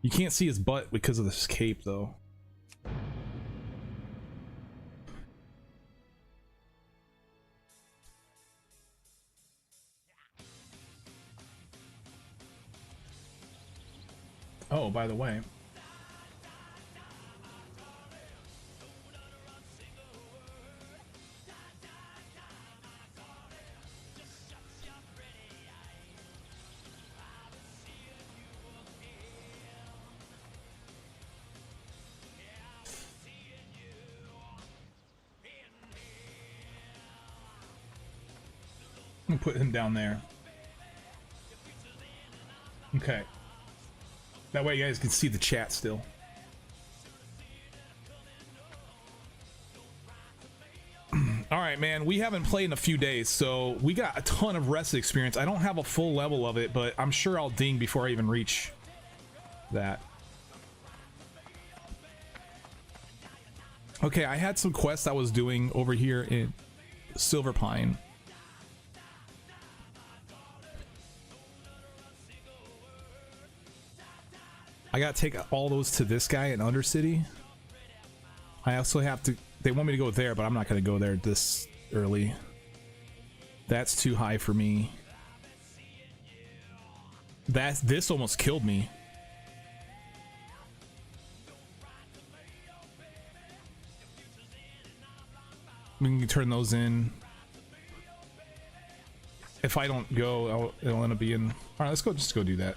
You can't see his butt because of this cape, though. Oh, by the way. I'm gonna put him down there. Okay. That way you guys can see the chat still. Alright, man, we haven't played in a few days, so we got a ton of rest experience. I don't have a full level of it, but I'm sure I'll ding before I even reach that. Okay, I had some quests I was doing over here in Silver Pine. I gotta take all those to this guy in Undercity. I also have to... They want me to go there, but I'm not gonna go there this early. That's too high for me. This almost killed me. We can turn those in. If I don't go, it'll end up being... Alright, let's go. Just go do that.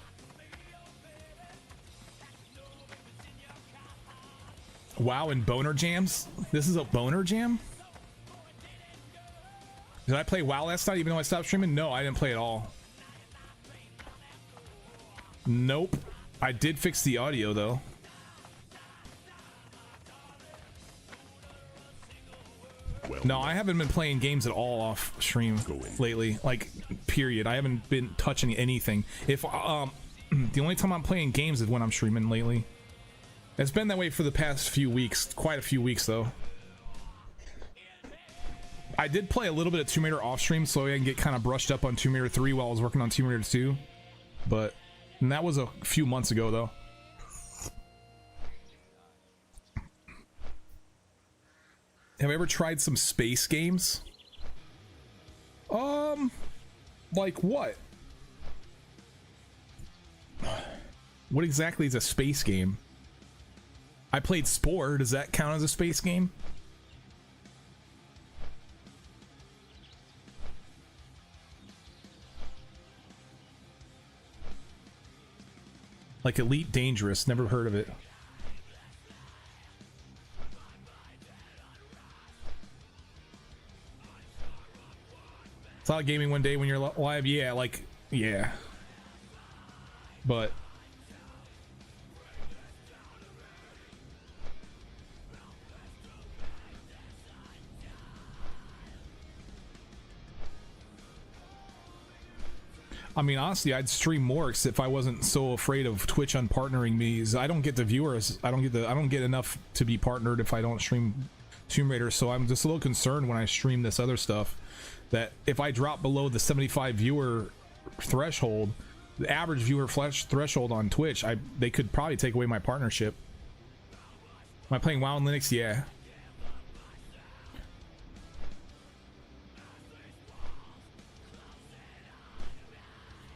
WoW and boner jams? This is a boner jam? Did I play WoW last night even though I stopped streaming? No, I didn't play at all. Nope. I did fix the audio though. Well, no, I haven't been playing games at all off stream lately. Like, period. I haven't been touching anything. If the only time I'm playing games is when I'm streaming lately. It's been that way for the past few weeks. Quite a few weeks, though. I did play a little bit of Tomb Raider off stream, so I can get kind of brushed up on Tomb Raider 3 while I was working on Tomb Raider 2. But and that was a few months ago, though. Have I ever tried some space games? Like what? What exactly is a space game? I played Spore. Does that count as a space game? Like Elite Dangerous. Never heard of it. Cloud gaming one day when you're live. Yeah, like, yeah. But... I mean, honestly, I'd stream more if I wasn't so afraid of Twitch unpartnering me. I don't get the viewers. I don't get enough to be partnered if I don't stream Tomb Raider. So I'm just a little concerned when I stream this other stuff that if I drop below the 75 viewer threshold, the average viewer threshold on Twitch, they could probably take away my partnership. Am I playing WoW and Linux? Yeah.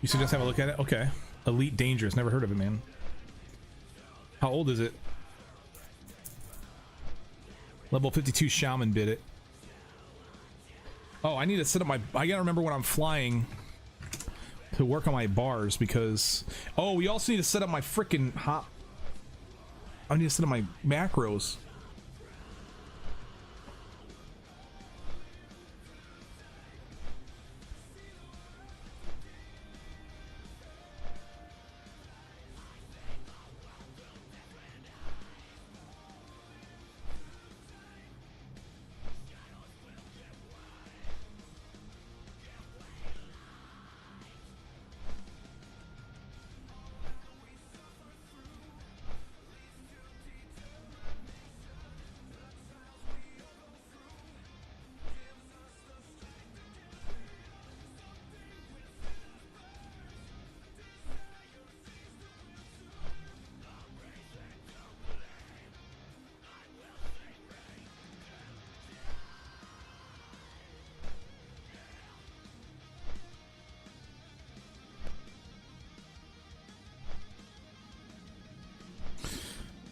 You should just have a look at it? Okay. Elite Dangerous. Never heard of it, man. How old is it? Level 52 Shaman bid it. Oh, I need to set up my... I gotta remember when I'm flying to work on my bars because... Oh, we also need to set up my freaking hot... I need to set up my macros.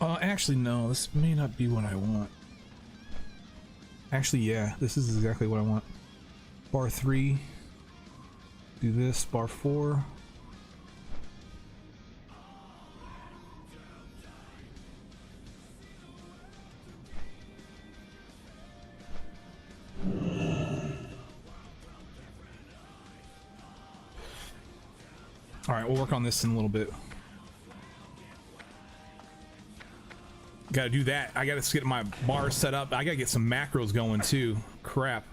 Actually, no, this may not be what I want. Actually, yeah, this is exactly what I want. Bar 3. Do this. Bar 4. All right, we'll work on this in a little bit. Gotta do that. I gotta get my bar set up. I gotta get some macros going too. Crap.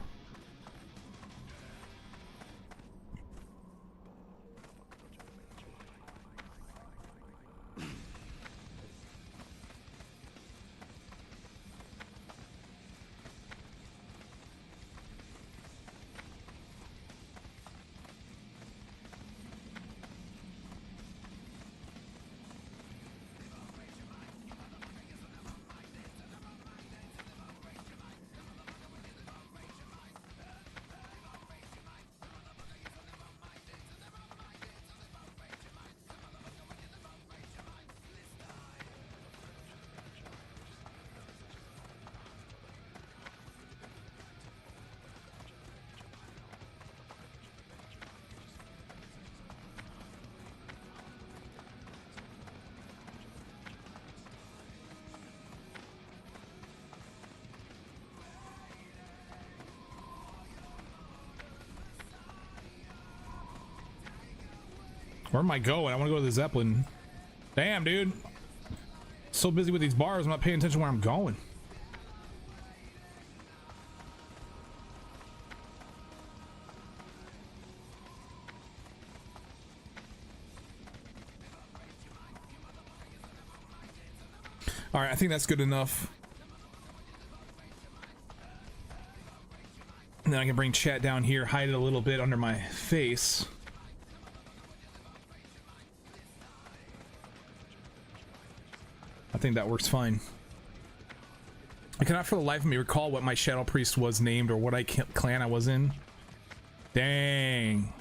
Where am I going? I want to go to the Zeppelin. Damn, dude. So busy with these bars, I'm not paying attention where I'm going. All right, I think that's good enough. And then I can bring chat down here, hide it a little bit under my face. I think that works fine. I cannot for the life of me recall what my Shadow Priest was named or what clan I was in. Dang.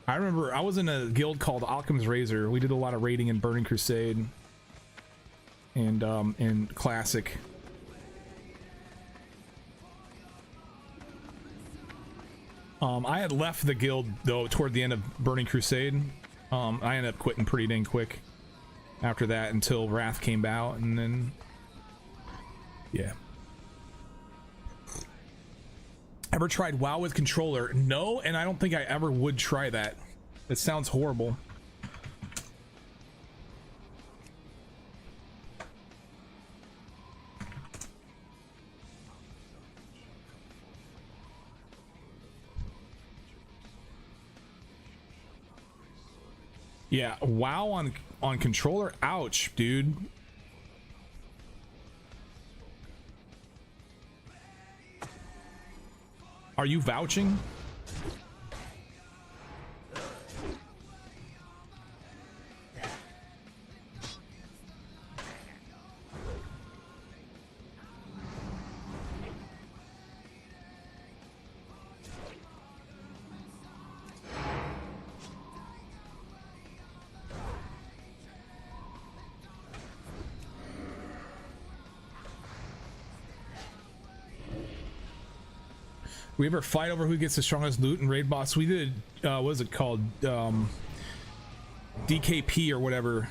I remember I was in a guild called Occam's Razor. We did a lot of raiding in Burning Crusade and in Classic. I had left the guild though toward the end of Burning Crusade. I ended up quitting pretty dang quick after that until Wrath came out, and then yeah. Ever tried WoW with controller? No, and I don't think I ever would try that. It sounds horrible. Yeah, WoW on controller? Ouch, dude. Are you vouching? We ever fight over who gets the strongest loot and raid boss? We did, what was it called? DKP or whatever.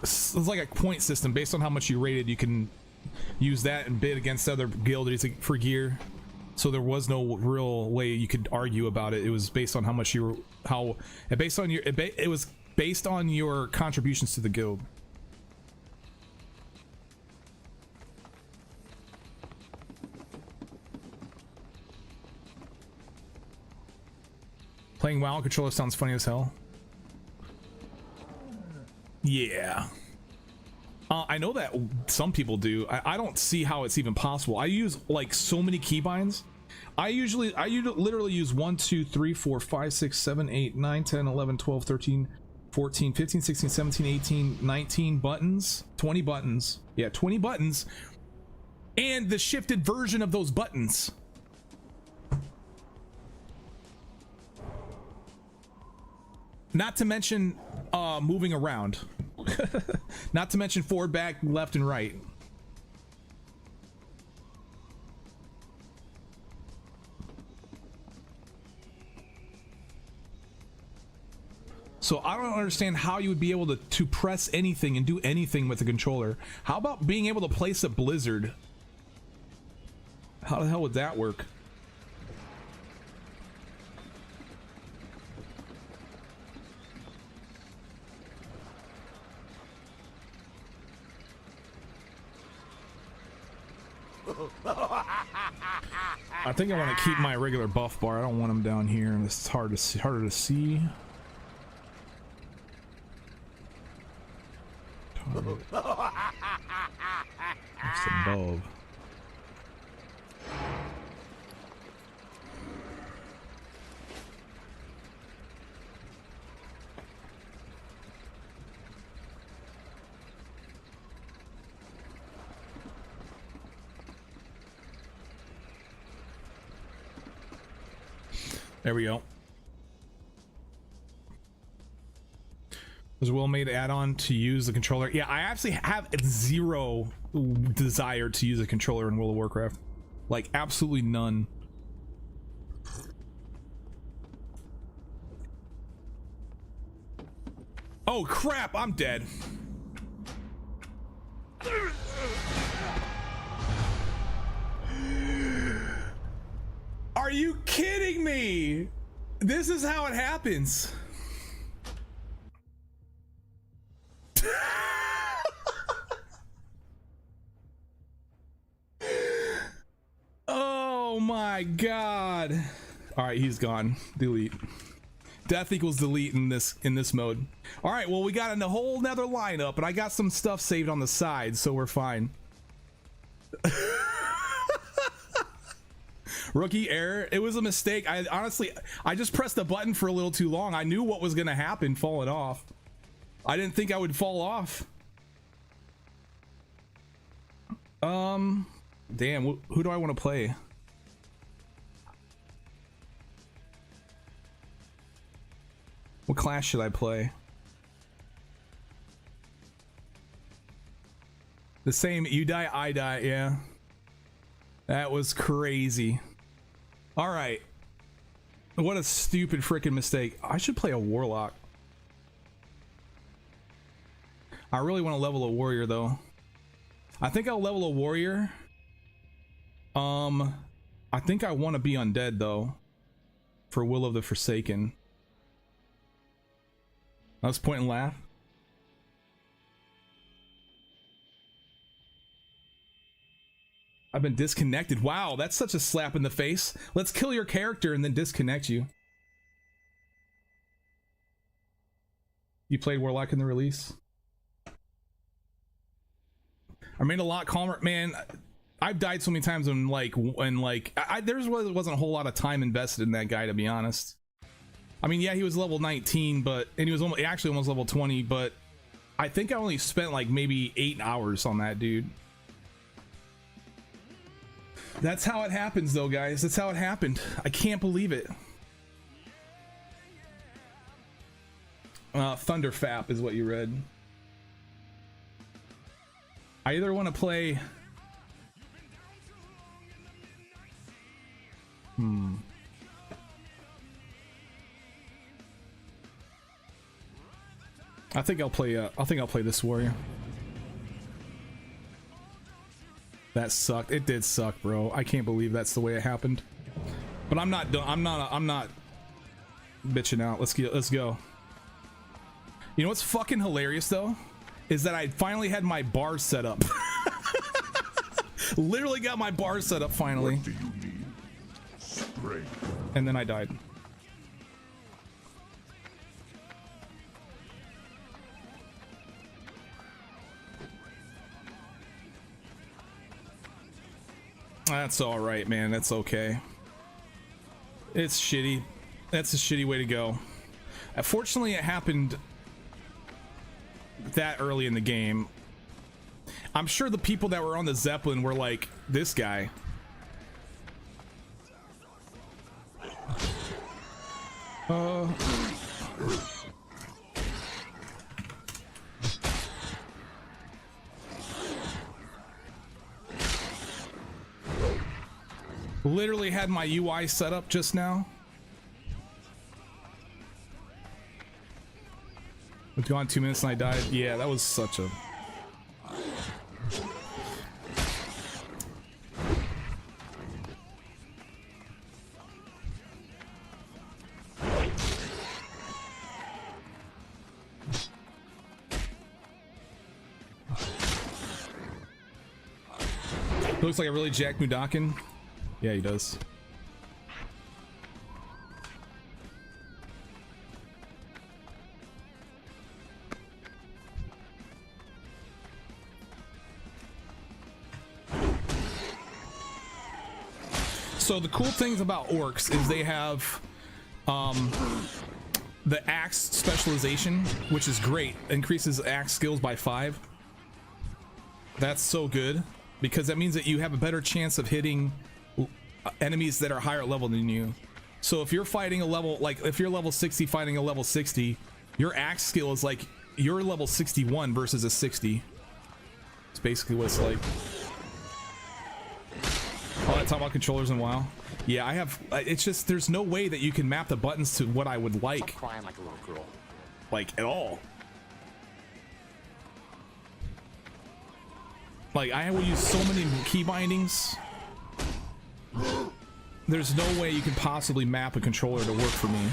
It's like a point system. Based on how much you rated, you can use that and bid against other guilds for gear. So there was no real way you could argue about it. It was based on how much you were, it was based on your contributions to the guild. Playing WoW on controller sounds funny as hell. Yeah. I know that some people do. I don't see how it's even possible. I use like so many keybinds. I literally use 1, 2, 3, 4, 5, 6, 7, 8, 9, 10, 11, 12, 13, 14, 15, 16, 17, 18, 19 buttons, 20 buttons. Yeah, 20 buttons. And the shifted version of those buttons. Not to mention moving around. Not to mention forward, back, left, and right. So I don't understand how you would be able to press anything and do anything with the controller. How about being able to place a blizzard? How the hell would that work? I think I want to keep my regular buff bar. I don't want them down here, and it's harder to see. That's above. There we go. There's a well-made add-on to use the controller. Yeah, I actually have zero desire to use a controller in World of Warcraft. Like, absolutely none. Oh crap, I'm dead. Are you kidding me? This is how it happens. Oh my god. All right, he's gone. Delete. Death equals delete in this mode. All right, well, we got a whole nother lineup, and I got some stuff saved on the side, so we're fine. Rookie error. It was a mistake. I honestly just pressed the button for a little too long. I knew what was gonna happen falling off. I didn't think I would fall off. Damn, who do I want to play? What class should I play? The same, you die, I die, yeah. That was crazy. All right. What a stupid freaking mistake. I should play a warlock. I really want to level a warrior though. I think I'll level a warrior. I think I want to be undead though. For Will of the Forsaken. Let's point and laugh. I've been disconnected. Wow, that's such a slap in the face. Let's kill your character and then disconnect you. You played Warlock in the release? I made a lot calmer. Man, I've died so many times when there wasn't a whole lot of time invested in that guy, to be honest. I mean, yeah, he was level 19, and he was actually almost level 20, but I think I only spent like maybe 8 hours on that dude. That's how it happens though, guys. That's how it happened. I can't believe it. Thunderfap is what you read. I either want to play... I think I'll play this warrior. That sucked. It did suck, bro. I can't believe that's the way it happened. But I'm not done. I'm not bitching out. Let's go. You know what's fucking hilarious though? Is that I finally had my bar set up. Literally got my bar set up finally. What do you need? Strength. And then I died. That's all right, man. That's okay. It's shitty. That's a shitty way to go. Fortunately, it happened that early in the game. I'm sure the people that were on the Zeppelin were like, this guy. Literally had my UI set up just now. It's gone 2 minutes and I died. Yeah, that was such a... Looks like a really Jack Mudakin. Yeah, he does. So the cool things about orcs is they have the axe specialization, which is great. Increases axe skills by 5. That's so good because that means that you have a better chance of hitting enemies that are higher level than you. So if you're fighting a level, like if you're level 60 fighting a level 60, your axe skill is like you're level 61 versus a 60. It's basically what it's like. All that talk about controllers and WoW. Yeah, I have. It's just there's no way that you can map the buttons to what I would like. Stop crying like a little girl. Like at all. Like I will use so many key bindings. There's no way you can possibly map a controller to work for me.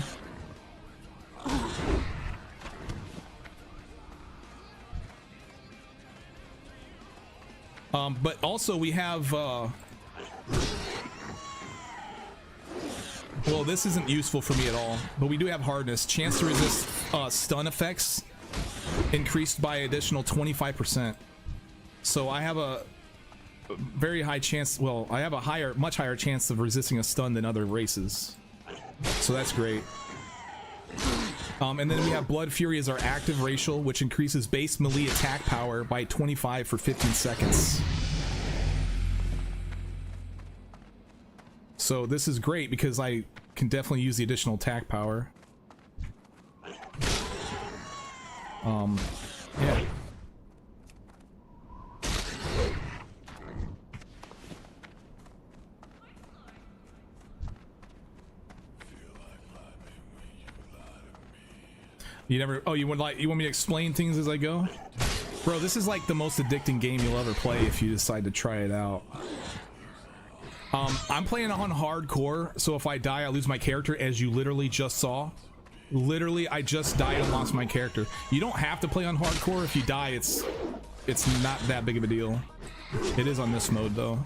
But also we have well, this isn't useful for me at all, but we do have hardness. Chance to resist stun effects increased by additional 25%. So I have a very high chance, well, I have a much higher chance of resisting a stun than other races. So that's great. And then we have Blood Fury as our active racial, which increases base melee attack power by 25 for 15 seconds. So this is great because I can definitely use the additional attack power. Yeah. You never, oh, you want me to explain things as I go? Bro, this is like the most addicting game you'll ever play if you decide to try it out. I'm playing on hardcore, so if I die, I lose my character, as you literally just saw. Literally, I just died and lost my character. You don't have to play on hardcore. If you die, it's not that big of a deal. It is on this mode, though.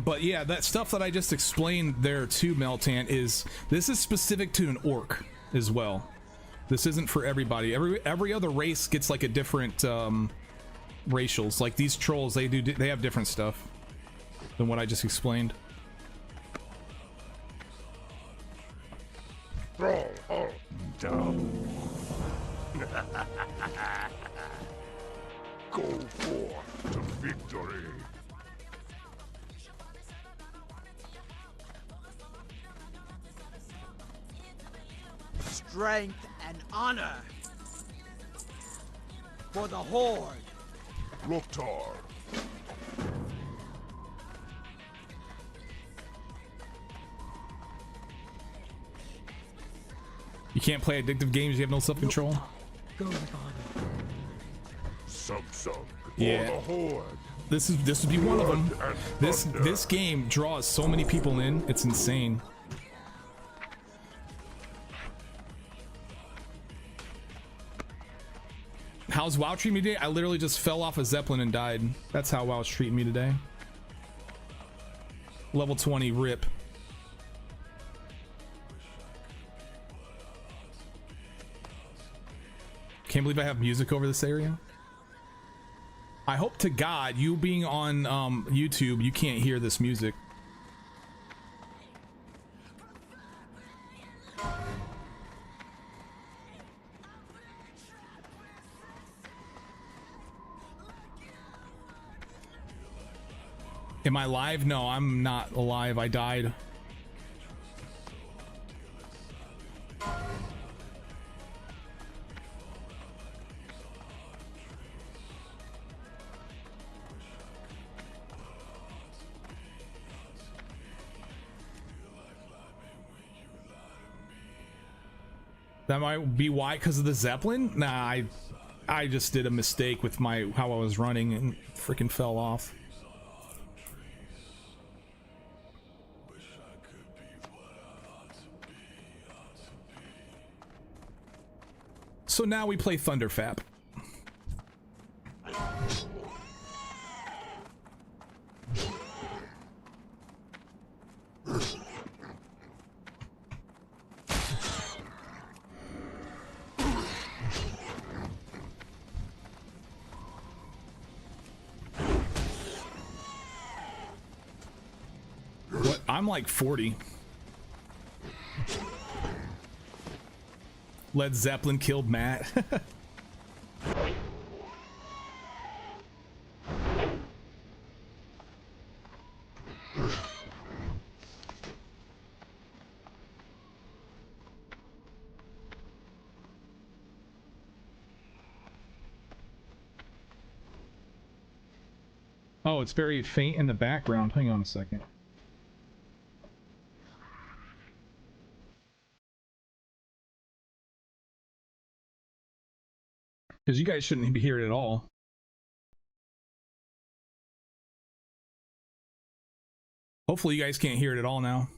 But yeah, that stuff that I just explained there too, Meltan, this is specific to an orc as well. This isn't for everybody. Every other race gets like a different racials. Like these trolls, they have different stuff than what I just explained. Dumb. Go forth to victory. Strength and honor for the Horde. Loktar. You can't play addictive games. You have no self-control. Go with honor. Sub-sub. Yeah. For the Horde. This would be one of them. This game draws so many people in. It's insane. How's WoW treating me today? I literally just fell off a Zeppelin and died. That's how WoW's treating me today. Level 20 rip. Can't believe I have music over this area. I hope to God, you being on YouTube, you can't hear this music. Am I live? No, I'm not alive. I died. That might be why, because of the Zeppelin? Nah, I just did a mistake with my how I was running and freaking fell off. So now we play Thunderfap. What? I'm like 40. Led Zeppelin killed Matt. Oh, it's very faint in the background. Hang on a second. Because you guys shouldn't be here at all. Hopefully you guys can't hear it at all now.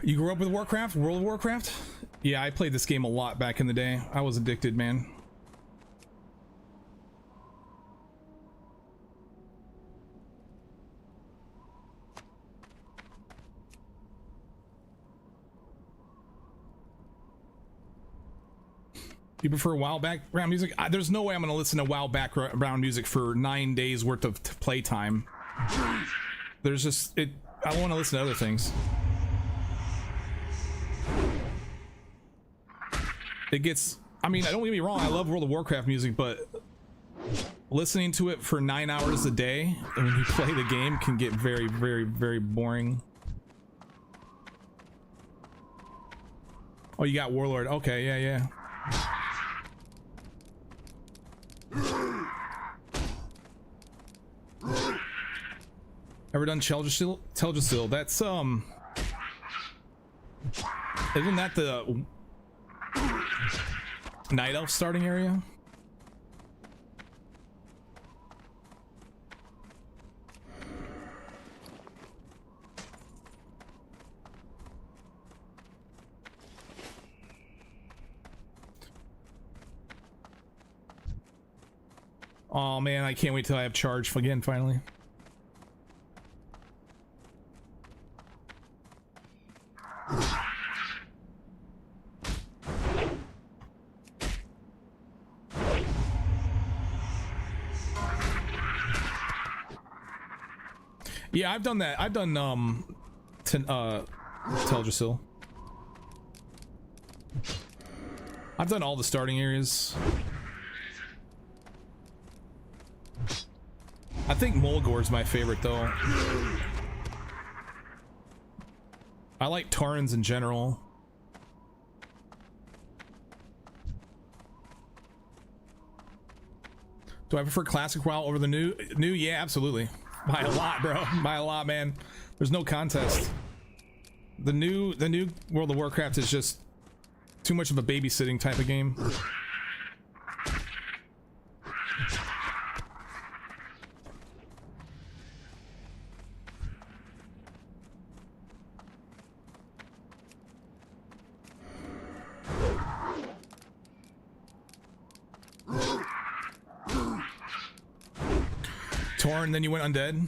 You grew up with Warcraft? World of Warcraft? Yeah, I played this game a lot back in the day. I was addicted, man. You prefer WoW background music? There's no way I'm going to listen to WoW background music for 9 days worth of playtime. There's just it. I want to listen to other things. It gets. I mean, don't get me wrong. I love World of Warcraft music, but listening to it for 9 hours a day when you play the game can get very, very, very boring. Oh, you got Warlord. Okay, yeah, yeah. Ever done Teldrassil? Teldrassil. That's isn't that the Night Elf starting area? Oh man, I can't wait till I have charge again finally. Yeah, I've done that. I've done Teldrassil. I've done all the starting areas. I think Mulgor's my favorite though. I like Taurens in general. Do I prefer classic WoW over the new? Yeah, absolutely. By a lot, bro. By a lot, man. There's no contest. The new World of Warcraft is just too much of a babysitting type of game. Torn, then you went undead.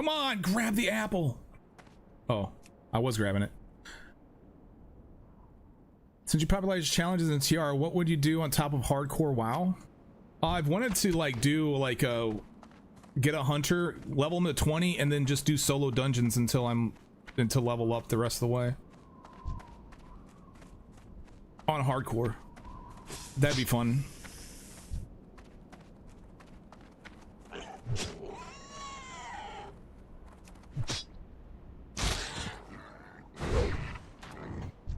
Come on, grab the apple. Oh, I was grabbing it. Since you popularized challenges in TR, what would you do on top of hardcore WoW? I've wanted to like do like a get a hunter, level him to 20, and then just do solo dungeons until level up the rest of the way. On hardcore. That'd be fun.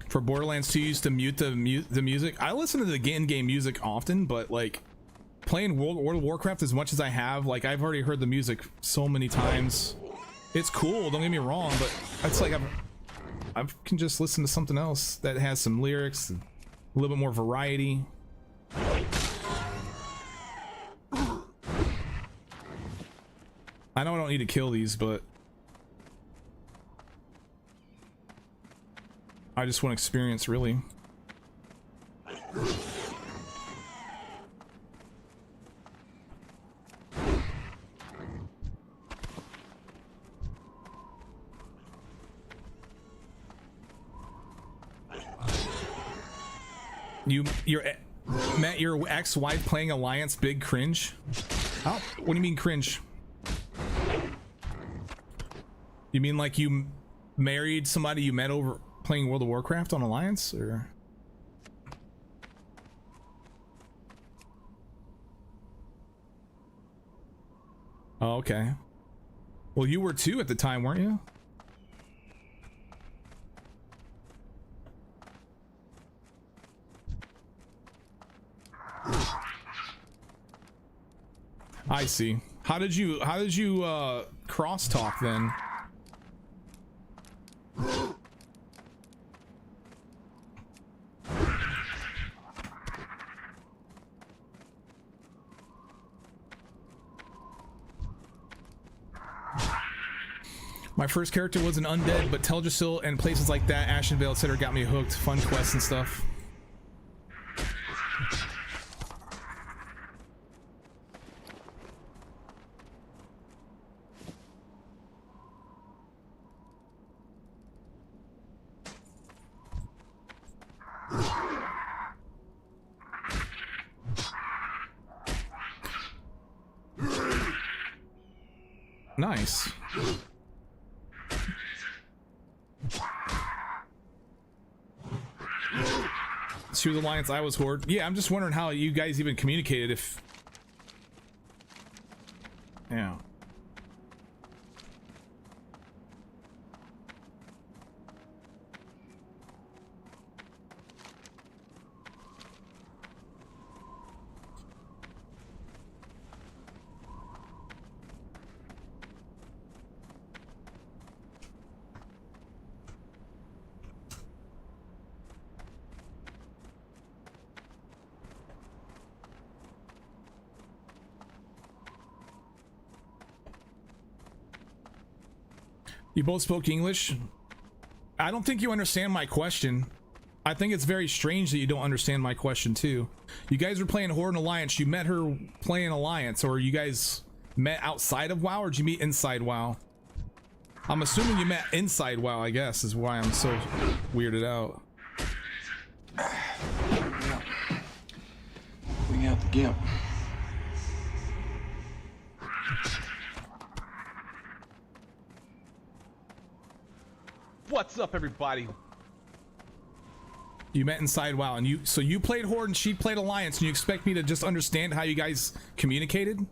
For Borderlands 2, you used to mute the music. I listen to the in-game music often, but like playing World of Warcraft as much as I have, like I've already heard the music so many times. It's cool, don't get me wrong, but it's like I can just listen to something else that has some lyrics, a little bit more variety. I know I don't need to kill these, but I just want experience, really. Met your ex-wife playing Alliance, big cringe. Oh, what do you mean cringe? You mean like you married somebody you met over playing World of Warcraft on Alliance, or? Oh, okay. Well, you were too at the time, weren't you? I see. How did you crosstalk then? My first character was an undead, but Teldrassil and places like that, Ashenvale, etc. got me hooked. Fun quests and stuff. Nice. She was Alliance, I was Horde. Yeah, I'm just wondering how you guys even communicated if... Yeah. You both spoke English? I don't think you understand my question. I think it's very strange that you don't understand my question too. You guys were playing Horde and Alliance. You met her playing Alliance, or you guys met outside of WoW, or did you meet inside WoW? I'm assuming you met inside WoW, I guess, is why I'm so weirded out. We got the gimp. What's up, everybody? You met inside WoW, and so you played Horde and she played Alliance, and you expect me to just understand how you guys communicated?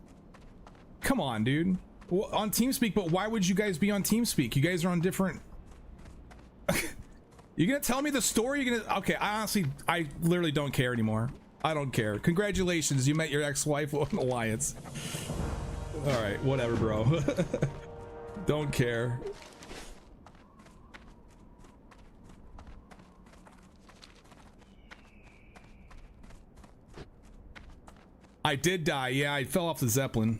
Come on, dude. Well, on TeamSpeak, but why would you guys be on TeamSpeak? You guys are on different... You're gonna tell me the story? You're gonna... Okay, I literally don't care anymore. I don't care. Congratulations, you met your ex-wife on Alliance. Alright, whatever, bro. Don't care. I did die, yeah, I fell off the Zeppelin.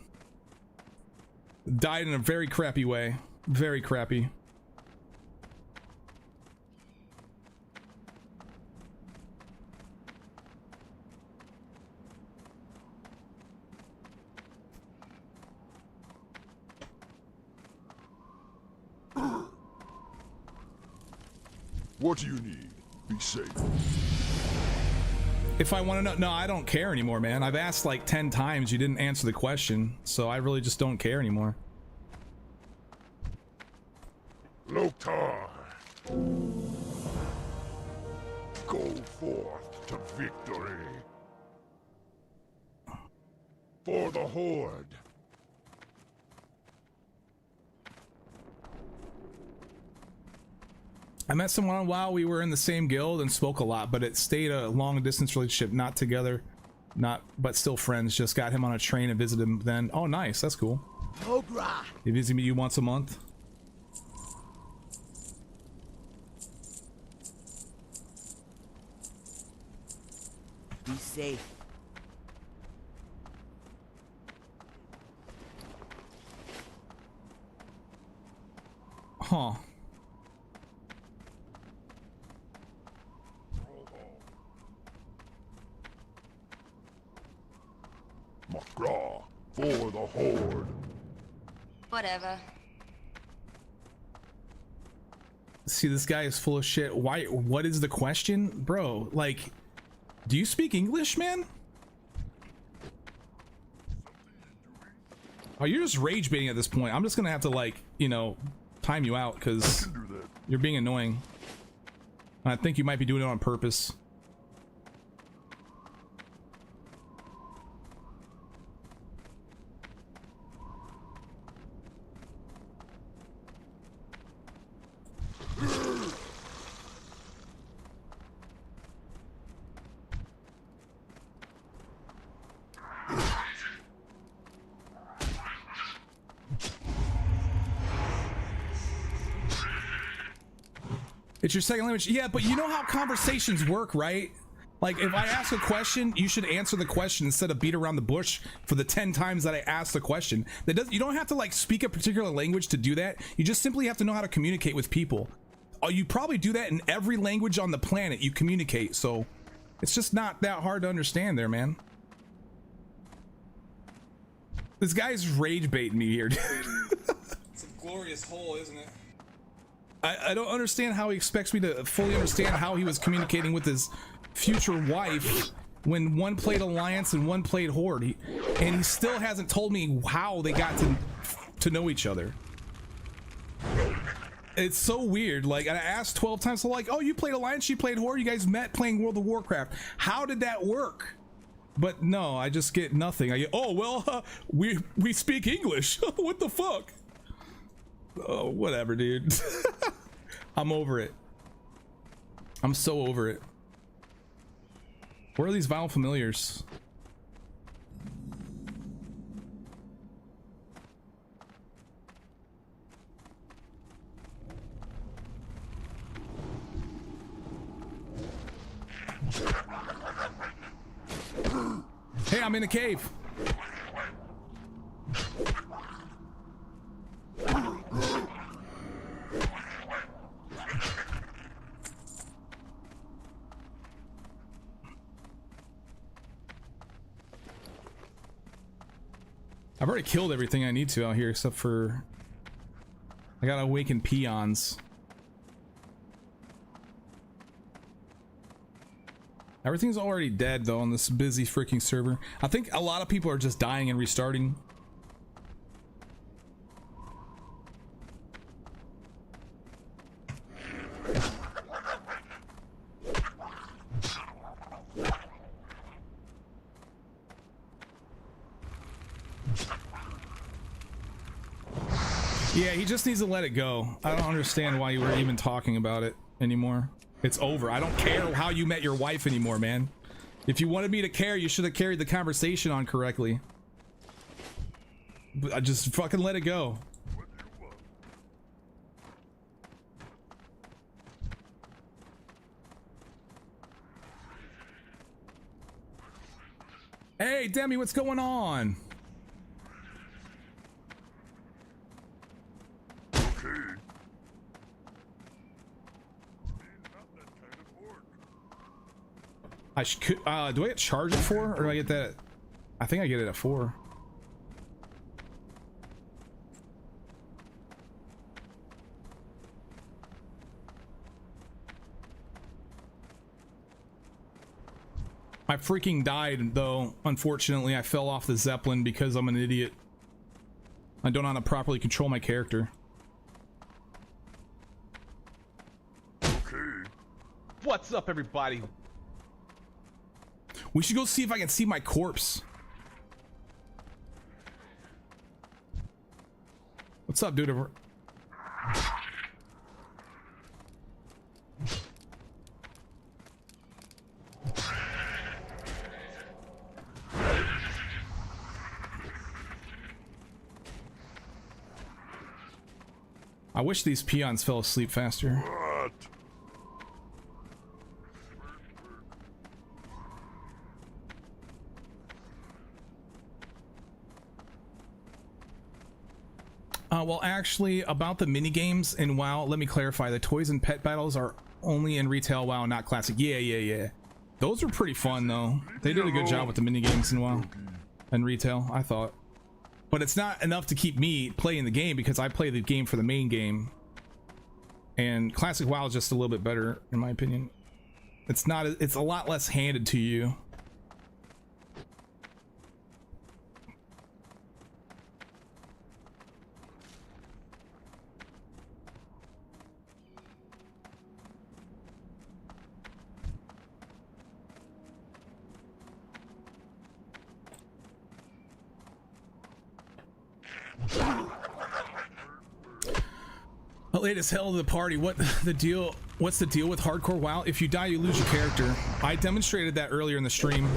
Died in a very crappy way. Very crappy. What do you need? Be safe. If I want to know, no, I don't care anymore, man. I've asked like 10 times, you didn't answer the question, so I really just don't care anymore. Loktar. Go forth to victory. For the Horde. I met someone while we were in the same guild and spoke a lot, but it stayed a long distance relationship, not together, but still friends. Just got him on a train and visited him then. Oh, nice. That's cool. Ogra. He visits you once a month. Be safe. Huh. Makra. For the Horde. Whatever. See, this guy is full of shit. Why? What is the question? Bro, like, do you speak English, man? Oh, you're just rage baiting at this point. I'm just gonna have to, like, you know, time you out because you're being annoying. I think you might be doing it on purpose. It's your second language. Yeah, but you know how conversations work, right? Like, if I ask a question, you should answer the question instead of beat around the bush for the 10 times that I asked the question. You don't have to, like, speak a particular language to do that. You just simply have to know how to communicate with people. Oh, you probably do that in every language on the planet. You communicate, so it's just not that hard to understand there, man. This guy's rage baiting me here, dude. It's a glorious hole, isn't it? I don't understand how he expects me to fully understand how he was communicating with his future wife when one played Alliance and one played Horde. And he still hasn't told me how they got to know each other. It's so weird. Like, I asked 12 times, so like, oh, you played Alliance, she played Horde, you guys met playing World of Warcraft. How did that work? But no, I just get nothing. I get, oh, well, we speak English. What the fuck? Oh, whatever, dude. I'm over it. I'm so over it. Where are these vile familiars? Hey, I'm in a cave. I've already killed everything I need to out here except for I gotta awaken peons. Everything's already dead though on this busy freaking server. I think a lot of people are just dying and restarting. Yeah, he just needs to let it go. I don't understand why you were even talking about it anymore. It's over. I don't care how you met your wife anymore, man. If you wanted me to care, you should have carried the conversation on correctly. But I just fucking let it go. Hey, Demi, what's going on? I could, do I get charged at 4 or do I get that? I think I get it at 4. I freaking died, though. Unfortunately, I fell off the Zeppelin because I'm an idiot. I don't know how to properly control my character. Okay. What's up, everybody? We should go see if I can see my corpse. What's up, dude? I wish these peons fell asleep faster. What? Well, actually, about the mini games in WoW, let me clarify. The toys and pet battles are only in retail WoW, not classic. Yeah. Those are pretty fun, though. They did a good job with the mini games in WoW and retail, I thought. But it's not enough to keep me playing the game because I play the game for the main game. And classic WoW is just a little bit better, in my opinion. It's not. It's a lot less handed to you. Late as hell to the party. What's the deal with hardcore WoW? If you die, you lose your character. I demonstrated that earlier in the stream.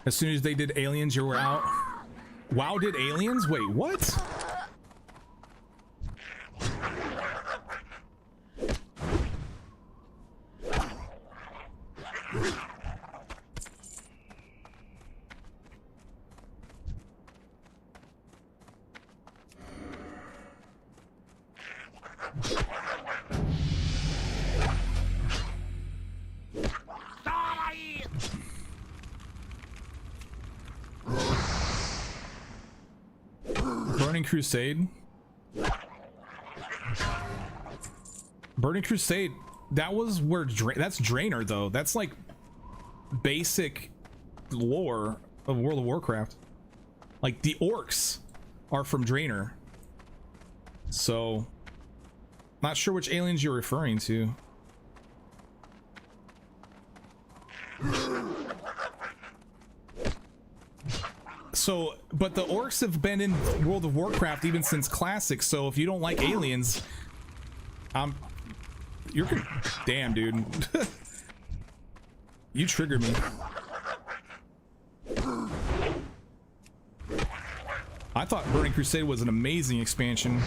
As soon as they did aliens, you were out. WoW did aliens? Wait, what? Crusade. Burning Crusade, that was where that's Draenor, though. That's like basic lore of World of Warcraft. Like the orcs are from Draenor. So not sure which aliens you're referring to. So, but the orcs have been in World of Warcraft even since Classic, so if you don't like aliens, you're damn, dude. You triggered me. I thought Burning Crusade was an amazing expansion.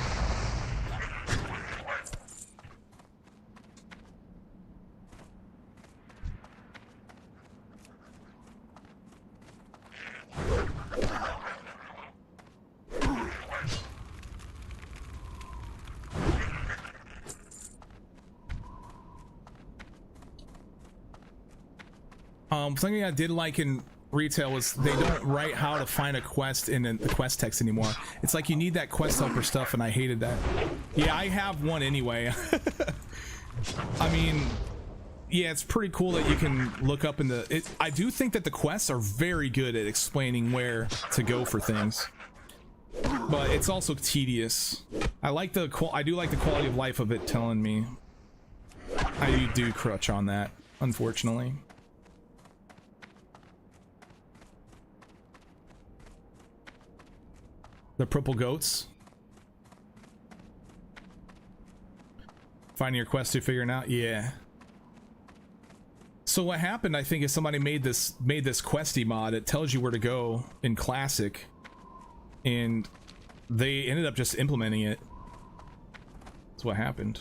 Something I did like in retail was they don't write how to find a quest in the quest text anymore. It's like you need that quest helper stuff, and I hated that. Yeah, I have one anyway. I mean, yeah, it's pretty cool that you can look up in the. I do think that the quests are very good at explaining where to go for things, but it's also tedious. I do like the quality of life of it telling me. I do crutch on that, unfortunately. The purple goats. Finding your quest to figuring out, yeah. So what happened, I think, is somebody made this questy mod. It tells you where to go in Classic, and they ended up just implementing it. That's what happened.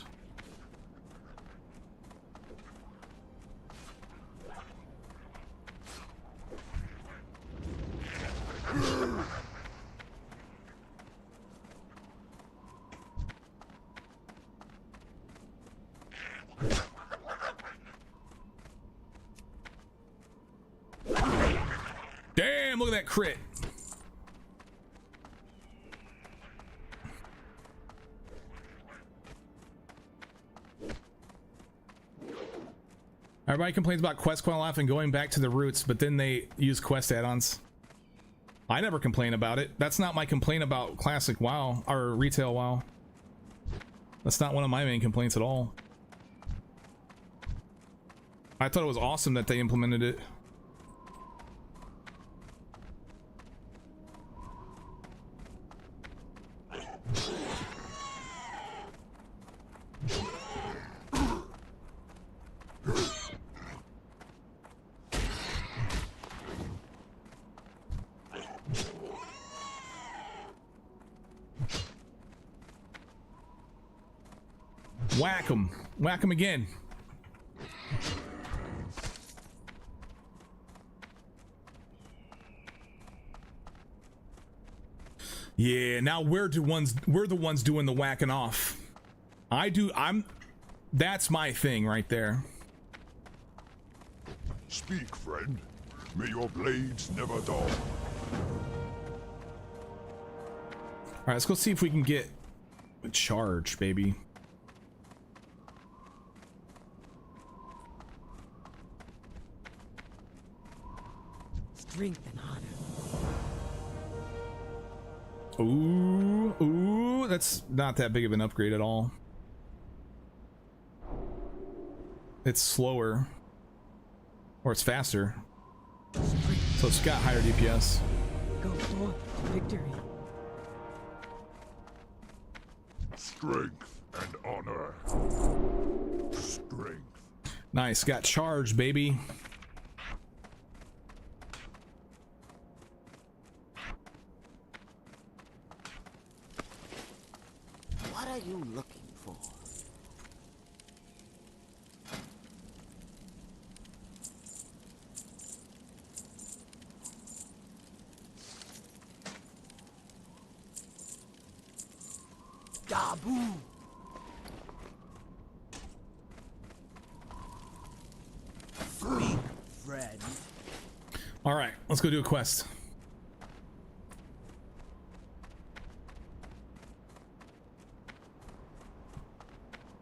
Damn, look at that crit. Everybody complains about quest quite a lot and going back to the roots, but then they use quest add-ons. I never complain about it. That's not my complaint about classic WoW or retail WoW. That's not one of my main complaints at all. I thought it was awesome that they implemented it. Whack 'em. Whack 'em again. Yeah, now we're the ones doing the whacking off. That's my thing right there. Speak, friend. May your blades never dull. Alright, let's go see if we can get a charge, baby. Strength and honor. Ooh, that's not that big of an upgrade at all. It's slower. Or it's faster. So it's got higher DPS. Go forth to victory. Strength and honor. Strength. Nice, got charged, baby. What are you looking for? Dabu. Speak, friend. All right, let's go do a quest.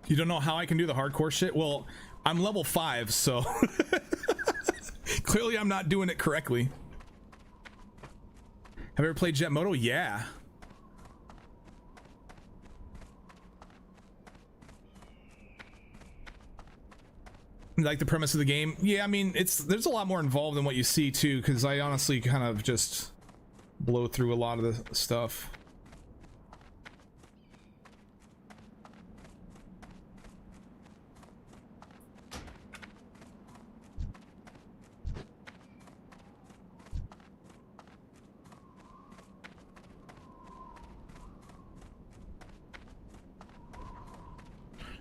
You don't know how I can do the hardcore shit? Well, I'm level 5, so clearly I'm not doing it correctly. Have you ever played Jet Moto? Yeah. Like the premise of the game? Yeah, I mean, there's a lot more involved than what you see too, because I honestly kind of just blow through a lot of the stuff.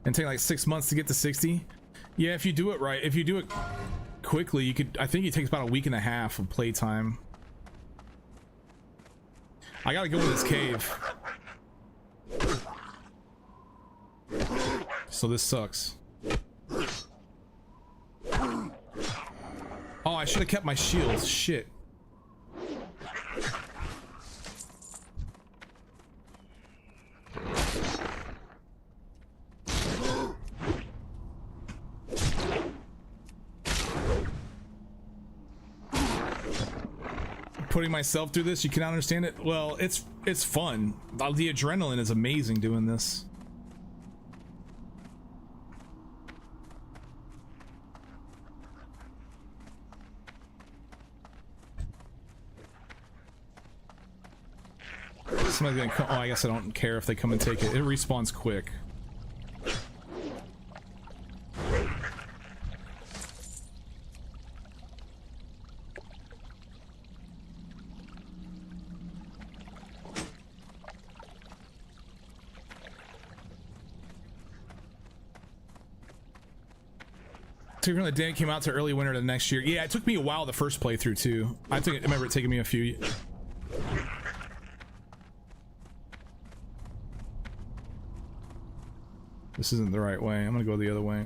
And take like 6 months to get to 60. Yeah, if you do it right, if you do it quickly, you could. I think it takes about a week and a half of playtime. I gotta go in this cave. So this sucks. Oh, I should have kept my shield. Shit. Putting myself through this, you cannot understand it. Well, it's fun. The adrenaline is amazing doing this. Somebody's gonna come. Oh, I guess I don't care if they come and take it. It respawns quick. From the day it came out to early winter the next year. Yeah, it took me a while the first playthrough too. I remember it taking me a few. This isn't the right way. I'm gonna go the other way.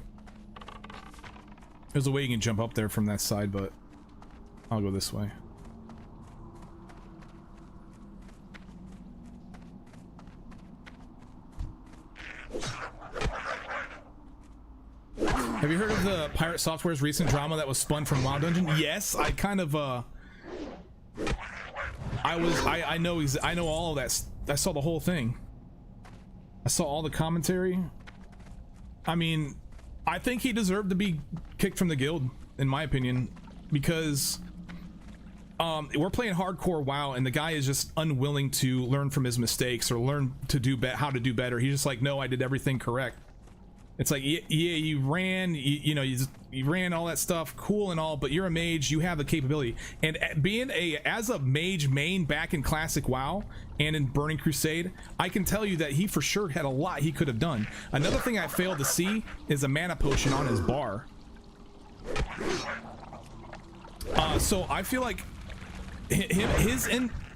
There's a way you can jump up there from that side, but I'll go this way. Have you heard of the Pirate Software's recent drama that was spun from WoW Dungeon? Yes, I kind of I know all of that. I saw the whole thing. I saw all the commentary. I mean, I think he deserved to be kicked from the guild, in my opinion, because we're playing hardcore WoW and the guy is just unwilling to learn from his mistakes or learn to do how to do better. He's just like, no, I did everything correct. It's like, yeah, you ran, you ran all that stuff, cool and all, but you're a mage, you have the capability. And being as a mage main back in classic WoW and in Burning Crusade, I can tell you that he for sure had a lot he could have done. Another thing I failed to see is a mana potion on his bar. So I feel like his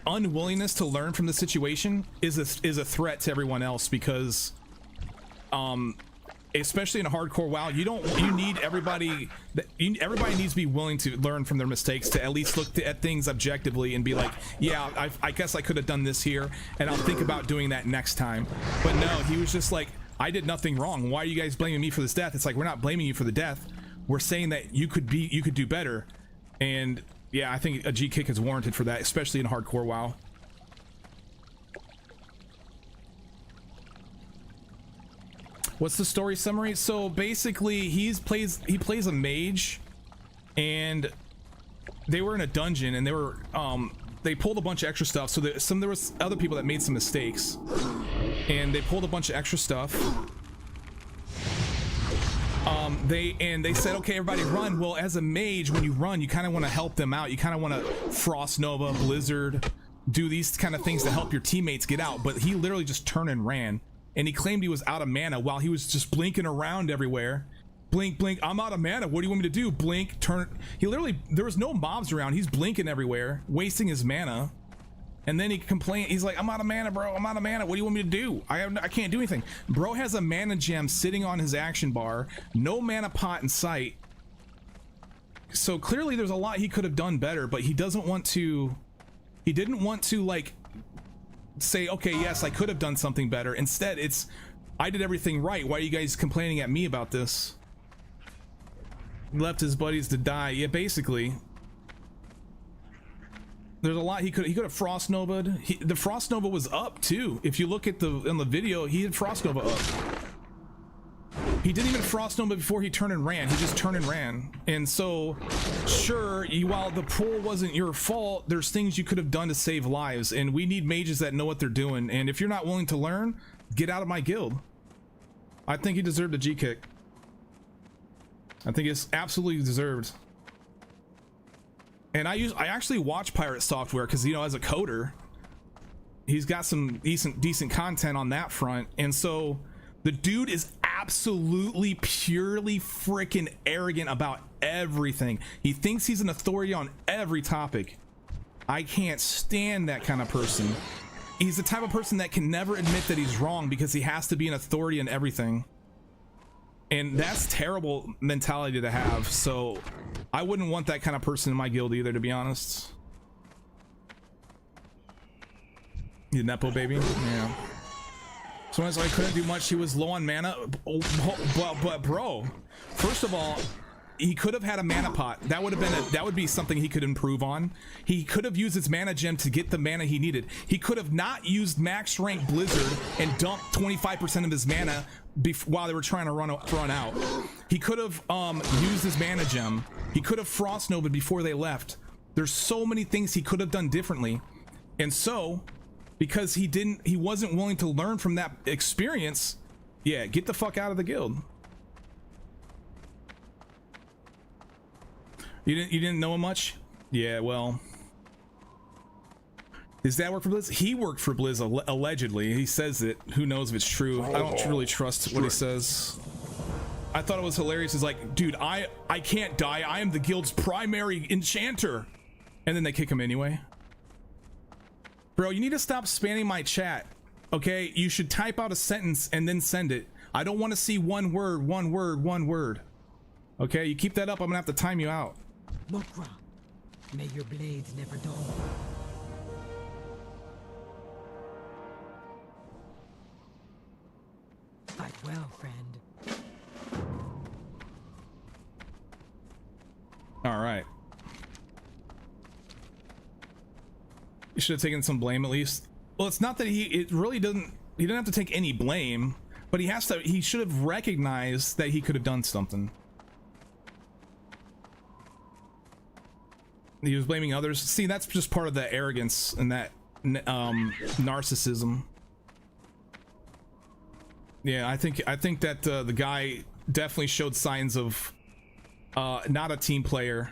unwillingness to learn from the situation is a threat to everyone else, because especially in a hardcore WoW, you need everybody needs to be willing to learn from their mistakes, to at least look at things objectively and be like, yeah, I guess I could have done this here and I'll think about doing that next time. But no, he was just like, I did nothing wrong, why are you guys blaming me for this death? It's like, we're not blaming you for the death, we're saying that you could do better. And yeah, I think a G kick is warranted for that, especially in hardcore WoW. What's the story summary? So basically, he plays a mage, and they were in a dungeon, and they pulled a bunch of extra stuff. So there was other people that made some mistakes, and they pulled a bunch of extra stuff. They said, okay, everybody run. Well, as a mage, when you run, you kind of want to help them out. You kind of want to Frost Nova, Blizzard, do these kind of things to help your teammates get out. But he literally just turned and ran. And he claimed he was out of mana while he was just blinking around everywhere. Blink, blink, I'm out of mana. What do you want me to do? Blink, turn. There was no mobs around. He's blinking everywhere, wasting his mana. And then he complained. He's like, I'm out of mana, bro. I'm out of mana. What do you want me to do? I can't do anything. Bro has a mana gem sitting on his action bar. No mana pot in sight. So clearly there's a lot he could have done better, but he doesn't want to. He didn't want to, like, say, okay, yes, I could have done something better. Instead, it's, I did everything right. Why are you guys complaining at me about this? Left his buddies to die. Yeah, basically. There's a lot he could have Frost Nova'd. The Frost Nova was up too. If you look at in the video, he had Frost Nova up. He didn't even Frost Nova before he turned and ran. He just turned and ran. And so, sure, while the pull wasn't your fault, there's things you could have done to save lives. And we need mages that know what they're doing. And if you're not willing to learn, get out of my guild. I think he deserved a G kick. I think it's absolutely deserved. And I actually watch Pirate Software because, you know, as a coder, he's got some decent content on that front. And so the dude is absolutely purely freaking arrogant about everything. He thinks he's an authority on every topic. I can't stand that kind of person. He's the type of person that can never admit that he's wrong because he has to be an authority on everything. And that's terrible mentality to have. So I wouldn't want that kind of person in my guild either, to be honest. You Nepo baby? Yeah. Someone's like, I couldn't do much. He was low on mana. But bro, first of all, he could have had a mana pot. That would be something he could improve on. He could have used his mana gem to get the mana he needed. He could have not used max rank Blizzard and dumped 25% of his mana while they were trying to run out. He could have used his mana gem. He could have Frost Nova'd before they left. There's so many things he could have done differently. And so, because he wasn't willing to learn from that experience, yeah, get the fuck out of the guild. You didn't know him much? Yeah, well, does that work for Blizz? He worked for Blizz allegedly. He says it. Who knows if it's true? I don't really trust what he says. I thought it was hilarious. He's like, dude, I can't die. I am the guild's primary enchanter. And then they kick him anyway. Bro, you need to stop spamming my chat. Okay, you should type out a sentence and then send it. I don't want to see one word. Okay, you keep that up, I'm gonna have to time you out. Mokra, may your blades never dull. Fight well, friend. All right. You should have taken some blame at least. Well, it's not that it really doesn't, he didn't have to take any blame, but he should have recognized that he could have done something. He was blaming others. See, that's just part of the arrogance and that narcissism. Yeah, I think that the guy definitely showed signs of not a team player,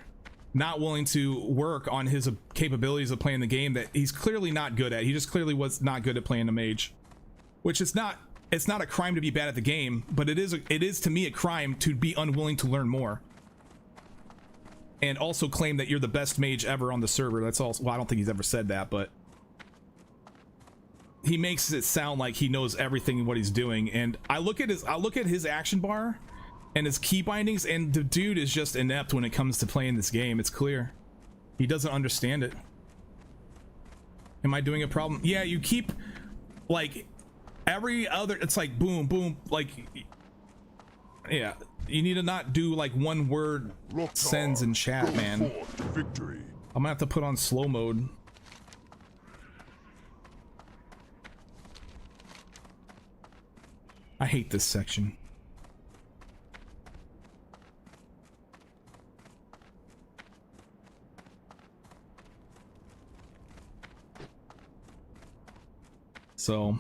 not willing to work on his capabilities of playing the game that he's clearly not good at. He just clearly was not good at playing the mage, which it's not a crime to be bad at the game, but it is to me a crime to be unwilling to learn more. And also claim that you're the best mage ever on the server. That's also, well, I don't think he's ever said that, but he makes it sound like he knows everything and what he's doing. And I look at his action bar and his key bindings, and the dude is just inept when it comes to playing this game. It's clear he doesn't understand it. Am I doing a problem? Yeah, you keep like every other, it's like boom boom, like, yeah, you need to not do like one word sends in chat, man. Victory. I'm gonna have to put on slow mode. I hate this section. So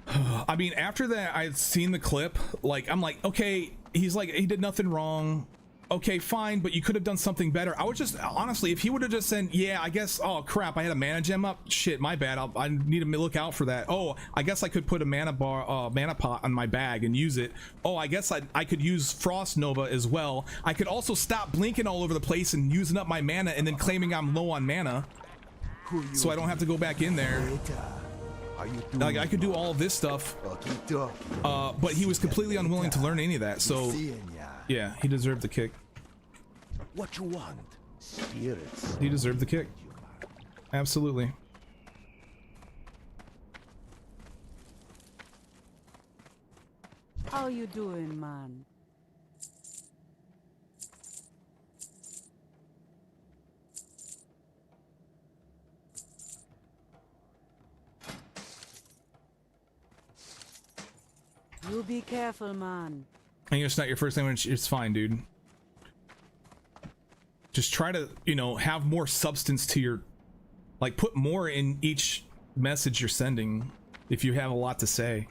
I mean, after that, I'd seen the clip, like, I'm like, okay, he's like, he did nothing wrong. Okay, fine, but you could have done something better. I would just, honestly, if he would have just said, yeah, I guess, oh crap, I had a mana gem up. Shit, my bad. I need to look out for that. Oh, I guess I could put a mana pot on my bag and use it. Oh, I guess I could use Frost Nova as well. I could also stop blinking all over the place and using up my mana and then claiming I'm low on mana, so I don't have to go back in there. Like, I could do all of this stuff, but he was completely unwilling to learn any of that. So yeah, he deserved the kick. What you want? Spirits. He deserved the kick. Absolutely. How you doing, man? You be careful, man. I think it's not your first language. It's fine, dude. Just try to, you know, have more substance to your, like, put more in each message you're sending if you have a lot to say.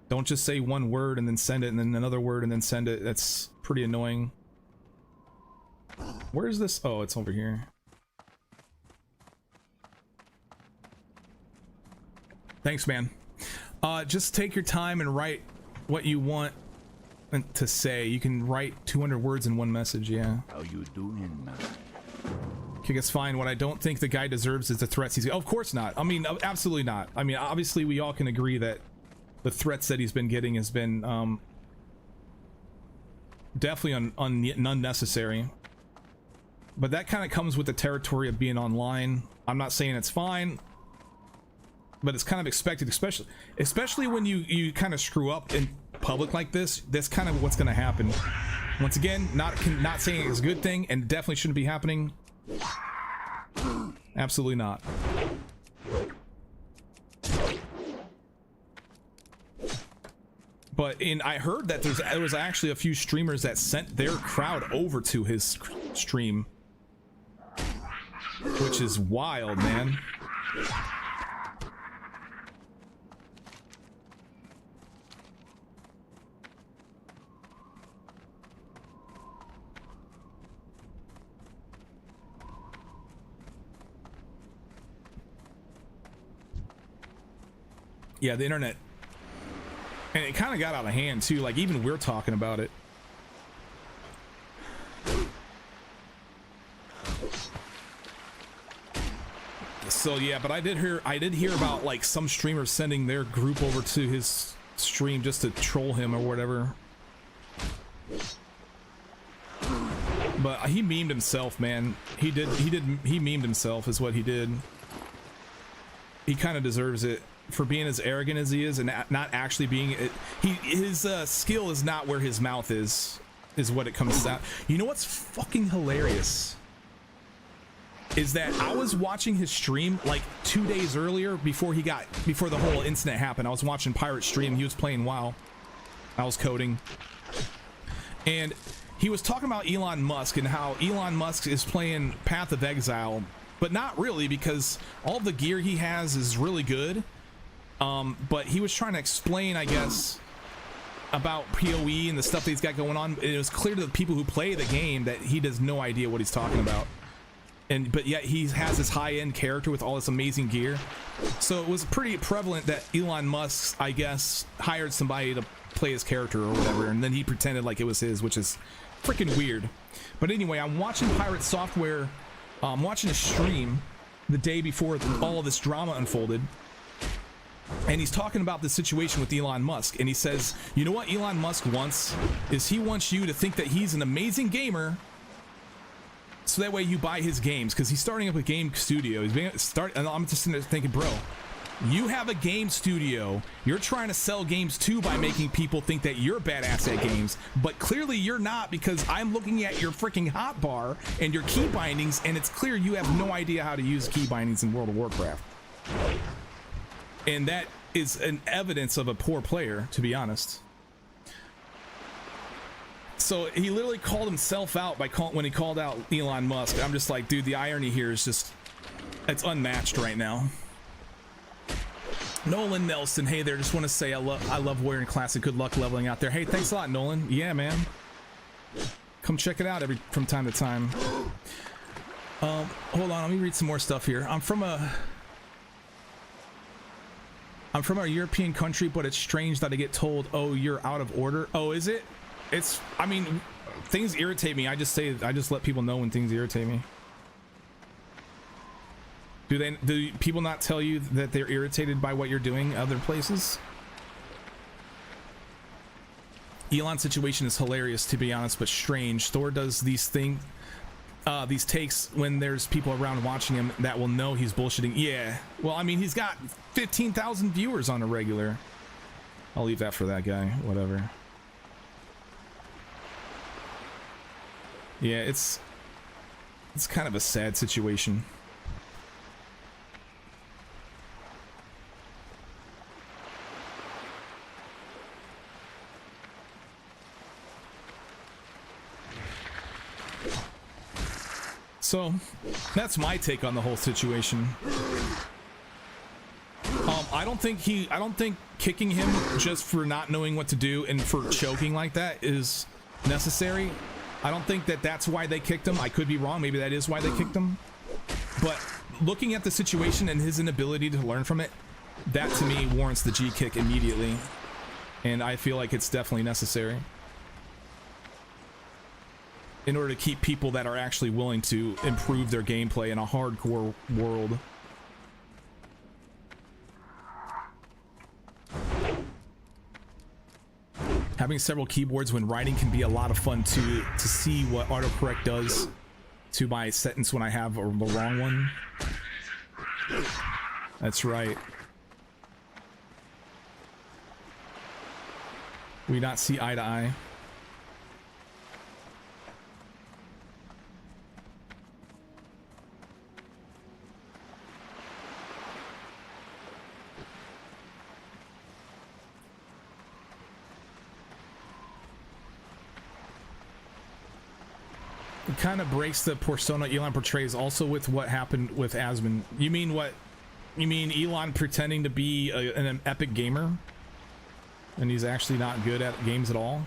Don't just say one word and then send it and then another word and then send it. That's pretty annoying. Where is this? Oh, it's over here. Thanks, man. Just take your time and write what you want to say. You can write 200 words in one message. Yeah. How you doing, man? Okay, that's fine. What I don't think the guy deserves is the threats he's. Oh, of course not. I mean, absolutely not. I mean, obviously we all can agree that the threats that he's been getting has been definitely unnecessary. But that kind of comes with the territory of being online. I'm not saying it's fine, but it's kind of expected, especially when you kind of screw up in public like this. That's kind of what's going to happen. Once again, not saying it's a good thing, and definitely shouldn't be happening. Absolutely not. But I heard that there was actually a few streamers that sent their crowd over to his stream, which is wild, man. Yeah, the internet, and it kind of got out of hand too. Like, even we're talking about it. So yeah, but I did hear about like some streamers sending their group over to his stream just to troll him or whatever. But he memed himself, man. He memed himself is what he did. He kind of deserves it for being as arrogant as he is and not actually being it. His skill is not where his mouth is. is what it comes out. You know what's fucking hilarious is that I was watching his stream like 2 days earlier before the whole incident happened. I was watching Pirate stream. He was playing WoW. I was coding, and he was talking about Elon Musk and how Elon Musk is playing Path of Exile, but not really, because all the gear he has is really good. But he was trying to explain, I guess, about PoE and the stuff that he's got going on. And it was clear to the people who play the game that he has no idea what he's talking about. But yet he has this high-end character with all this amazing gear. So it was pretty prevalent that Elon Musk, I guess, hired somebody to play his character or whatever, and then he pretended like it was his, which is freaking weird. But anyway, I'm watching Pirate Software, I'm watching a stream the day before all of this drama unfolded, and he's talking about the situation with Elon Musk, and he says, you know what Elon Musk wants is he wants you to think that he's an amazing gamer, so that way you buy his games, because he's starting up a game studio. And I'm just sitting there thinking, bro, you have a game studio. You're trying to sell games too by making people think that you're badass at games, but clearly you're not, because I'm looking at your freaking hotbar and your key bindings, and it's clear you have no idea how to use key bindings in World of Warcraft. And that is an evidence of a poor player, to be honest. So he literally called himself out when he called out Elon Musk. I'm just like, dude, the irony here is just, it's unmatched right now. Nolan Nelson, hey there, just want to say I love Warrior Classic. Good luck leveling out there. Hey, thanks a lot, Nolan. Yeah, man. Come check it out from time to time. Hold on, let me read some more stuff here. I'm from a European country, but it's strange that I get told, oh, you're out of order. Oh, is it? I mean, things irritate me. I just let people know when things irritate me. Do people not tell you that they're irritated by what you're doing other places? Elon's situation is hilarious, to be honest, but strange. Thor does these takes when there's people around watching him that will know he's bullshitting. Yeah, well, I mean, he's got 15,000 viewers on a regular. I'll leave that for that guy, whatever. Yeah, it's kind of a sad situation. So that's my take on the whole situation. I don't think kicking him just for not knowing what to do and for choking like that is necessary. I don't think that's why they kicked him. I could be wrong. Maybe that is why they kicked him. But looking at the situation and his inability to learn from it, that to me warrants the G kick immediately. And I feel like it's definitely necessary in order to keep people that are actually willing to improve their gameplay in a hardcore world. Having several keyboards when writing can be a lot of fun too, to see what autocorrect does to my sentence when I have the wrong one. That's right. We not see eye to eye. It kind of breaks the persona Elon portrays also with what happened with Asmon. You mean what? You mean Elon pretending to be an epic gamer? And he's actually not good at games at all?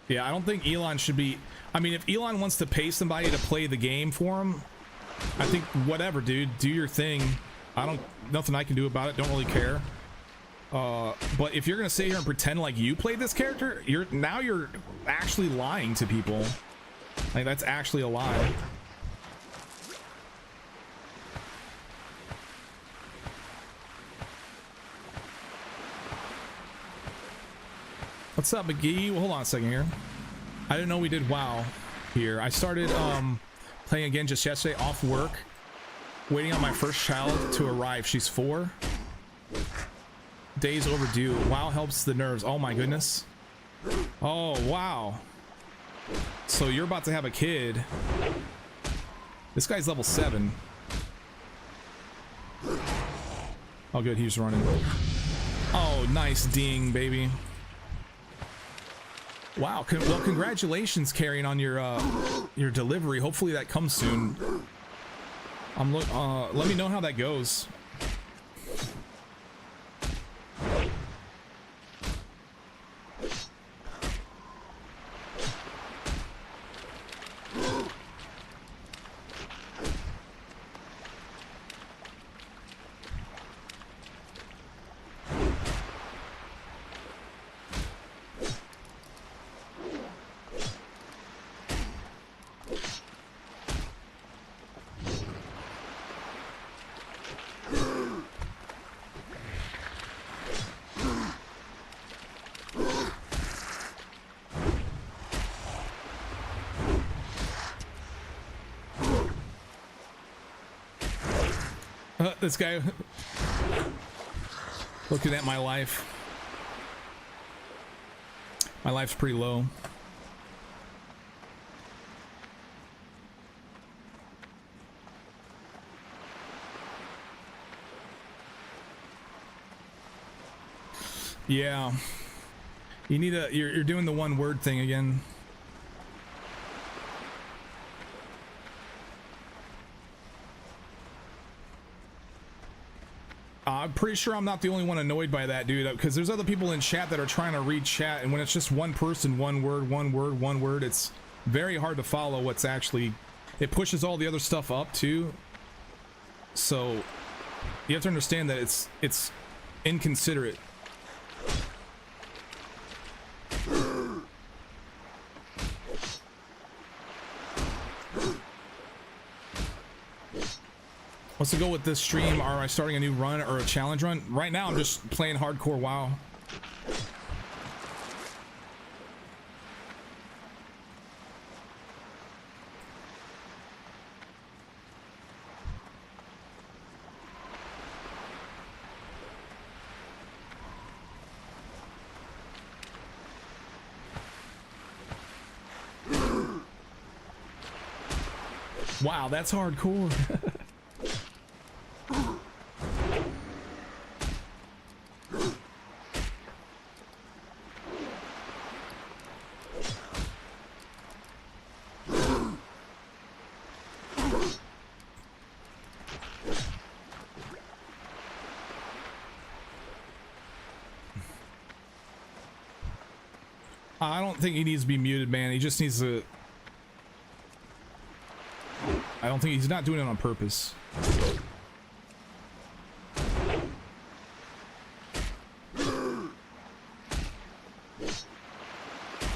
Yeah, I don't think Elon should be... I mean, if Elon wants to pay somebody to play the game for him, I think whatever, dude. Do your thing. Nothing I can do about it. Don't really care. But if you're gonna sit here and pretend like you played this character, you're actually lying to people. Like, that's actually a lie. What's up, McGee? Well, hold on a second here. I didn't know we did WoW here. I started playing again just yesterday off work, waiting on my first child to arrive. She's 4. Days overdue. WoW helps the nerves. Oh my goodness. Oh wow. So you're about to have a kid. This guy's level 7. Oh good, he's running. Oh nice ding, baby. Wow. Well, congratulations, carrying on your delivery. Hopefully that comes soon. Let me know how that goes. This guy looking at my life. My life's pretty low. Yeah. You need a you're doing the one word thing again. I'm pretty sure I'm not the only one annoyed by that, dude, because there's other people in chat that are trying to read chat, and when it's just one person, one word, it's very hard to follow what's actually... It pushes all the other stuff up, too. So, you have to understand that it's inconsiderate. What's the goal with this stream? Are I starting a new run or a challenge run? Right now, I'm just playing hardcore WoW. Wow, that's hardcore. I don't think he needs to be muted, man. He just needs to... I don't think he's not doing it on purpose.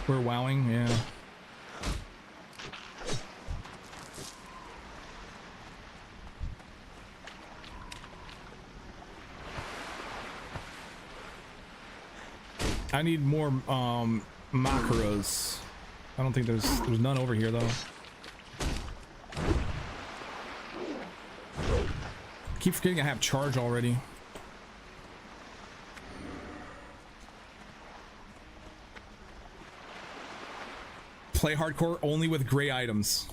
We're wowing, yeah. I need more macros. I don't think there's none over here though. I keep forgetting I have charge already. Play hardcore only with gray items.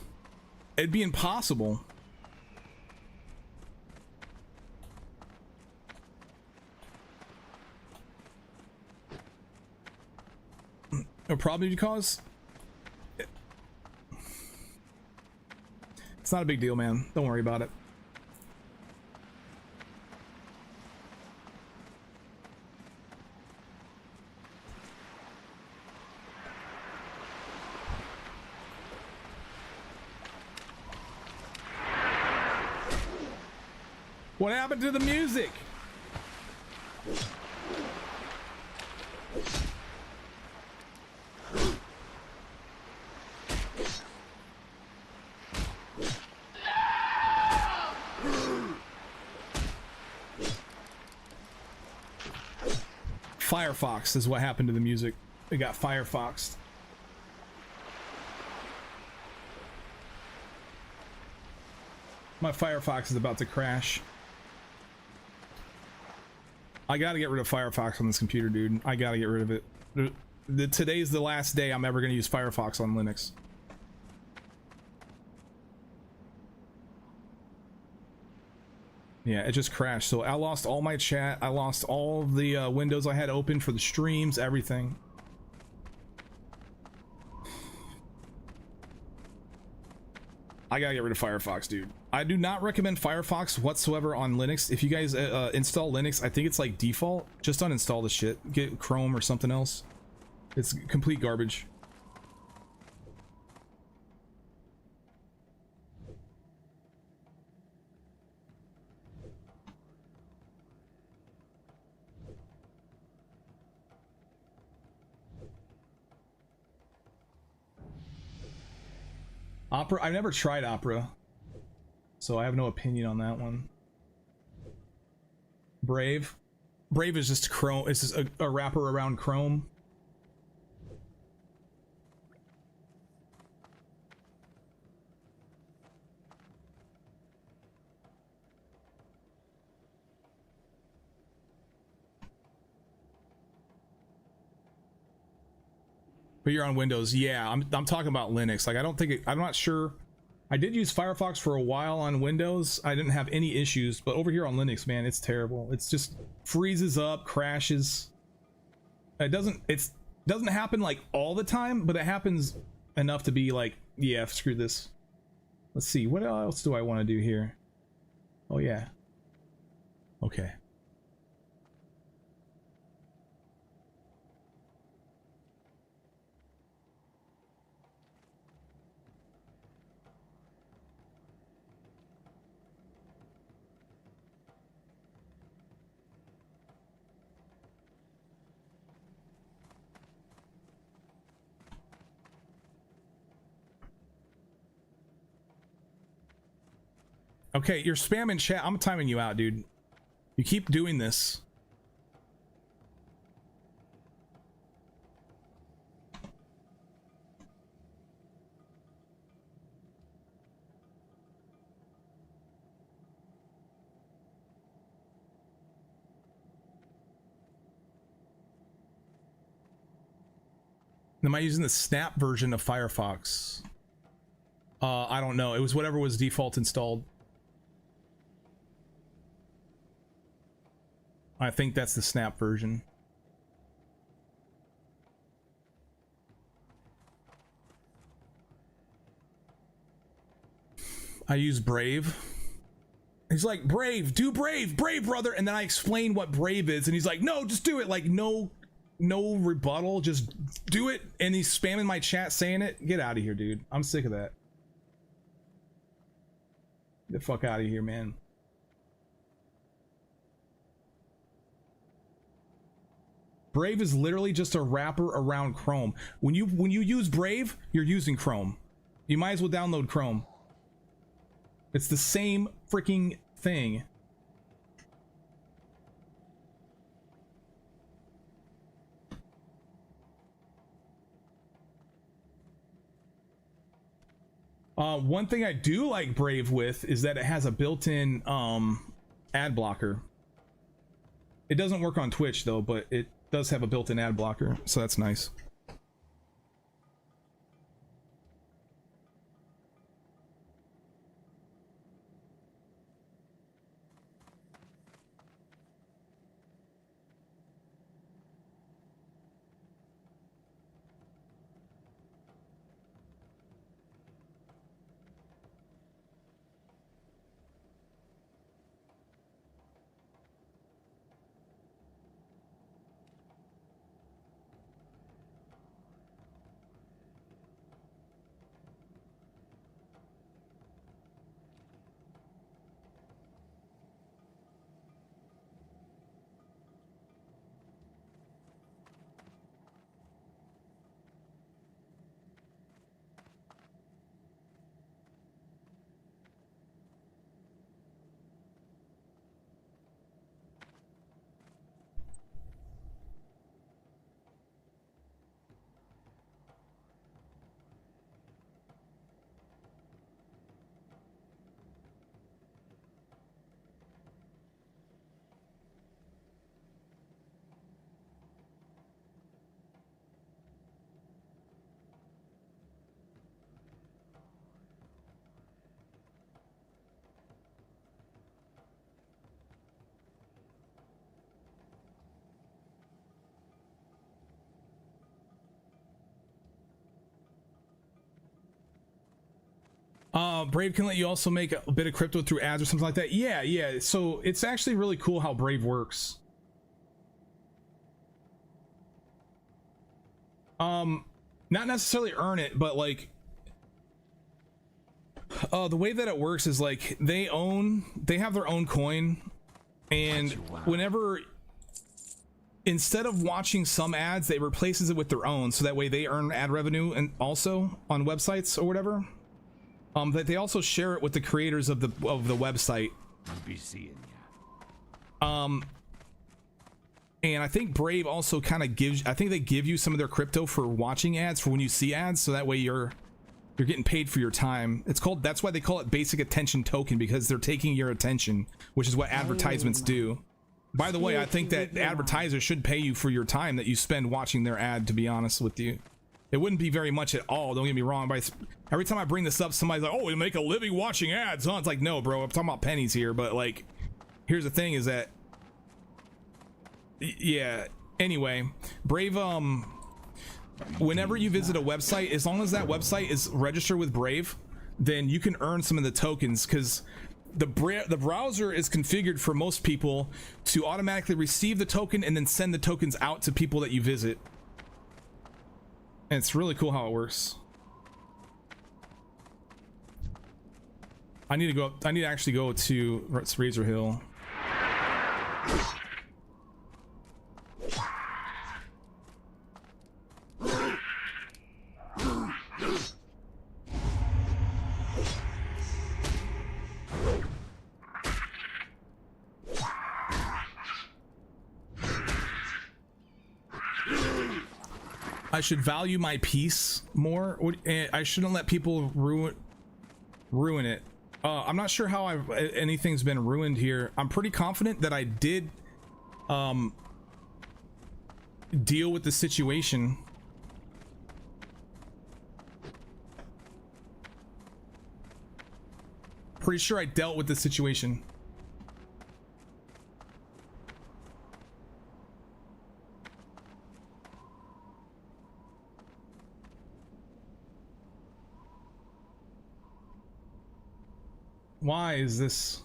It'd be impossible. No problem, because it's not a big deal, man. Don't worry about it. What happened to the music? Firefox is what happened to the music. It got Firefoxed. My Firefox is about to crash. I gotta get rid of Firefox on this computer, dude. I gotta get rid of it. Today's the last day I'm ever gonna use Firefox on Linux. Yeah, it just crashed. So I lost all my chat. I lost all the windows I had open for the streams, everything. I gotta get rid of Firefox, dude. I do not recommend Firefox whatsoever on Linux. If you guys install Linux, I think it's like default. Just uninstall the shit. Get Chrome or something else. It's complete garbage. Opera, I've never tried Opera, so I have no opinion on that one. Brave is just Chrome. It's just a wrapper around Chrome. But you're on Windows. Yeah, I'm talking about Linux. Like, I don't think it, I'm not sure. I did use Firefox for a while on Windows. I didn't have any issues, but over here on Linux, man, it's terrible. It's just freezes up, crashes. It doesn't happen like all the time, but it happens enough to be like, yeah, screw this. Let's see, what else do I want to do here? Oh yeah. Okay. Okay, you're spamming chat. I'm timing you out, dude. You keep doing this. Am I using the snap version of Firefox? I don't know. It was whatever was default installed. I think that's the snap version. I use Brave. He's like, Brave, do Brave, brother. And then I explain what Brave is, and he's like, no, just do it. Like, no rebuttal, just do it. And he's spamming my chat saying it. Get out of here, dude. I'm sick of that. Get the fuck out of here, man. Brave is literally just a wrapper around Chrome. When you use Brave, you're using Chrome. You might as well download Chrome. It's the same freaking thing. One thing I do like Brave with is that it has a built-in ad blocker. It doesn't work on Twitch though, but it does have a built-in ad blocker, so that's nice. Brave can let you also make a bit of crypto through ads or something like that. Yeah, yeah. So it's actually really cool how Brave works. Not necessarily earn it, but like the way that it works is like they have their own coin, and whenever, instead of watching some ads, they replaces it with their own, so that way they earn ad revenue and also on websites or whatever. That they also share it with the creators of the website. I'll be seeing ya. And I think Brave also kind of gives, I think they give you some of their crypto for watching ads, for when you see ads, so that way you're getting paid for your time. It's called, that's why they call it basic attention token, because they're taking your attention, which is what advertisements do. By the way, I think that advertisers should pay you for your time that you spend watching their ad, to be honest with you. It wouldn't be very much at all, don't get me wrong, but every time I bring this up, somebody's like, oh, you make a living watching ads, huh? It's like, no, bro, I'm talking about pennies here, but like, here's the thing is that, yeah, anyway, Brave, whenever you visit a website, as long as that website is registered with Brave, then you can earn some of the tokens, because the browser is configured for most people to automatically receive the token and then send the tokens out to people that you visit. And it's really cool how it works. I need to actually go to Razor Hill. I should value my peace more. I shouldn't let people ruin it. I'm not sure how anything's been ruined here. I'm pretty confident that I did deal with the situation. Pretty sure I dealt with the situation. Why is this?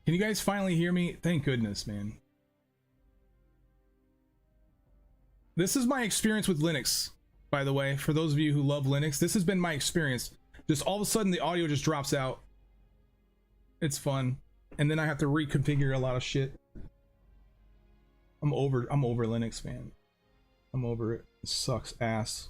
Can you guys finally hear me? Thank goodness, man. This is my experience with Linux, by the way. For those of you who love Linux, this has been my experience. Just all of a sudden the audio just drops out. It's fun. And then I have to reconfigure a lot of shit. I'm over Linux, man. I'm over it. It sucks ass.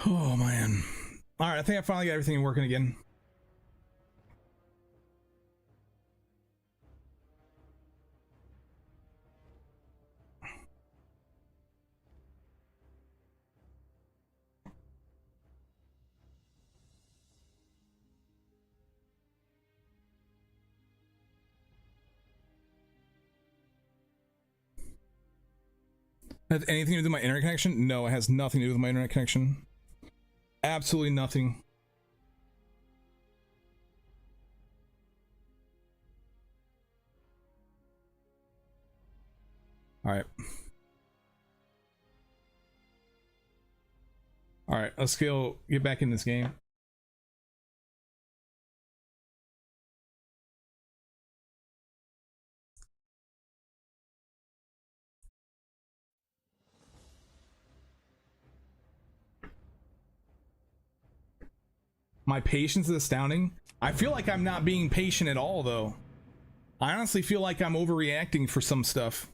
Oh man. All right, I think I finally got everything working again. Has anything to do with my internet connection? No, it has nothing to do with my internet connection. Absolutely nothing. All right. All right, let's go get back in this game. My patience is astounding. I feel like I'm not being patient at all, though. I honestly feel like I'm overreacting for some stuff.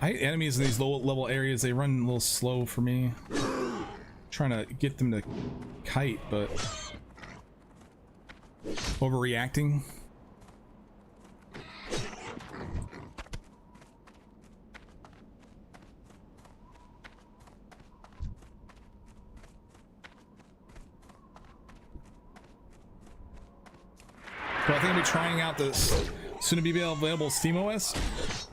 I hate enemies in these low level areas. They run a little slow for me. Trying to get them to kite, but overreacting. So I think I'll be trying out this soon to be available SteamOS.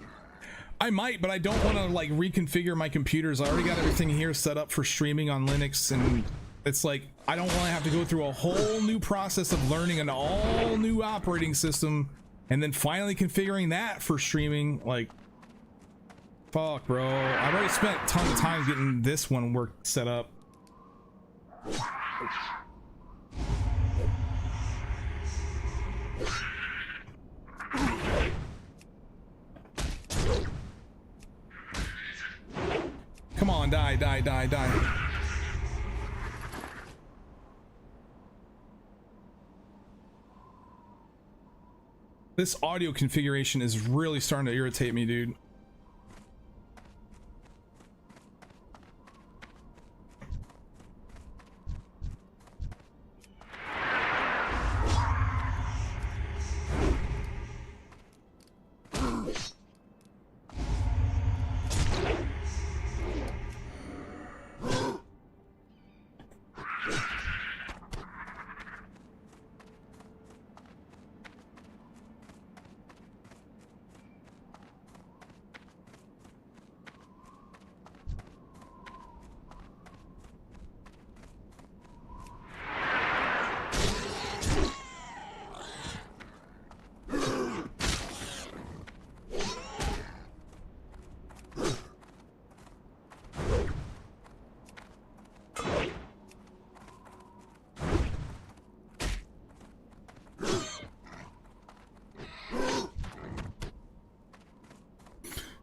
I might, but I don't want to like reconfigure my computers. I already got everything here set up for streaming on Linux, and it's like I don't want to have to go through a whole new process of learning an all new operating system and then finally configuring that for streaming. Like, fuck, bro. I've already spent tons of time getting this one set up. Come on, die, die, die, die. This audio configuration is really starting to irritate me, dude.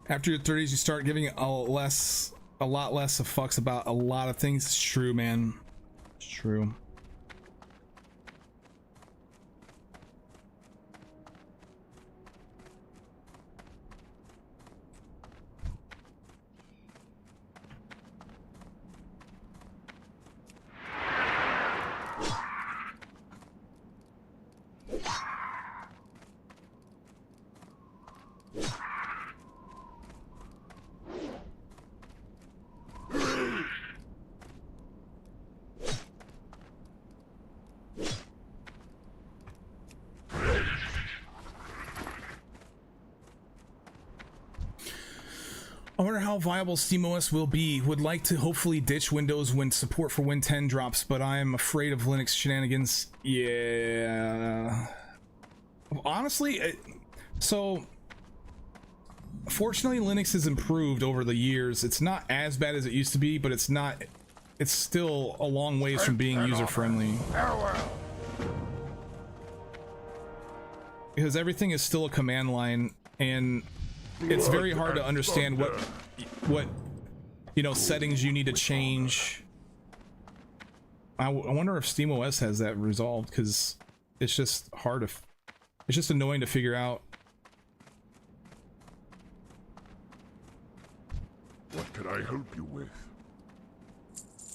After your 30s, you start giving a lot less of fucks about a lot of things. It's true, man. It's true. I wonder how viable SteamOS will be. Would like to hopefully ditch Windows when support for Win 10 drops, but I am afraid of Linux shenanigans. Yeah. Honestly, so fortunately Linux has improved over the years. It's not as bad as it used to be, but it's still a long ways from being user-friendly. Because everything is still a command line, and it's very hard to understand what you know, settings you need to change. I wonder if SteamOS has that resolved, because it's just hard to, it's just annoying to figure out. What can I help you with?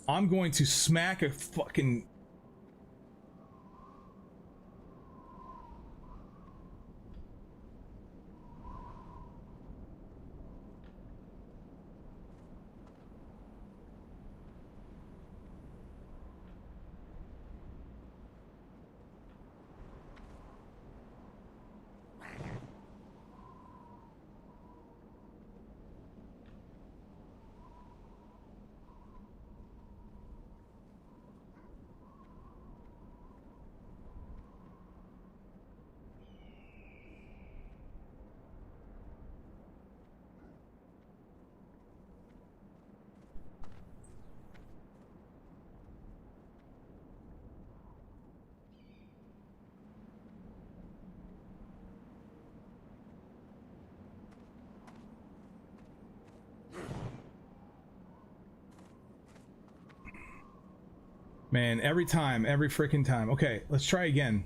I'm going to smack a fucking... Man, every time, every freaking time. Okay, let's try again.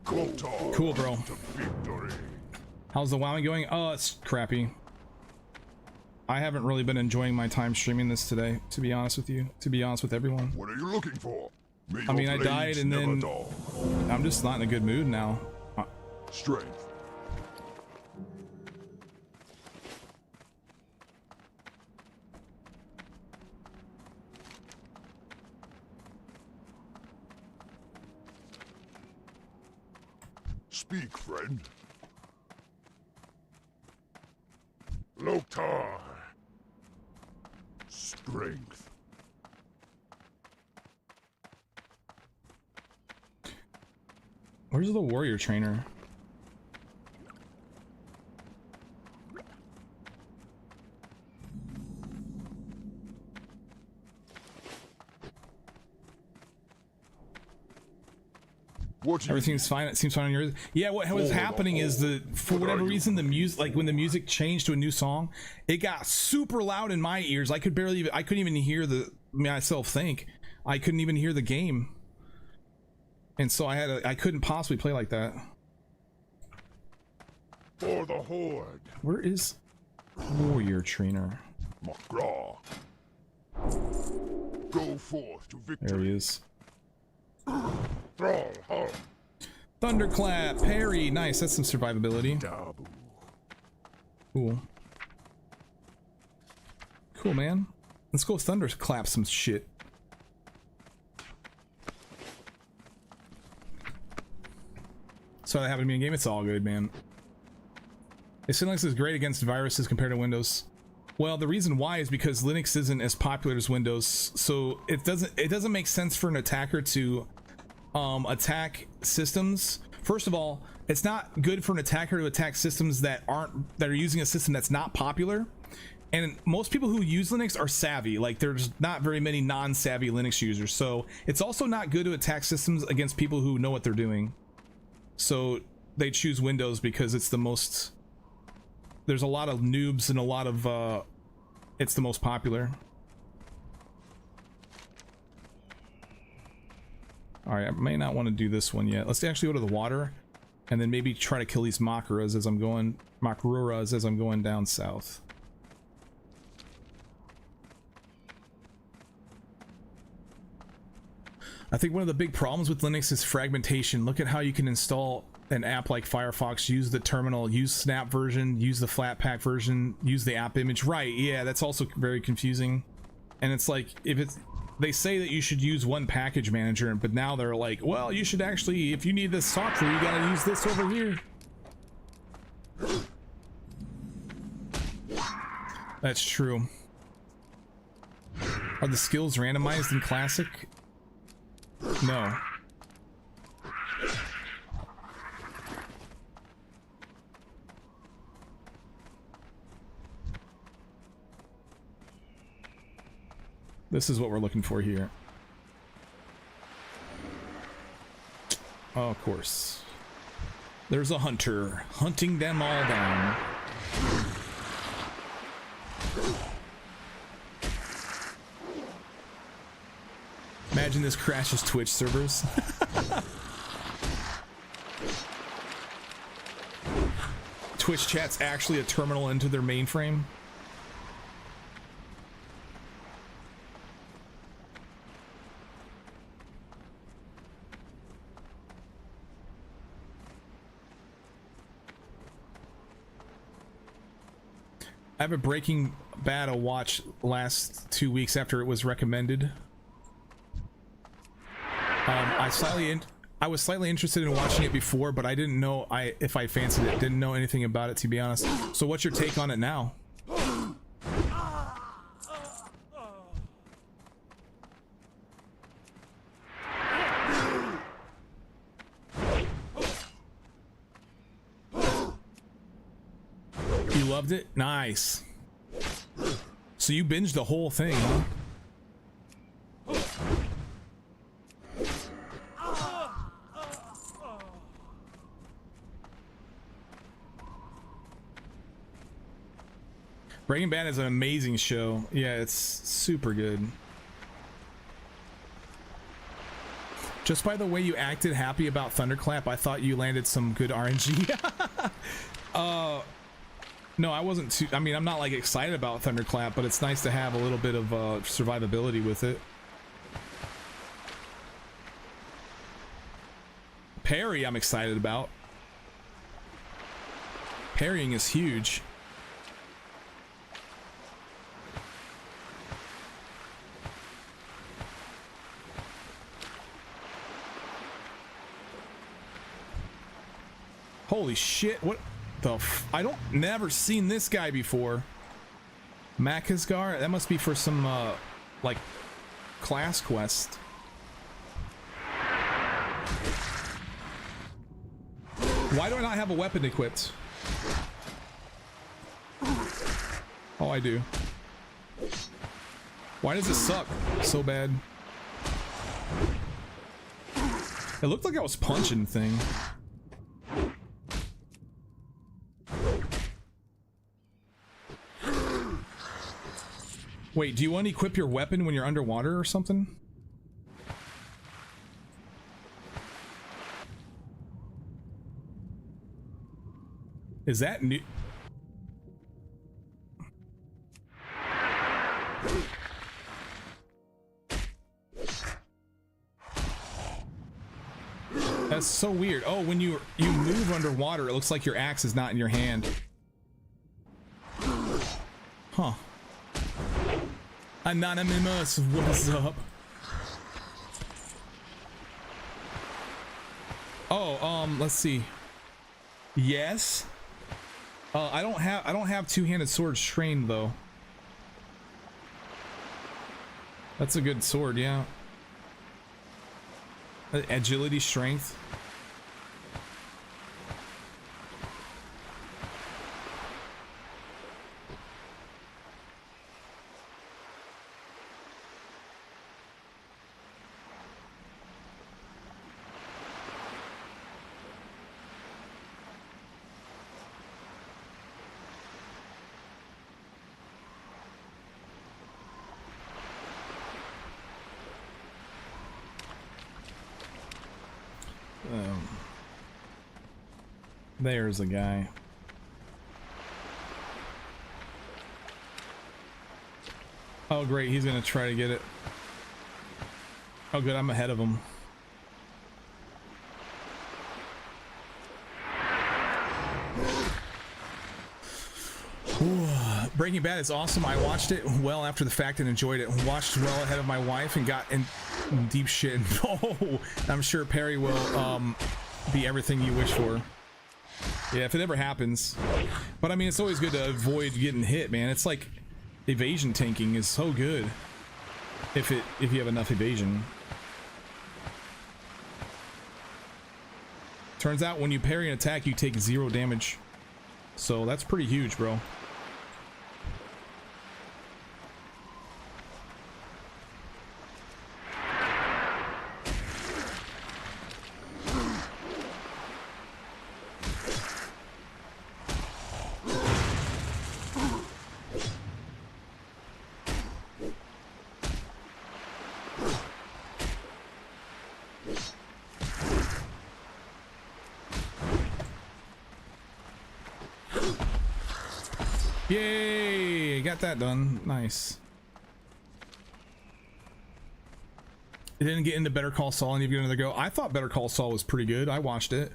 Cool, bro. How's the WoW going? Oh, it's crappy. I haven't really been enjoying my time streaming this today, to be honest with you. To be honest with everyone. What are you looking for? I mean, I died and then I'm just not in a good mood now. Strength. Speak, friend. Loktar. Strength. Where's the warrior trainer? Everything's fine. It seems fine on yours. Yeah, what was happening is for whatever reason, the music, like when the music changed to a new song, it got super loud in my ears. I couldn't even hear myself think. I couldn't even hear the game. And so I couldn't possibly play like that. For the Horde. Where is warrior trainer? Magraw. Go forth to victory. There he is. Thrall, home. Thunderclap, parry, nice. That's some survivability. Dabu. Cool. Cool, man. Let's go thunderclap some shit. So that happened to me in game. It's all good, man. Linux is great against viruses compared to Windows. Well, the reason why is because Linux isn't as popular as Windows, so it doesn't make sense for an attacker to attack systems. First of all, it's not good for an attacker to attack systems that are using a system that's not popular. And most people who use Linux are savvy. Like, there's not very many non-savvy Linux users, so it's also not good to attack systems against people who know what they're doing. So they choose Windows because it's the most, there's a lot of noobs and a lot of it's the most popular. All right, I may not want to do this one yet. Let's actually go to the water and then maybe try to kill these Makuras as I'm going down south. I think one of the big problems with Linux is fragmentation. Look at how you can install an app like Firefox, use the terminal, use Snap version, use the Flatpak version, use the app image. Right, yeah, that's also very confusing. And it's like, they say that you should use one package manager, but now they're like, well, you should actually, if you need this software, you gotta use this over here. That's true. Are the skills randomized in Classic? No. This is what we're looking for here. Oh, of course. There's a hunter hunting them all down. Imagine this crashes Twitch servers. Twitch chat's actually a terminal into their mainframe. I have a Breaking Bad to watch last 2 weeks after it was recommended. I was slightly interested in watching it before, but I didn't know if I fancied it. Didn't know anything about it, to be honest. So what's your take on it now? You loved it? Nice. So you binged the whole thing, huh? Breaking Bad is an amazing show. Yeah, it's super good. Just by the way you acted happy about Thunderclap, I thought you landed some good RNG. No, I wasn't too... I mean, I'm not like excited about Thunderclap, but it's nice to have a little bit of survivability with it. Parry, I'm excited about. Parrying is huge. Holy shit, what the f... I don't... never seen this guy before. Makasgar? That must be for some, like, class quest. Why do I not have a weapon equipped? Oh, I do. Why does it suck so bad? It looked like I was punching thing. Wait, do you want to equip your weapon when you're underwater or something? Is that new? That's so weird. Oh, when you move underwater, it looks like your axe is not in your hand. Huh. Anonymous, what's up? Oh, let's see. Yes. I don't have two-handed swords trained though. That's a good sword, yeah. Agility, strength. There's a guy. Oh great, he's gonna try to get it. Oh good, I'm ahead of him. Ooh, Breaking Bad is awesome. I watched it well after the fact and enjoyed it. Watched well ahead of my wife and got in deep shit. Oh, I'm sure Perry will be everything you wish for. Yeah, if it ever happens. But I mean, it's always good to avoid getting hit, man. It's like evasion tanking is so good if you have enough evasion. Turns out when you parry an attack, you take 0 damage. So that's pretty huge, bro. Yay! Got that done. Nice. It didn't get into Better Call Saul and you've given it another go. I thought Better Call Saul was pretty good. I watched it.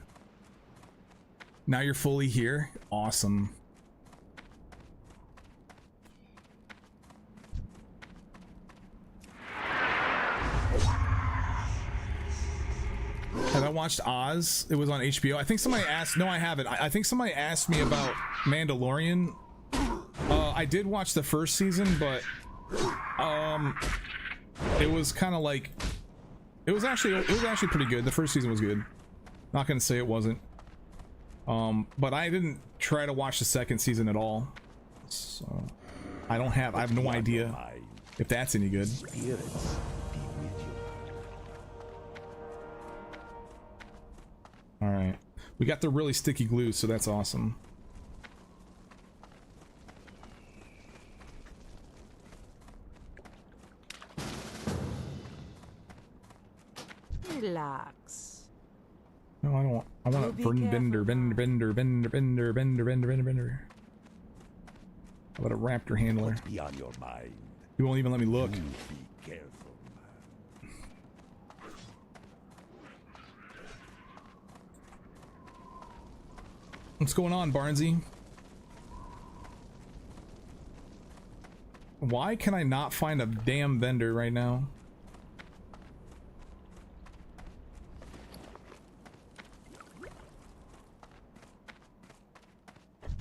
Now you're fully here. Awesome. Have I watched Oz? It was on HBO. I think somebody asked. No, I haven't. I think somebody asked me about Mandalorian. I did watch the first season, but it was kind of like it was actually pretty good. The first season was good. Not gonna say it wasn't. But I didn't try to watch the second season at all. So I have no idea if that's any good. All right, we got the really sticky glue, so that's awesome. Relax. No, I don't want. I want to bender. How about a raptor handler? Be on your mind. You won't even let me look. Be careful. What's going on, Barnsey? Why can I not find a damn vendor right now?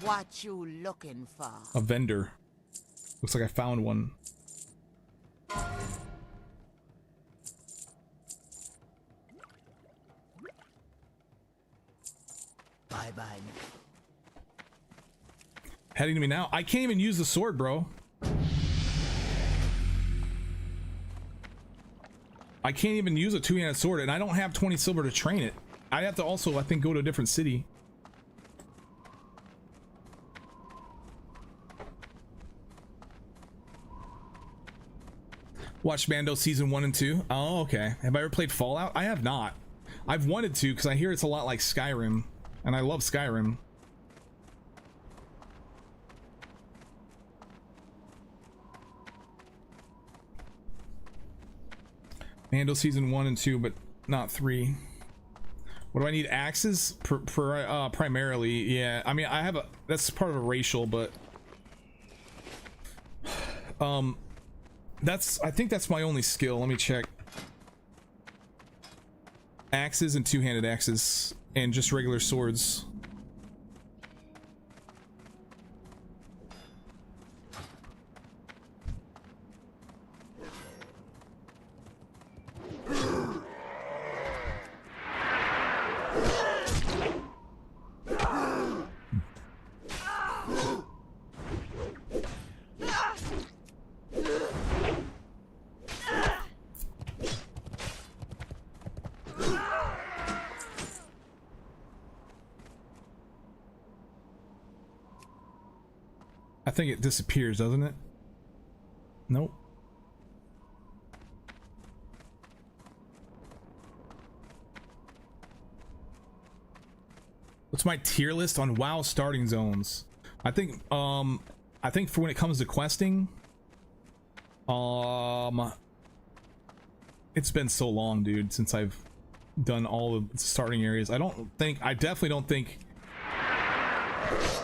What you looking for? A vendor. Looks like I found one. Bye-bye. Heading to me now. I can't even use the sword, bro. I can't even use a two-handed sword, and I don't have 20 silver to train it. I have to also, I think, go to a different city. Watched Mando season 1 and 2. Oh, okay. Have I ever played Fallout? I have not. I've wanted to because I hear it's a lot like Skyrim, and I love Skyrim. Mando season 1 and 2, but not 3. What do I need? Axes? Primarily, yeah. I mean, I have a. That's part of a racial, but I think that's my only skill. Let me check. Axes and two-handed axes and just regular swords. I think it disappears, doesn't it? Nope. What's my tier list on WoW starting zones? I think for when it comes to questing, it's been so long, dude, since I've done all of the starting areas. I definitely don't think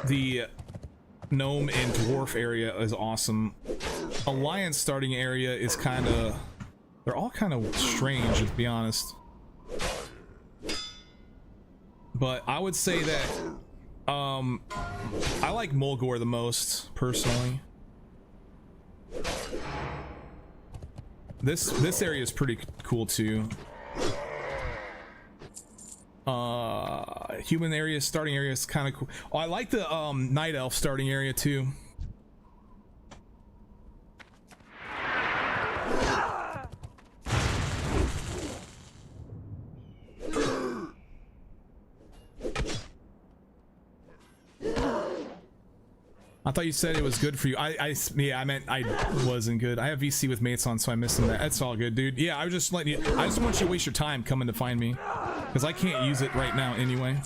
the Gnome and Dwarf area is awesome. Alliance starting area is kind of, they're all kind of strange, to be honest. But I would say that I like Mulgore the most personally. This area is pretty cool too. Human area, starting area is kind of cool. Oh, I like the Night Elf starting area too. I thought you said it was good for you. Yeah, I meant I wasn't good. I have VC with mates on, so I'm missing that. That's all good, dude. Yeah, I was just letting you. I just want you to waste your time coming to find me, because I can't use it right now anyway.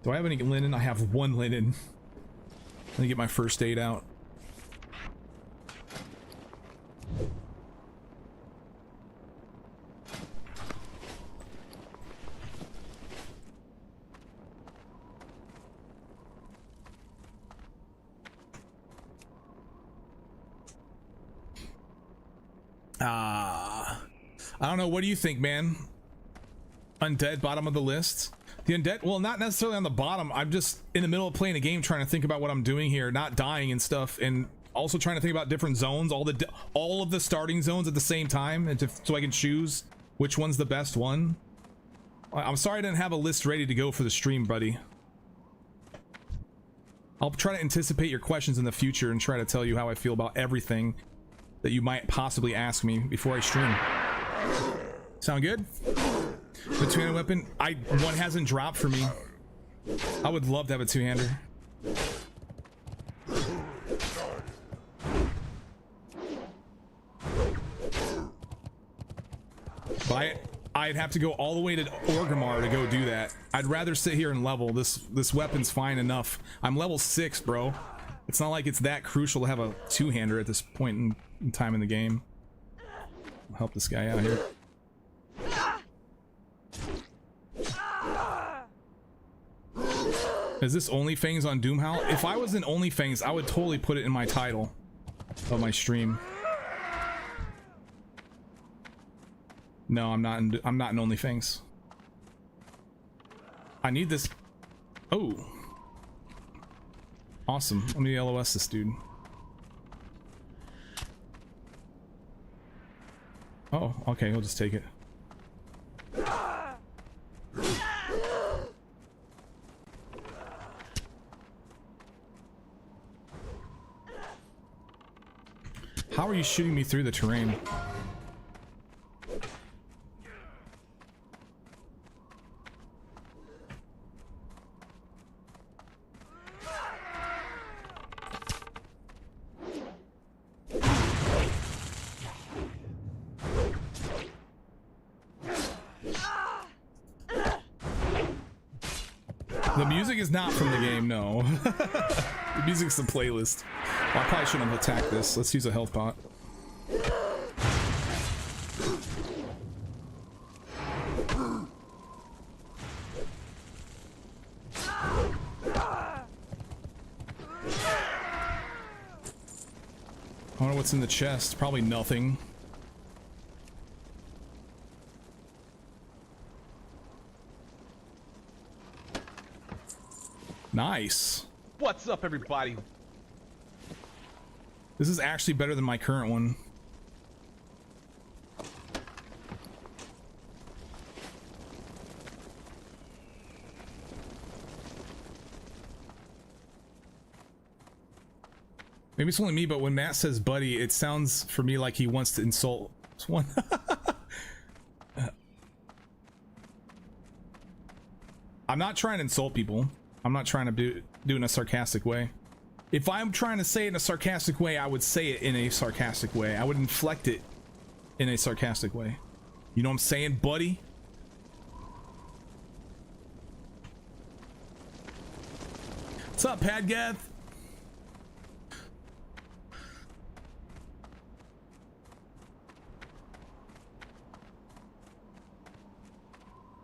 Do I have any linen? I have 1 linen. Let me get my first aid out. I don't know. What do you think, man? Undead, bottom of the list. The undead, well, not necessarily on the bottom. I'm just in the middle of playing a game, trying to think about what I'm doing here, not dying and stuff, and also trying to think about different zones, all of the starting zones at the same time, and so I can choose which one's the best one. I'm sorry I didn't have a list ready to go for the stream, buddy. I'll try to anticipate your questions in the future and try to tell you how I feel about everything that you might possibly ask me before I stream. Sound good? The two-handed weapon, one hasn't dropped for me. I would love to have a two-hander. But I'd have to go all the way to Orgrimmar to go do that. I'd rather sit here and level. This weapon's fine enough. I'm level 6, bro. It's not like it's that crucial to have a two-hander at this point in time in the game. I'll help this guy out here. Is this OnlyFans on Doomhowl? If I was in OnlyFans, I would totally put it in my title of my stream. No, I'm not in OnlyFans. I need this. Oh. Awesome. Let me LOS this dude. Oh, okay, he'll just take it. How are you shooting me through the terrain? The music is not from the game, no. The music's the playlist. Well, I probably shouldn't have attacked this. Let's use a health pot. I wonder what's in the chest. Probably nothing. Nice. What's up, everybody? This is actually better than my current one. Maybe it's only me, but when Matt says buddy, it sounds for me like he wants to insult someone. I'm not trying to insult people. I'm not trying to do it in a sarcastic way. If I'm trying to say it in a sarcastic way, I would say it in a sarcastic way. I would inflect it in a sarcastic way. You know what I'm saying, buddy? What's up, Padgath?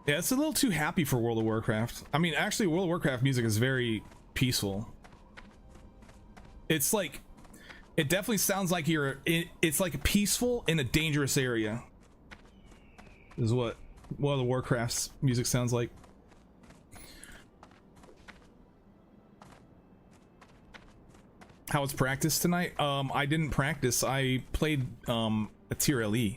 Yeah, it's a little too happy for World of Warcraft. I mean, actually, World of Warcraft music is very peaceful. It's like, it definitely sounds like it's like peaceful in a dangerous area. Is what World of Warcraft's music sounds like. How was practice tonight? I didn't practice. I played a tier LE.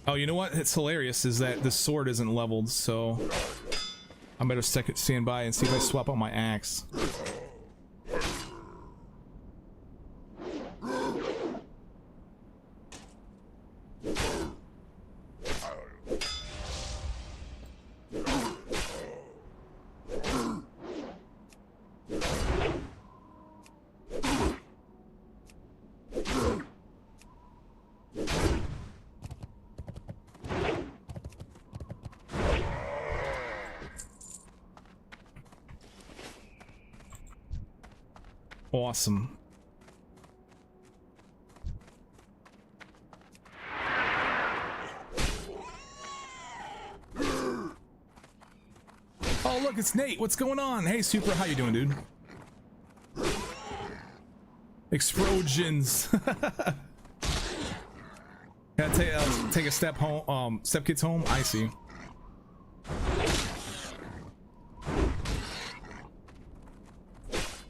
Oh, you know what? It's hilarious is that the sword isn't leveled, so I better stand by and see if I swap out my axe. Awesome. Oh look, it's Nate. What's going on? Hey Super, how you doing, dude? Explosions. Gotta take a step home. Step kids home. I see.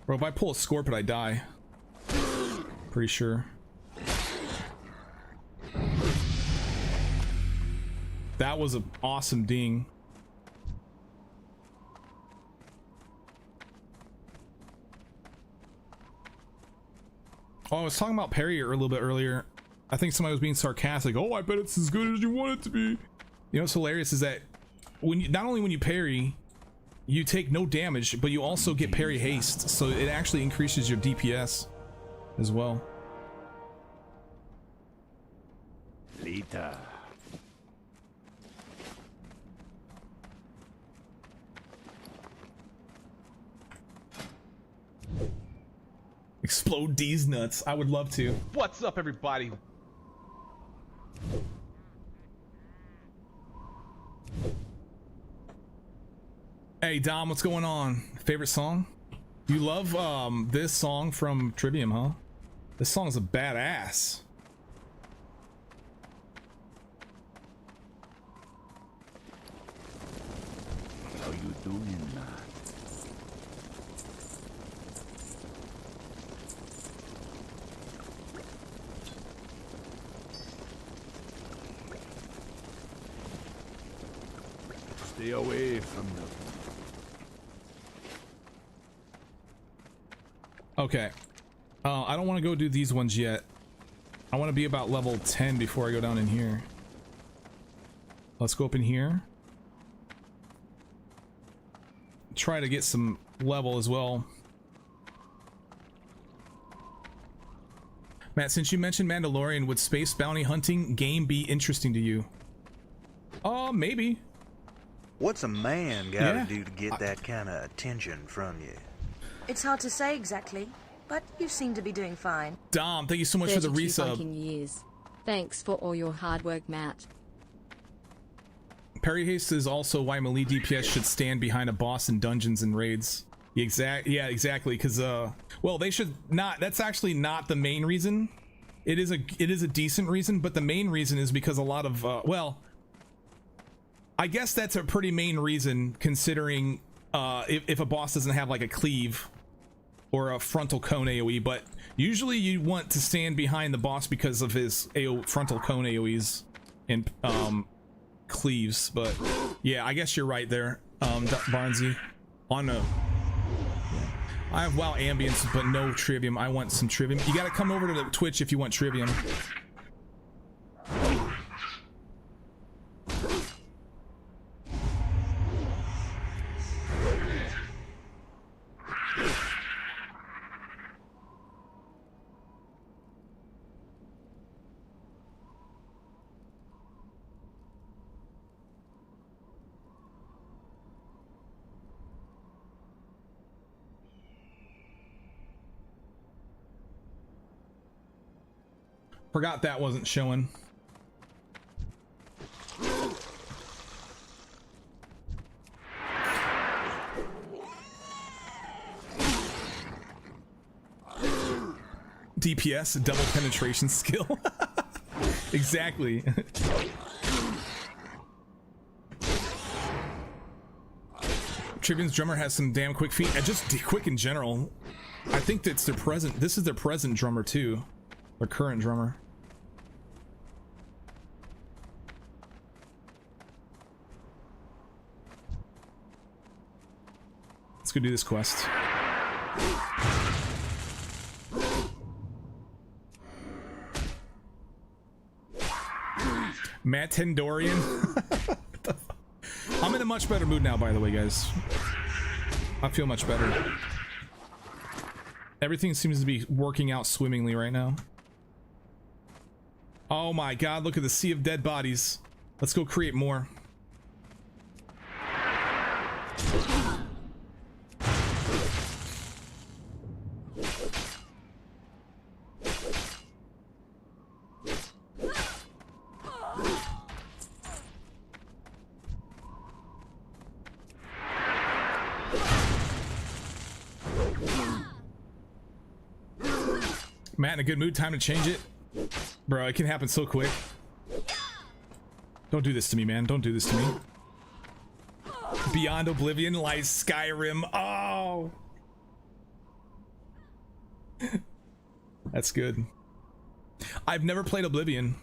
Bro, if I pull a scorpion, I die. Pretty sure. That was an awesome ding. Oh, I was talking about parry a little bit earlier. I think somebody was being sarcastic. Oh, I bet it's as good as you want it to be. You know what's hilarious is that when you, not only when you parry, you take no damage, but you also get parry haste, so it actually increases your DPS as well. Lita. Explode these nuts. I would love to. What's up, everybody? Hey Dom, what's going on? Favorite song? You love this song from Trivium, huh? This song's a badass. How you doing, man? Stay away from the... Okay. I don't want to go do these ones yet. I want to be about level 10 before I go down in here. Let's go up in here. Try to get some level as well. Matt, since you mentioned Mandalorian, would space bounty hunting game be interesting to you? Maybe. What's a man gotta Yeah. do to get that kind of attention from you? It's hard to say exactly, but you seem to be doing fine. Dom, thank you so much for the 32 resub. fucking years. Thanks for all your hard work, Matt. Parry haste is also why melee DPS should stand behind a boss in dungeons and raids. Yeah, exactly. Because well, they should not. That's actually not the main reason. It is a decent reason, but the main reason is because a lot of well, I guess that's a pretty main reason considering if a boss doesn't have like a cleave or a frontal cone AoE. But usually you want to stand behind the boss because of his frontal cone AoEs and cleaves. But yeah, I guess you're right there, Barnsey. On a, I have WoW ambience, but no Trivium. I want some Trivium. You gotta come over to the Twitch if you want Trivium. Forgot that wasn't showing. DPS, double penetration skill. Exactly. Trivium's drummer has some damn quick feet, and just quick in general. I think that's their present. This is their present drummer too, their current drummer. Let's go do this quest. Matt Tendorian. I'm in a much better mood now, by the way, guys. I feel much better. Everything seems to be working out swimmingly right now. Oh my god, look at the sea of dead bodies. Let's go create more. Matt in a good mood, time to change it. Bro, it can happen so quick. Don't do this to me, man. Don't do this to me. Beyond Oblivion lies Skyrim. Oh! That's good. I've never played Oblivion.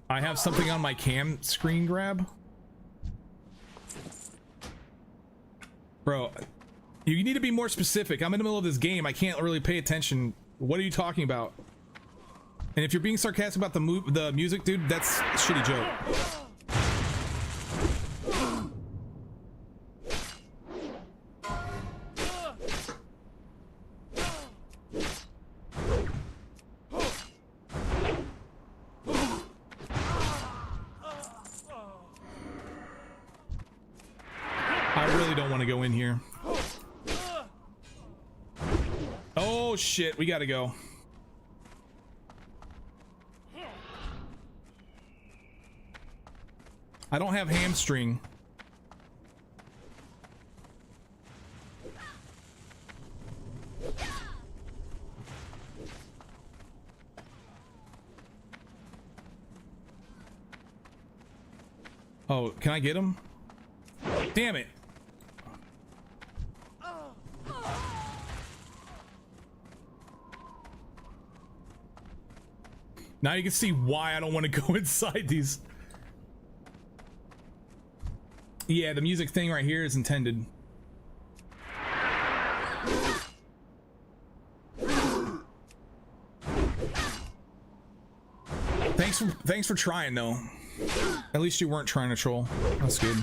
I have something on my cam screen grab. Bro, you need to be more specific. I'm in the middle of this game. I can't really pay attention. What are you talking about? And if you're being sarcastic about the music, dude, that's a shitty joke. I really don't want to go in here. Oh shit, we gotta go. I don't have hamstring. Oh, can I get him? Damn it. Now you can see why I don't want to go inside these. Yeah, the music thing right here is intended. Thanks for trying though. At least you weren't trying to troll. That's good.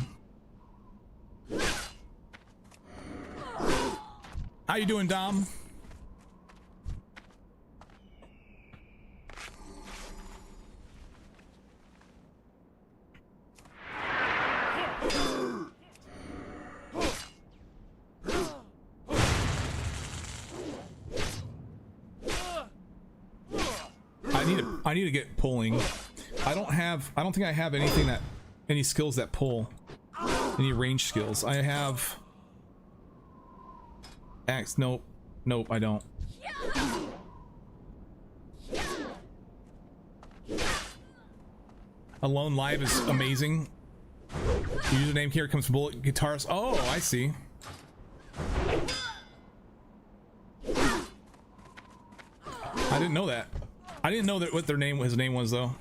How you doing, Dom? I need to get pulling. I don't think I have any skills that pull. Any range skills. I have axe. Nope, I don't. Alone Live is amazing. Username here comes from bullet guitars. Oh, I see. I didn't know that. I didn't know that what his name was though.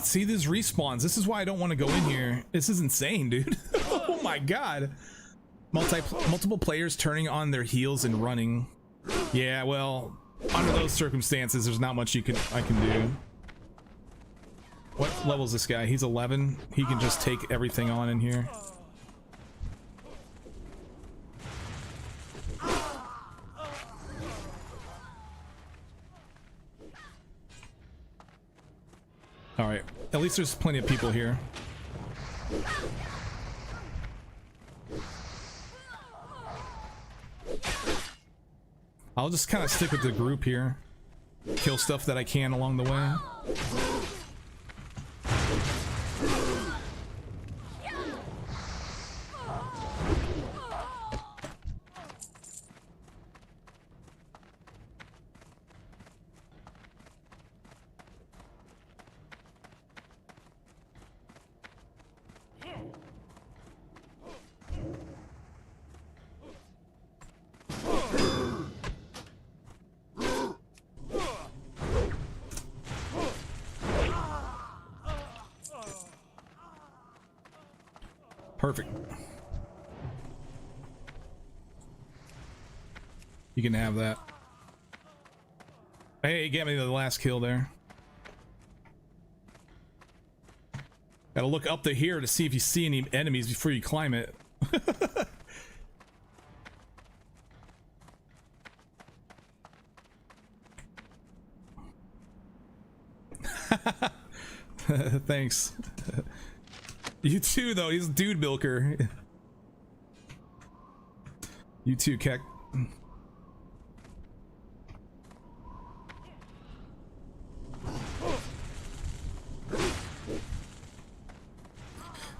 See these respawns. This is why I don't want to go in here. This is insane, dude. Oh my god. Multiple players turning on their heels and running. Yeah, well, under those circumstances, there's not much I can do. What level is this guy? He's 11. He can just take everything on in here. All right. At least there's plenty of people here. I'll just kind of stick with the group here. Kill stuff that I can along the way. Perfect. You can have that. Hey, get me the last kill there. Gotta look up to here to see if you see any enemies before you climb it. Thanks. You too, though. He's dude milker. You too, Keck.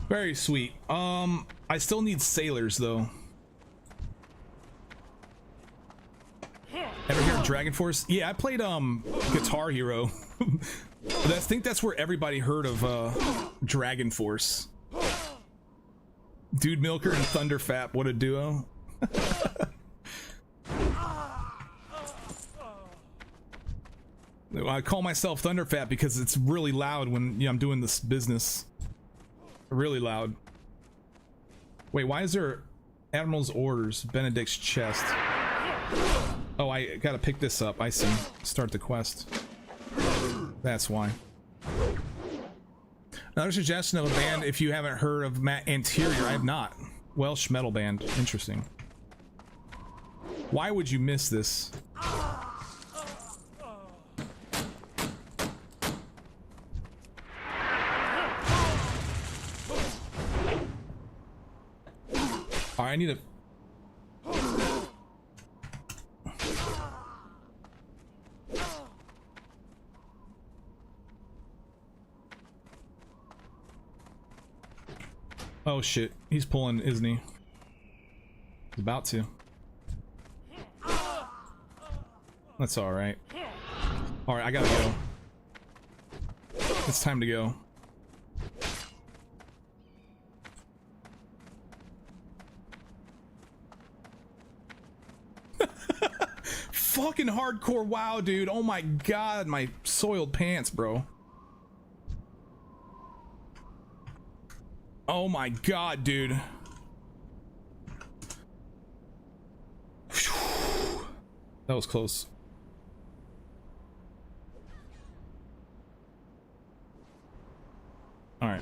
Very sweet. I still need sailors though. Ever hear of Dragon Force? Yeah, I played Guitar Hero. I think that's where everybody heard of Dragon Force. Dude Milker and Thunderfap, what a duo. I call myself Thunderfap because it's really loud when I'm doing this business. Really loud. Wait, why is there Admiral's orders? Benedict's chest. Oh, I gotta pick this up. I see. Start the quest. That's why. Another suggestion of a band, if you haven't heard of Matt Anterior, I have not. Welsh metal band. Interesting. Why would you miss this? All right, I need a... Oh shit, he's pulling, isn't he? He's about to. That's all right. All right, I gotta go. It's time to go. Fucking hardcore WoW, dude. Oh my god, my soiled pants, bro. Oh my god, dude. That was close. All right.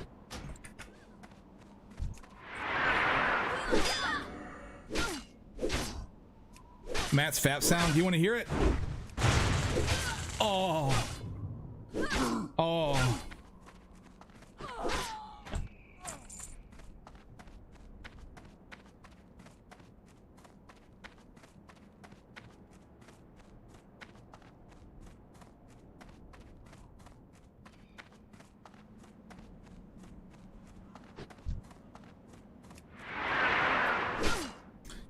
Matt's fap sound. Do you want to hear it? Oh. Oh.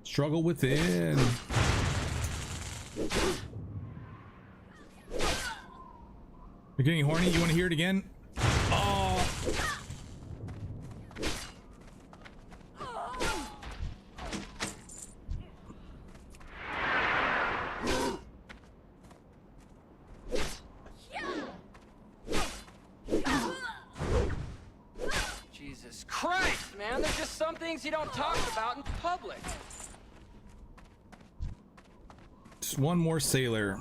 Struggle within. You're getting horny? You want to hear it again? Oh. Jesus Christ, man. There's just some things you don't talk about in public. Just one more sailor.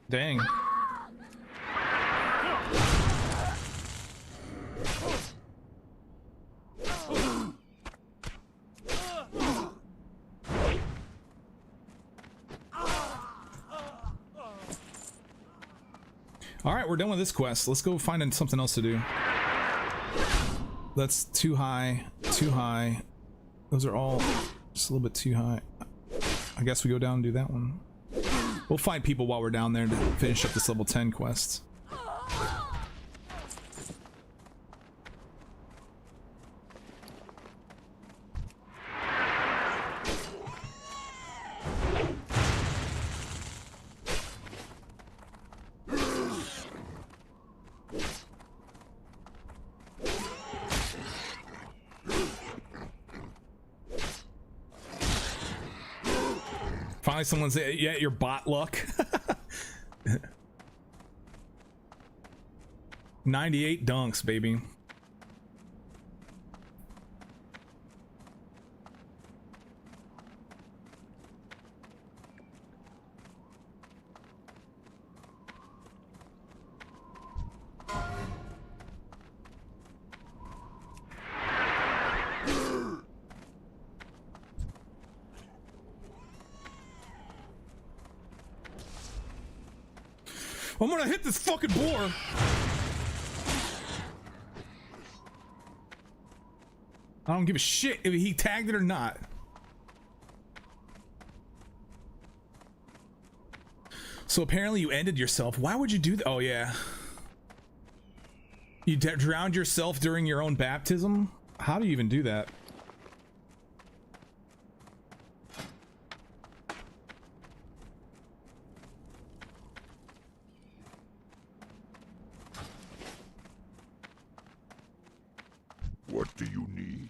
Dang. All right, we're done with this quest. Let's go find something else to do. That's too high, too high. Those are all just a little bit too high. I guess we go down and do that one. We'll find people while we're down there to finish up this level 10 quest. Finally, someone's yeah, your bot luck. 98 dunks, baby. I'm gonna hit this fucking boar. I don't give a shit if he tagged it or not. So apparently you ended yourself. Why would you do that? Oh yeah. You drowned yourself during your own baptism? How do you even do that? What do you need?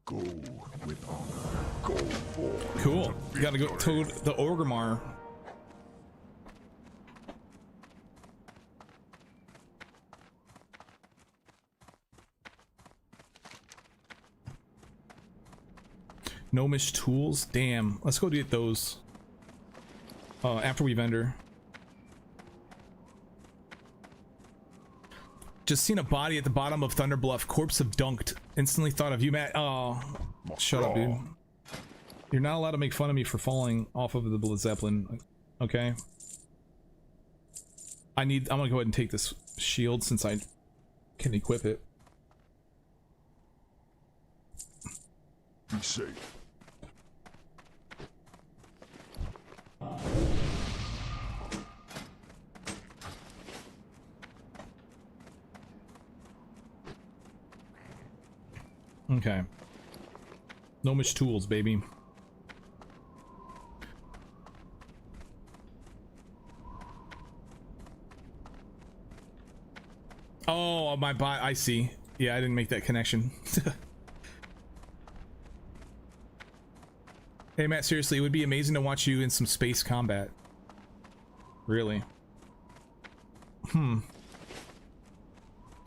Go with honor. Go for. Cool. You gotta go to the Orgrimmar. Gnomish tools? Damn. Let's go get those. After we vendor. Just seen a body at the bottom of Thunder Bluff. Corpse of Dunked. Instantly thought of you, Matt. Oh, shut up, dude. You're not allowed to make fun of me for falling off of the Blitz Zeppelin. Okay. I'm gonna go ahead and take this shield since I can equip it. Be safe. Okay. Gnomish tools, baby. Oh, my bot. I see. Yeah, I didn't make that connection. Hey, Matt, seriously, it would be amazing to watch you in some space combat. Really?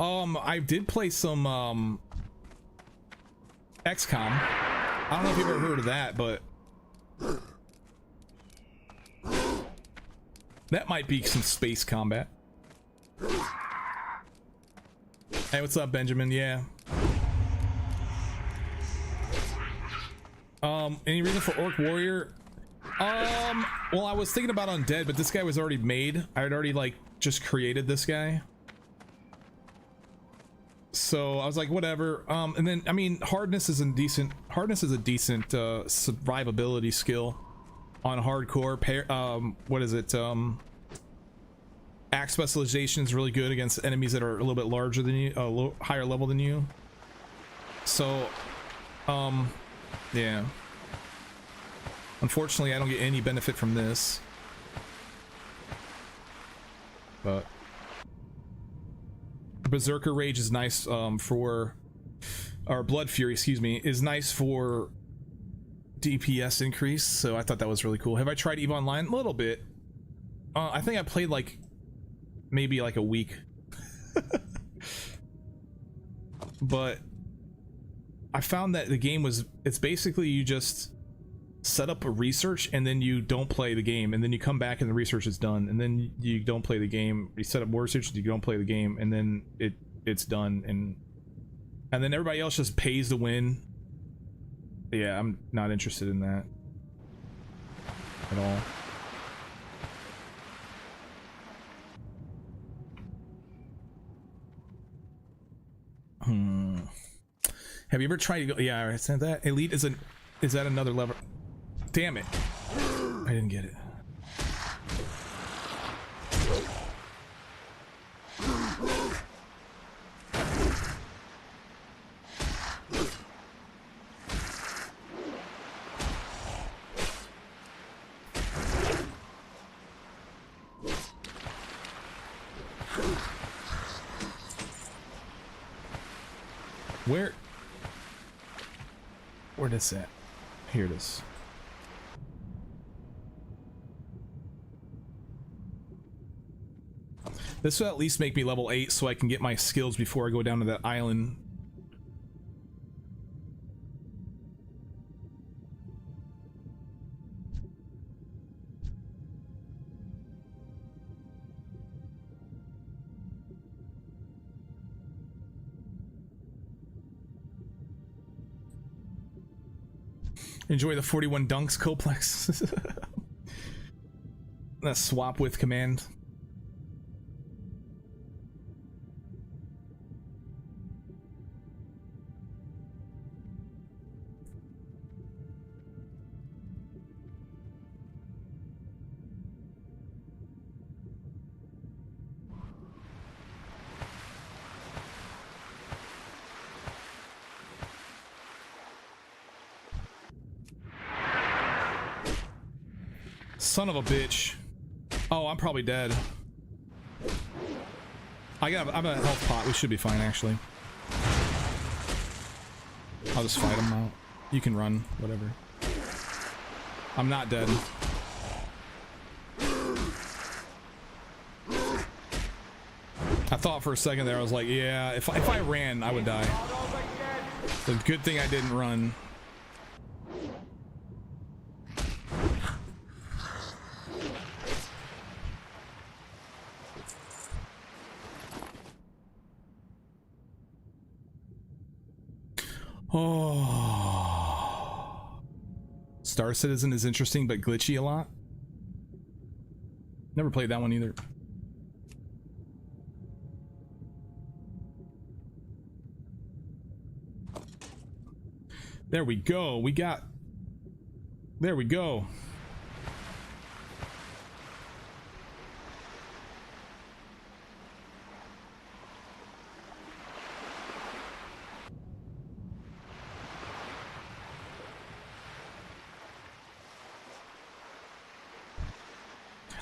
I did play some, XCOM. I don't know if you've ever heard of that, but that might be some space combat. Hey, what's up, Benjamin? Yeah. Any reason for Orc Warrior? Well, I was thinking about Undead, but this guy was already made. I had already, like, just created this guy. So I was like, whatever. And then, I mean, hardness is a decent survivability skill on hardcore. What is it? Axe specialization is really good against enemies that are a little bit larger than you, a little higher level than you. So, yeah. Unfortunately, I don't get any benefit from this. But Berserker Rage is nice or Blood Fury, excuse me, is nice for DPS increase, so I thought that was really cool. Have I tried EVE Online? A little bit. I think I played like maybe like a week. But I found that the game it's basically you just set up a research and then you don't play the game, and then you come back and the research is done, and then you don't play the game. You set up more research and you don't play the game, and then it's done, and then everybody else just pays to win. Yeah, I'm not interested in that at all. Have you ever tried to go? Yeah, I said that. Elite is that another lever? Damn it. I didn't get it. Where is that? Here it is. This will at least make me level 8 so I can get my skills before I go down to that island. Enjoy the 41 dunks, Coplex. That swap with command. Son of a bitch. Oh, I'm probably dead. I'm a health pot. We should be fine, actually. I'll just fight him out. You can run, whatever. I'm not dead. I thought for a second there, I was like, yeah, if I ran, I would die. So good thing I didn't run. Oh. Star Citizen is interesting but glitchy a lot. Never played that one either. There we go. There we go.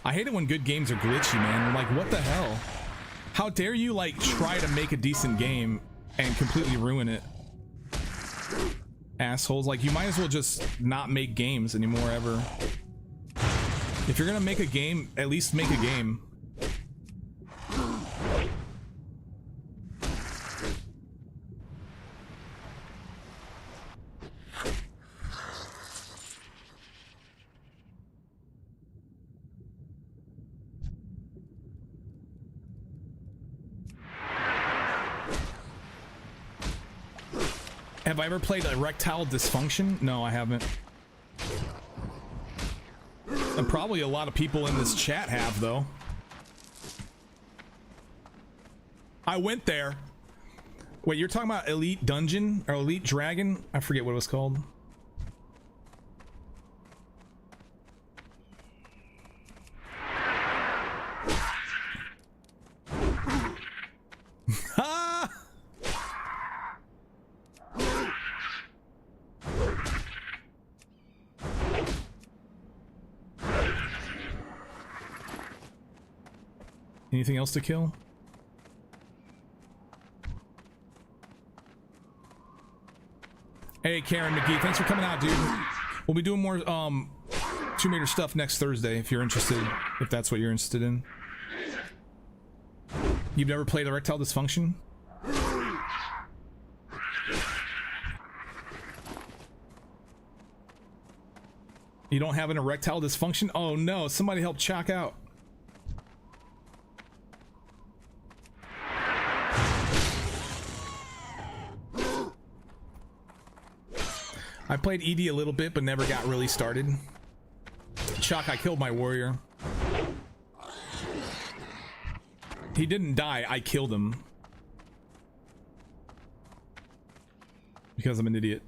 I hate it when good games are glitchy, man. Like, what the hell? How dare you, like, try to make a decent game and completely ruin it? Assholes. Like, you might as well just not make games anymore, ever. If you're gonna make a game, at least make a game. Have I ever played Erectile Dysfunction? No, I haven't. And probably a lot of people in this chat have, though. I went there. Wait, you're talking about Elite Dungeon or Elite Dragon? I forget what it was called. Anything else to kill? Hey, Karen McGee, thanks for coming out, dude. We'll be doing more Tomb Raider stuff next Thursday if you're interested, if that's what you're interested in. You've never played Erectile Dysfunction? You don't have an erectile dysfunction? Oh no, somebody help Chalk out. I played ED a little bit, but never got really started. Chuck, I killed my warrior. He didn't die, I killed him. Because I'm an idiot.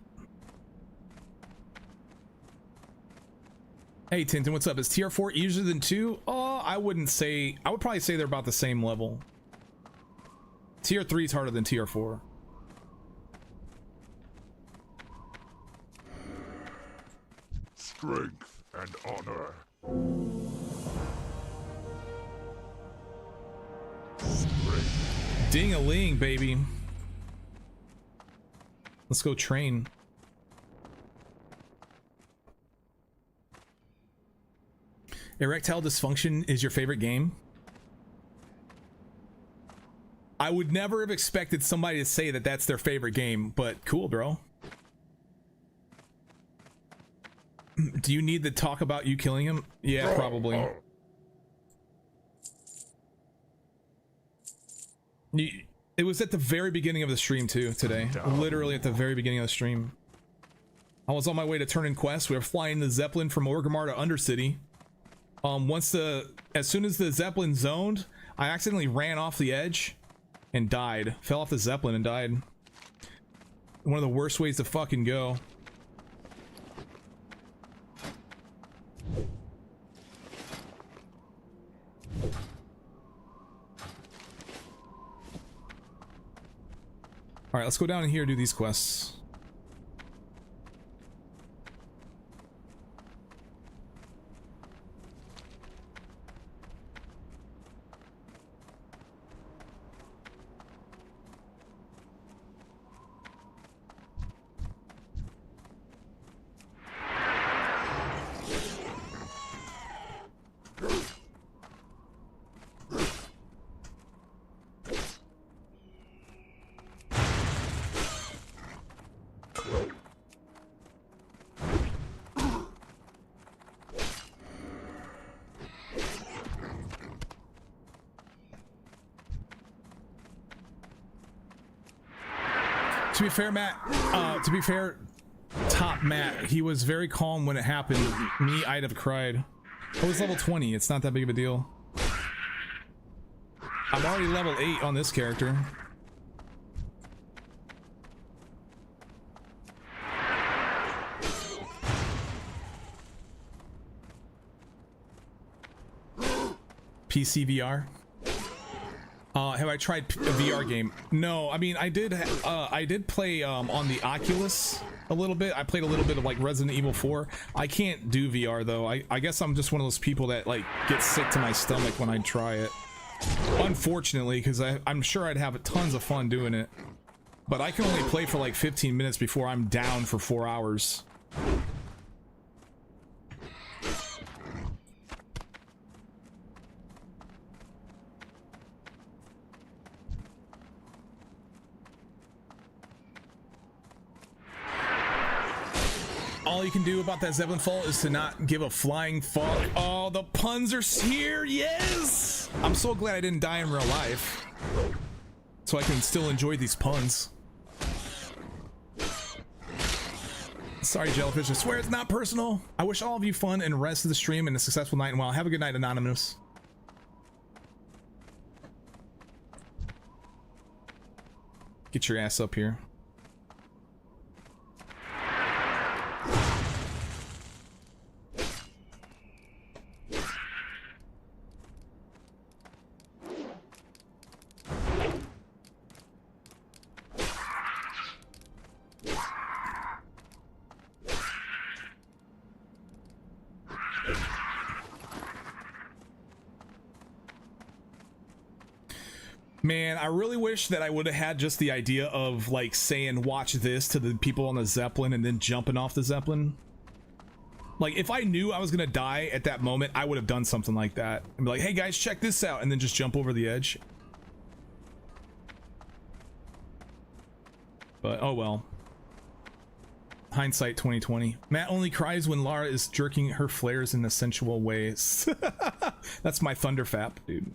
Hey Tintin, what's up? Is tier 4 easier than 2? Oh, I wouldn't say. I would probably say they're about the same level. Tier 3 is harder than tier 4. Strength and honor. Ding-a-ling, baby. Let's go train. Erectile Dysfunction is your favorite game? I would never have expected somebody to say that that's their favorite game, but cool, bro. Do you need to talk about you killing him? Yeah, probably. It was at the very beginning of the stream too today. Literally at the very beginning of the stream. I was on my way to turn in quests. We were flying the Zeppelin from Orgrimmar to Undercity. As soon as the Zeppelin zoned, I accidentally ran off the edge and died. Fell off the Zeppelin and died. One of the worst ways to fucking go. Alright, let's go down in here and do these quests. To be fair, Matt, Top Matt, he was very calm when it happened. Me, I'd have cried. I was level 20. It's not that big of a deal. I'm already level 8 on this character. PC VR. Have I tried a VR game? No, I mean I did play on the Oculus a little bit. I played a little bit of like Resident Evil 4. I can't do VR though. I guess I'm just one of those people that like get sick to my stomach when I try it. Unfortunately, because I'm sure I'd have tons of fun doing it. But I can only play for like 15 minutes before I'm down for 4 hours. All you can do about that Zeppelin fall is to not give a flying fuck. Oh, the puns are here. Yes! I'm so glad I didn't die in real life. So I can still enjoy these puns. Sorry, Jellyfish. I swear it's not personal. I wish all of you fun and rest of the stream and a successful night and well. Have a good night, Anonymous. Get your ass up here. Man, I really wish that I would have had just the idea of like saying watch this to the people on the Zeppelin and then jumping off the Zeppelin. Like if I knew I was gonna die at that moment, I would have done something like that and be like, hey guys, check this out, and then just jump over the edge. But oh well. Hindsight 2020. Matt only cries when Lara is jerking her flares in the sensual ways. That's my thunderfap, dude.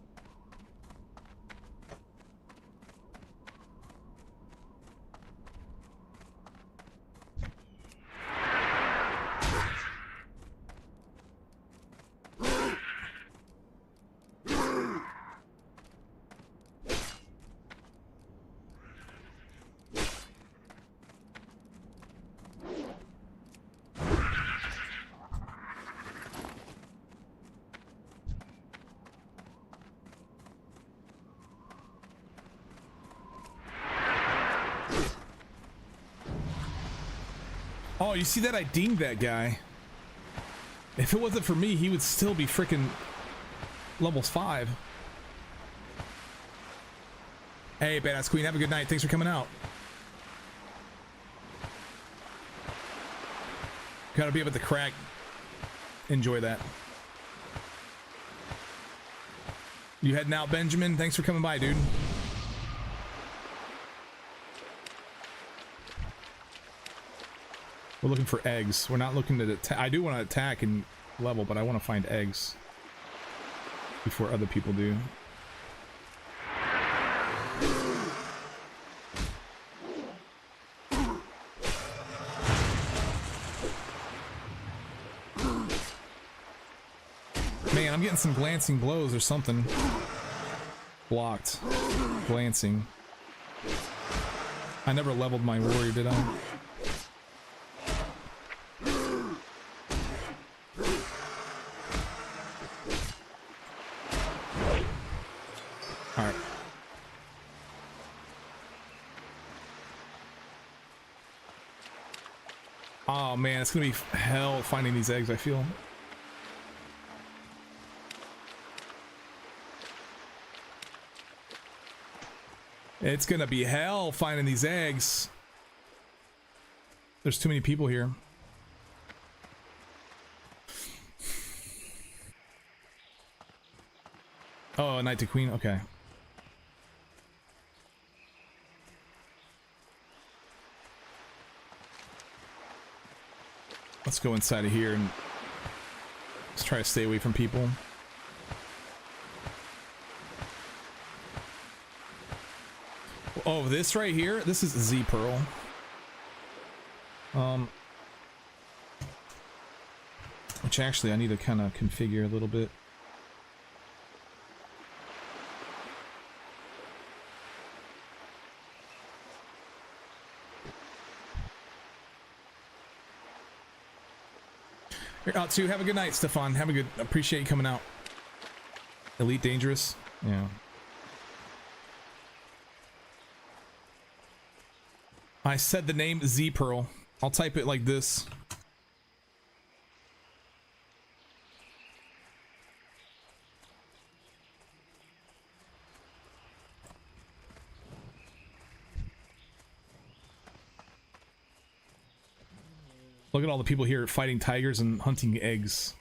Oh, you see that? I dinged that guy. If it wasn't for me, he would still be freaking levels 5. Hey, Badass Queen, have a good night. Thanks for coming out. Gotta be able to crack. Enjoy that. You heading out, Benjamin? Thanks for coming by, dude. We're looking for eggs. We're not looking to attack. I do want to attack and level, but I want to find eggs before other people do. Man, I'm getting some glancing blows or something. Blocked. Glancing. I never leveled my warrior, did I? Alright. Oh man, it's gonna be hell finding these eggs, I feel. It's gonna be hell finding these eggs. There's too many people here. Oh, Knight to Queen, okay. Let's go inside of here and let's try to stay away from people. Oh, this right here, this is Z Pearl. Which actually I need to kind of configure a little bit. You're out too. Have a good night, Stefan. Have a good. Appreciate you coming out. Elite Dangerous. Yeah. I said the name Z Pearl. I'll type it like this. Look at all the people here fighting tigers and hunting eggs.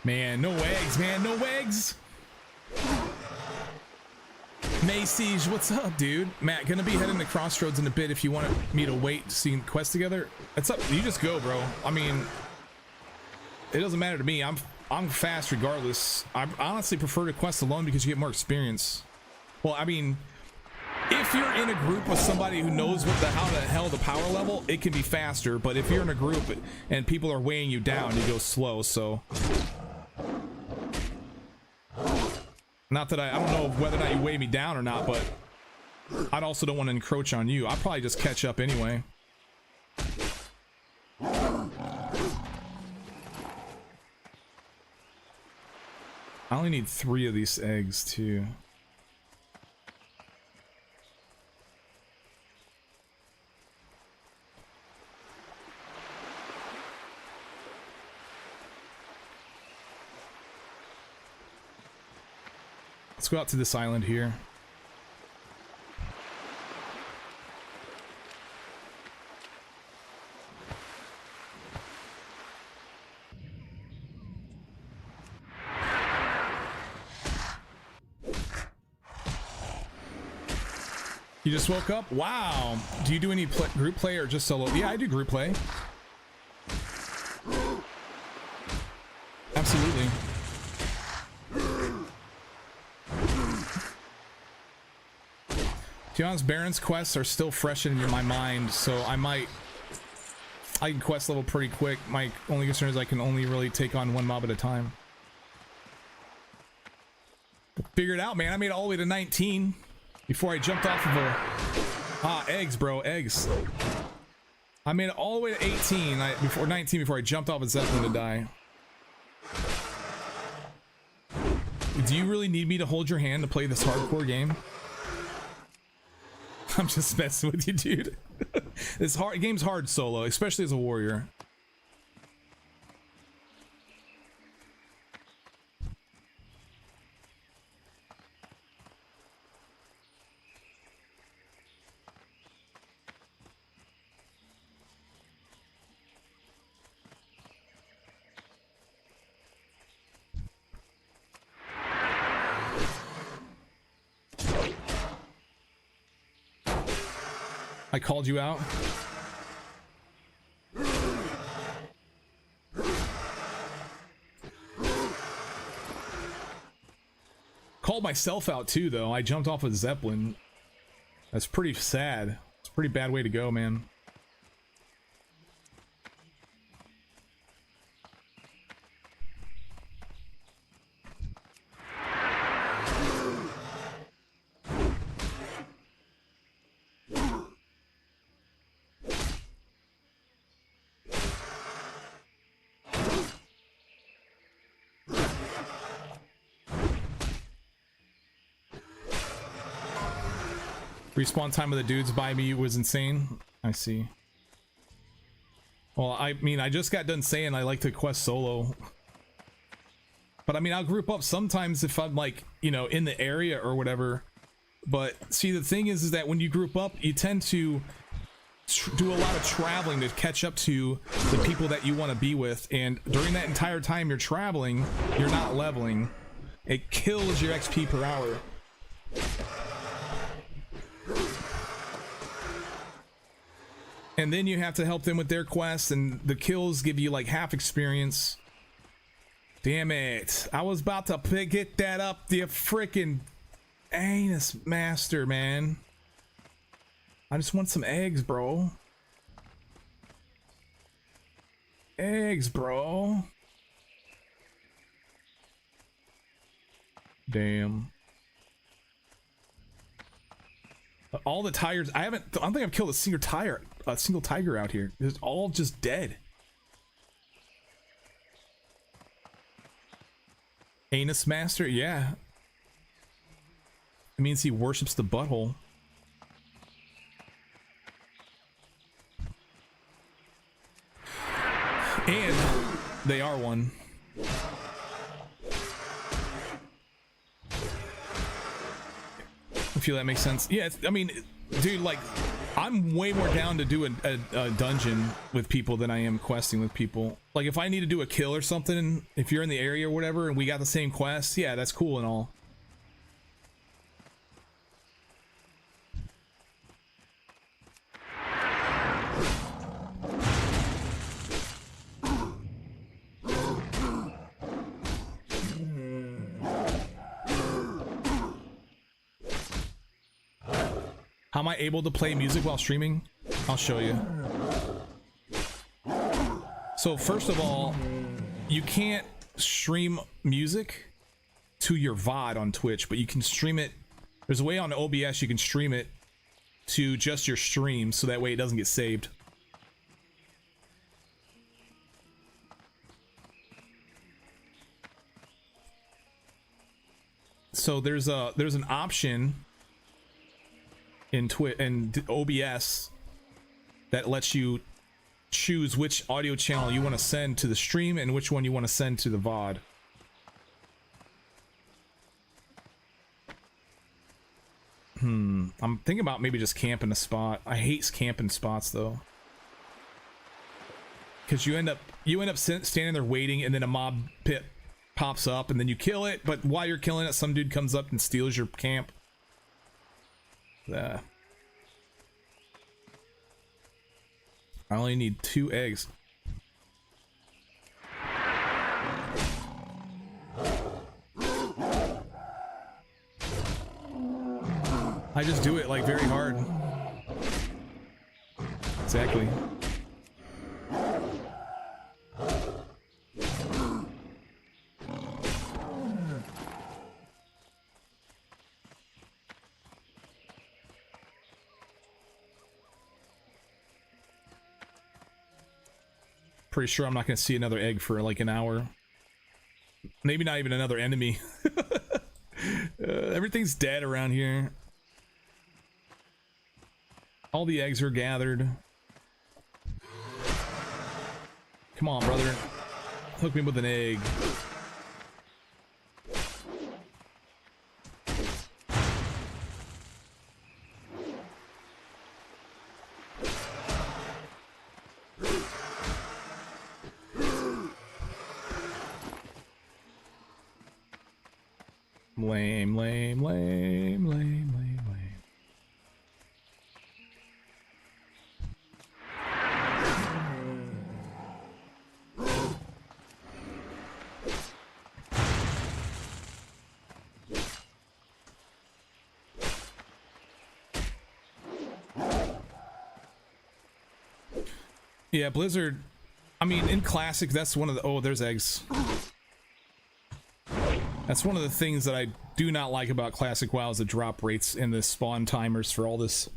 Man, no eggs, man, no eggs. May Siege, what's up, dude? Matt, gonna be heading to Crossroads in a bit. If you want me to wait to see quests together, it's up. You just go, bro. I mean, it doesn't matter to me. I'm fast regardless. I honestly prefer to quest alone because you get more experience. Well, I mean, if you're in a group with somebody who knows what how the hell the power level, it can be faster. But if you're in a group and people are weighing you down, you go slow. So. Not that I don't know whether or not you weigh me down or not, but I also don't want to encroach on you. I'll probably just catch up anyway. I only need 3 of these eggs too. Let's go out to this island here. You just woke up? Wow. Do you do any group play or just solo? Yeah, I do group play. Absolutely. To be honest, Baron's quests are still fresh in my mind, so I can quest level pretty quick. My only concern is I can only really take on 1 mob at a time. Figure it out, man. I made it all the way to 19 before I jumped off of eggs, bro, eggs. I made it all the way to 18 before 19 before I jumped off a Zeppelin to die. Do you really need me to hold your hand to play this hardcore game? I'm just messing with you, dude. This game's hard solo, especially as a warrior. I called you out. Called myself out too, though. I jumped off a Zeppelin. That's pretty sad. It's a pretty bad way to go, man. Respawn time of the dudes by me was insane. I see. Well, I mean, I just got done saying I like to quest solo. But I mean, I'll group up sometimes if I'm like, you know, in the area or whatever. But see, the thing is that when you group up, you tend to do a lot of traveling to catch up to the people that you want to be with. And during that entire time you're traveling, you're not leveling. It kills your XP per hour. And then you have to help them with their quests, and the kills give you like half experience. Damn it. I was about to get that up the freaking anus master, man. I just want some eggs, bro. Eggs, bro. Damn. All the tigers, I don't think I've killed a single tiger out here. It's all just dead. Anus master, yeah. It means he worships the butthole. And they are one. I feel that makes sense. Yeah, I mean, dude, like, I'm way more down to do a dungeon with people than I am questing with people. Like, if I need to do a kill or something, if you're in the area or whatever, and we got the same quest, yeah, that's cool and all. How am I able to play music while streaming? I'll show you. So first of all, you can't stream music to your VOD on Twitch, but you can stream it. There's a way on OBS you can stream it to just your stream, so that way it doesn't get saved. So there's an option in OBS that lets you choose which audio channel you want to send to the stream and which one you want to send to the VOD. I'm thinking about maybe just camping a spot. I hate camping spots though, because you end up standing there waiting, and then a mob pit pops up, and then you kill it. But while you're killing it, some dude comes up and steals your camp. I only need 2 eggs. I just do it like very hard. Exactly. Pretty sure I'm not going to see another egg for like an hour. Maybe not even another enemy. Everything's dead around here. All the eggs are gathered. Come on, brother. Hook me with an egg. Lame, lame, lame, lame, lame, lame. Yeah, Blizzard, I mean, in Classic, that's one of the... Oh, there's eggs. That's one of the things that I do not like about Classic WoW is the drop rates and the spawn timers for all this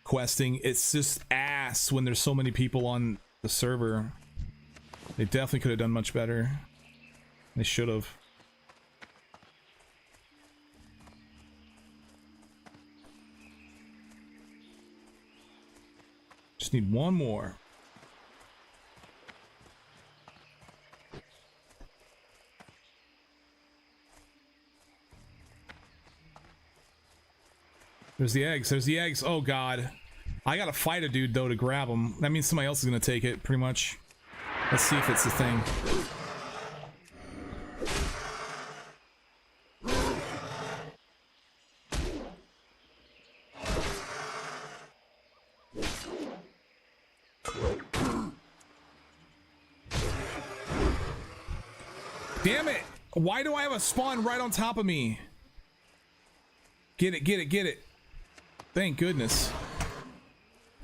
questing. It's just ass when there's so many people on the server. They definitely could have done much better. They should have. Just need one more. There's the eggs. There's the eggs. Oh god. I gotta fight a dude though to grab them. That means somebody else is gonna take it, pretty much. Let's see if it's the thing. Damn it! Why do I have a spawn right on top of me? Get it, get it, get it. Thank goodness.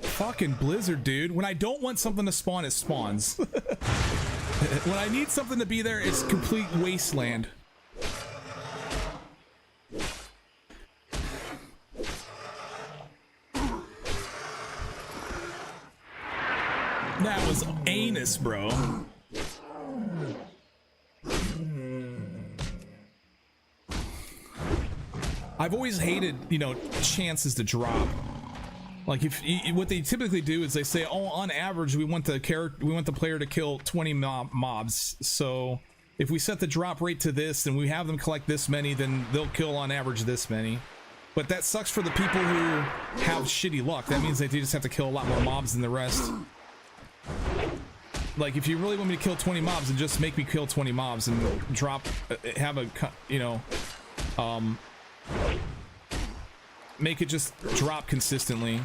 Fucking Blizzard, dude. When I don't want something to spawn, it spawns. When I need something to be there, it's complete wasteland. That was anus, bro. I've always hated, you know, chances to drop. Like if what they typically do is they say, "Oh, on average, we want the player to kill 20 mobs. So if we set the drop rate to this, and we have them collect this many, then they'll kill on average this many." But that sucks for the people who have shitty luck. That means they just have to kill a lot more mobs than the rest. Like if you really want me to kill 20 mobs, then just make me kill 20 mobs and drop, have a, you know, make it just drop consistently.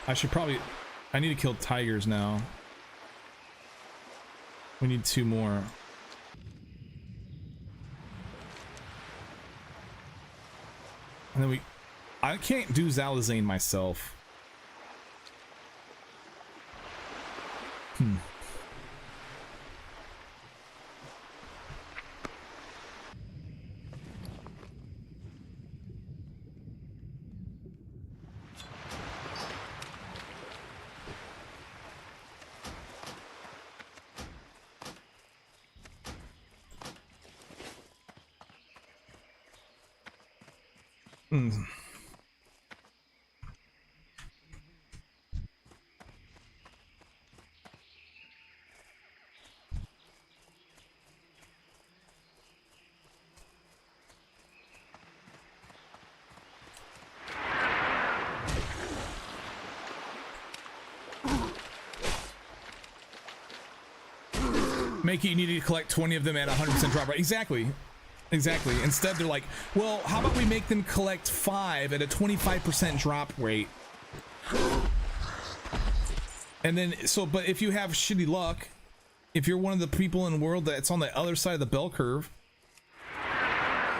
I need to kill tigers now. We need 2 more. And then I can't do Zalazane myself. Make it, you need to collect 20 of them at 100% drop rate. Exactly. Exactly. Instead, they're like, well, how about we make them collect 5 at a 25% drop rate? And then, but if you have shitty luck, if you're one of the people in the world that's on the other side of the bell curve,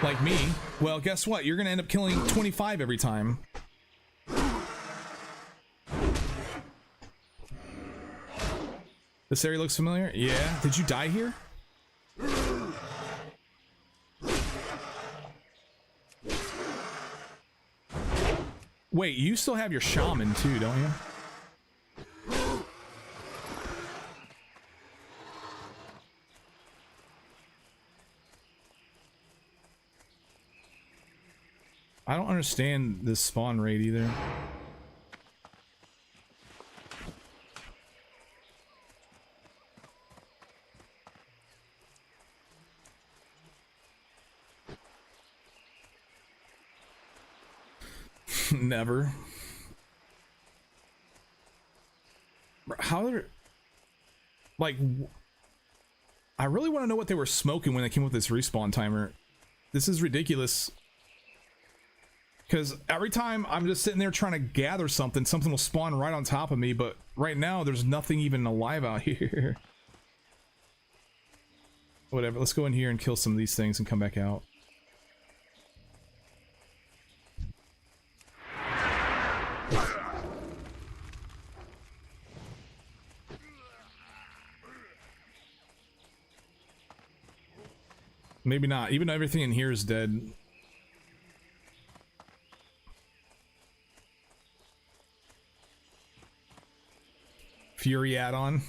like me, well, guess what? You're going to end up killing 25 every time. This area looks familiar? Yeah. Did you die here? Wait, you still have your shaman too, don't you? I don't understand this spawn rate either. Never. How they're like, I really want to know what they were smoking when they came up with this respawn timer. This is ridiculous. Because every time I'm just sitting there trying to gather something will spawn right on top of me, but right now there's nothing even alive out here. Whatever, let's go in here and kill some of these things and come back out. Maybe not. Even though everything in here is dead. Fury add-on.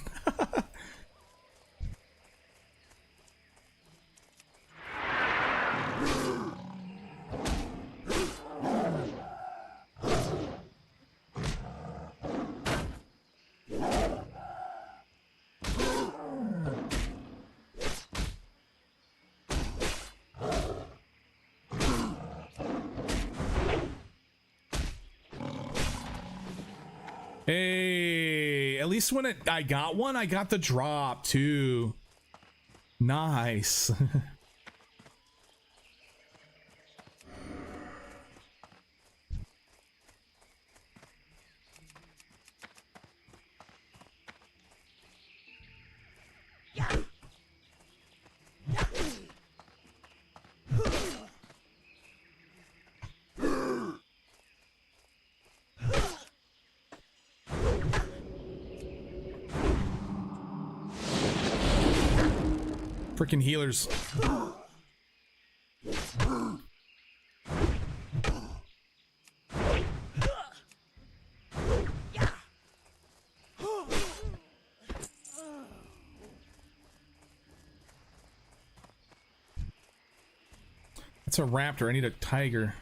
Hey, at least when I got one, I got the drop too. Nice. Freaking healers. It's a raptor. I need a tiger.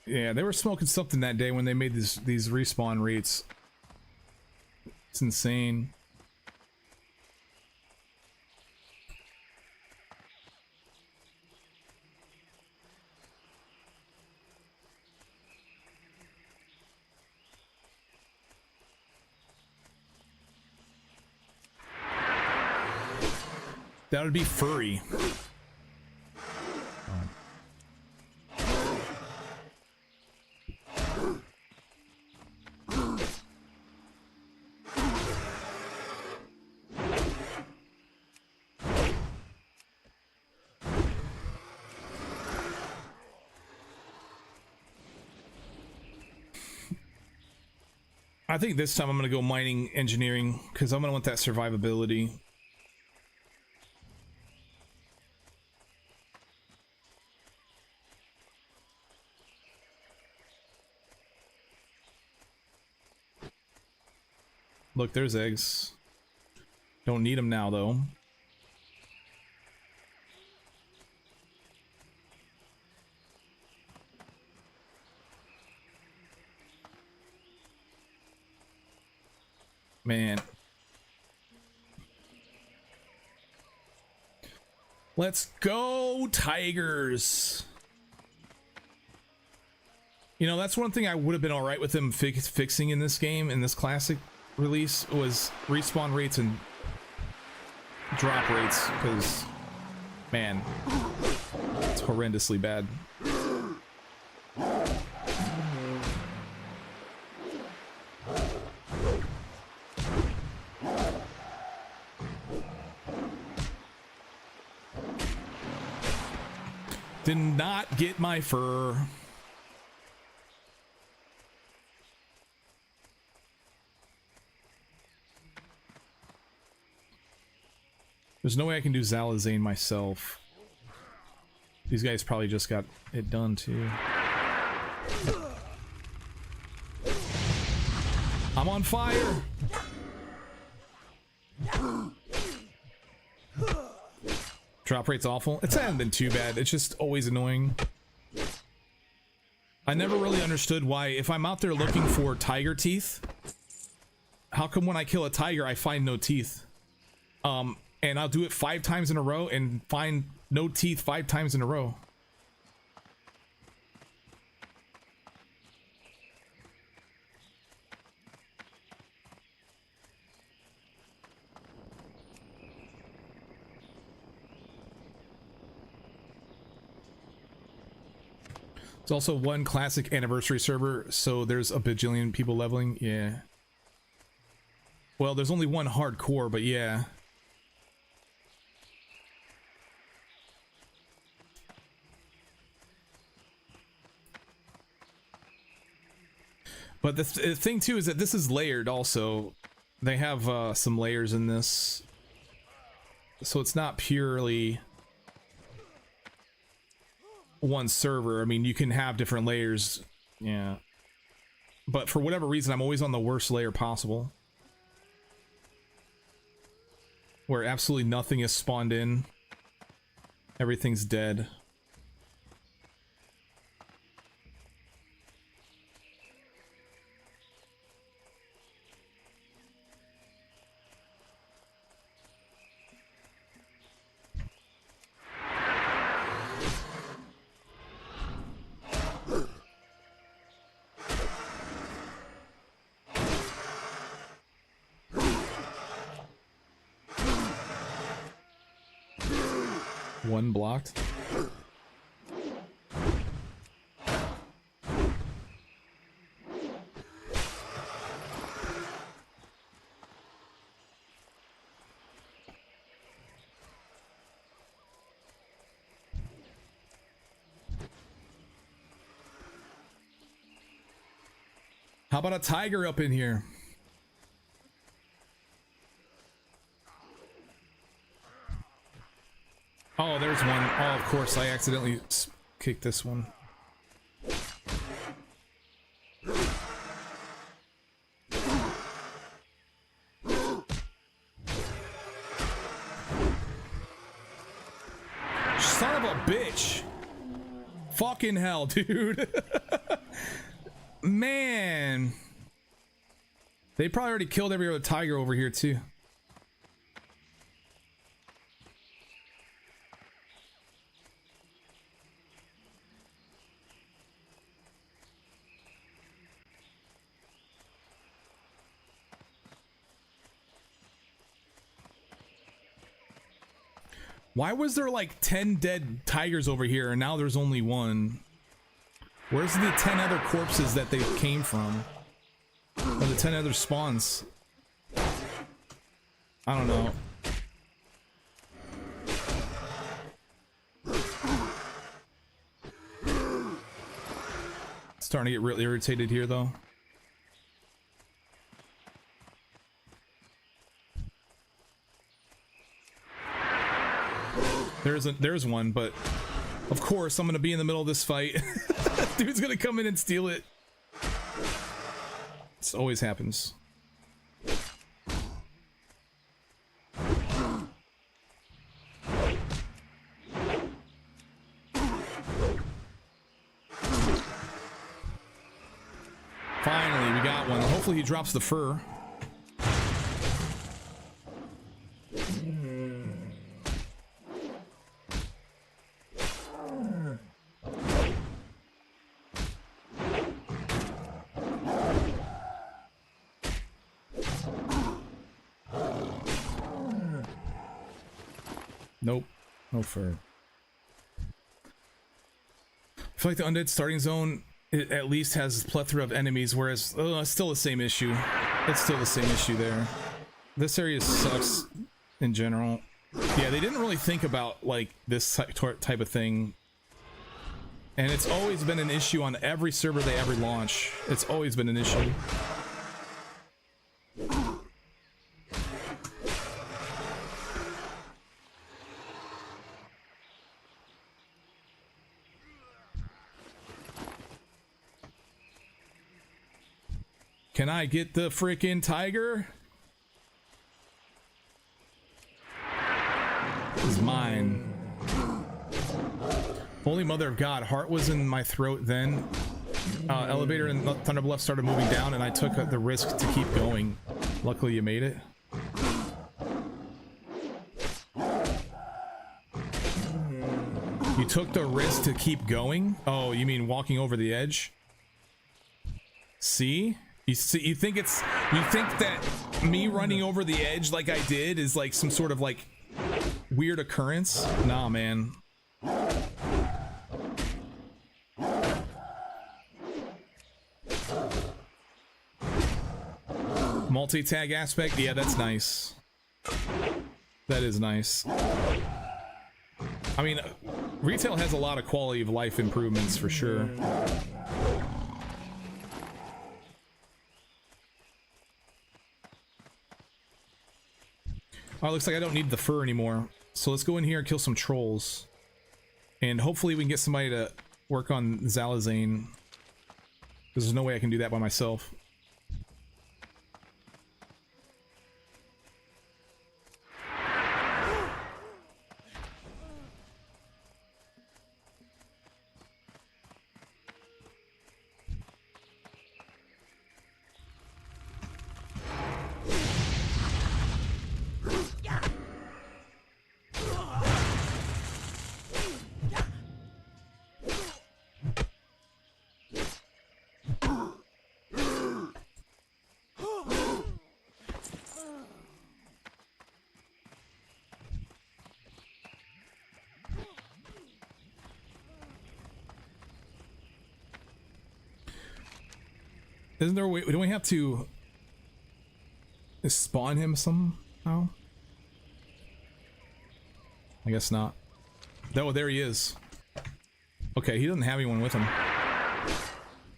Yeah, they were smoking something that day when they made these respawn rates. It's insane. That would be furry. I think this time I'm gonna go mining engineering because I'm gonna want that survivability. Look, there's eggs. Don't need them now though. Man. Let's go, Tigers. You know, that's one thing I would have been all right with them fixing in this game, in this classic release, was respawn rates and drop rates, because, man, it's horrendously bad. Did not get my fur. There's no way I can do Zalazane myself. These guys probably just got it done too. I'm on fire! Drop rate's awful. It hasn't been too bad. It's just always annoying. I never really understood why, if I'm out there looking for tiger teeth, how come when I kill a tiger I find no teeth? And I'll do it 5 times in a row and find no teeth 5 times in a row. It's also one classic anniversary server, so there's a bajillion people leveling. Yeah. Well, there's only one hardcore, but yeah. But the thing too is that this is layered also. They have some layers in this. So it's not purely one server. I mean, you can have different layers. Yeah. But for whatever reason, I'm always on the worst layer possible, where absolutely nothing is spawned in. Everything's dead. One blocked. How about a tiger up in here? Oh, there's one. Oh, of course, I accidentally kicked this one. Son of a bitch. Fucking hell, dude. Man. They probably already killed every other tiger over here, too. Why was there like 10 dead tigers over here and now there's only one? Where's the 10 other corpses that they came from? Or the 10 other spawns? I don't know. Starting to get really irritated here though. There's one, but of course I'm gonna be in the middle of this fight. Dude's gonna come in and steal it. This always happens. Finally, we got one. Hopefully he drops the fur. Nope, no fur. I feel like the undead starting zone, it at least has a plethora of enemies, whereas it's still the same issue. It's still the same issue there. This area sucks in general. Yeah, they didn't really think about like this type of thing. And it's always been an issue on every server they ever launch. It's always been an issue. Can I get the freaking tiger? It's mine. Holy Mother of God, heart was in my throat then. Elevator and Thunderbluff started moving down and I took the risk to keep going. Luckily you made it. You took the risk to keep going? Oh, you mean walking over the edge? See? You think that me running over the edge like I did is like some sort of like weird occurrence? Nah, man. Multi-tag aspect? Yeah, that's nice. That is nice. I mean, retail has a lot of quality of life improvements for sure. Oh, it looks like I don't need the fur anymore. So let's go in here and kill some trolls. And hopefully we can get somebody to work on Zalazane. Because there's no way I can do that by myself. Isn't there a way? Do we have to spawn him somehow? I guess not. Oh, there he is. Okay, he doesn't have anyone with him.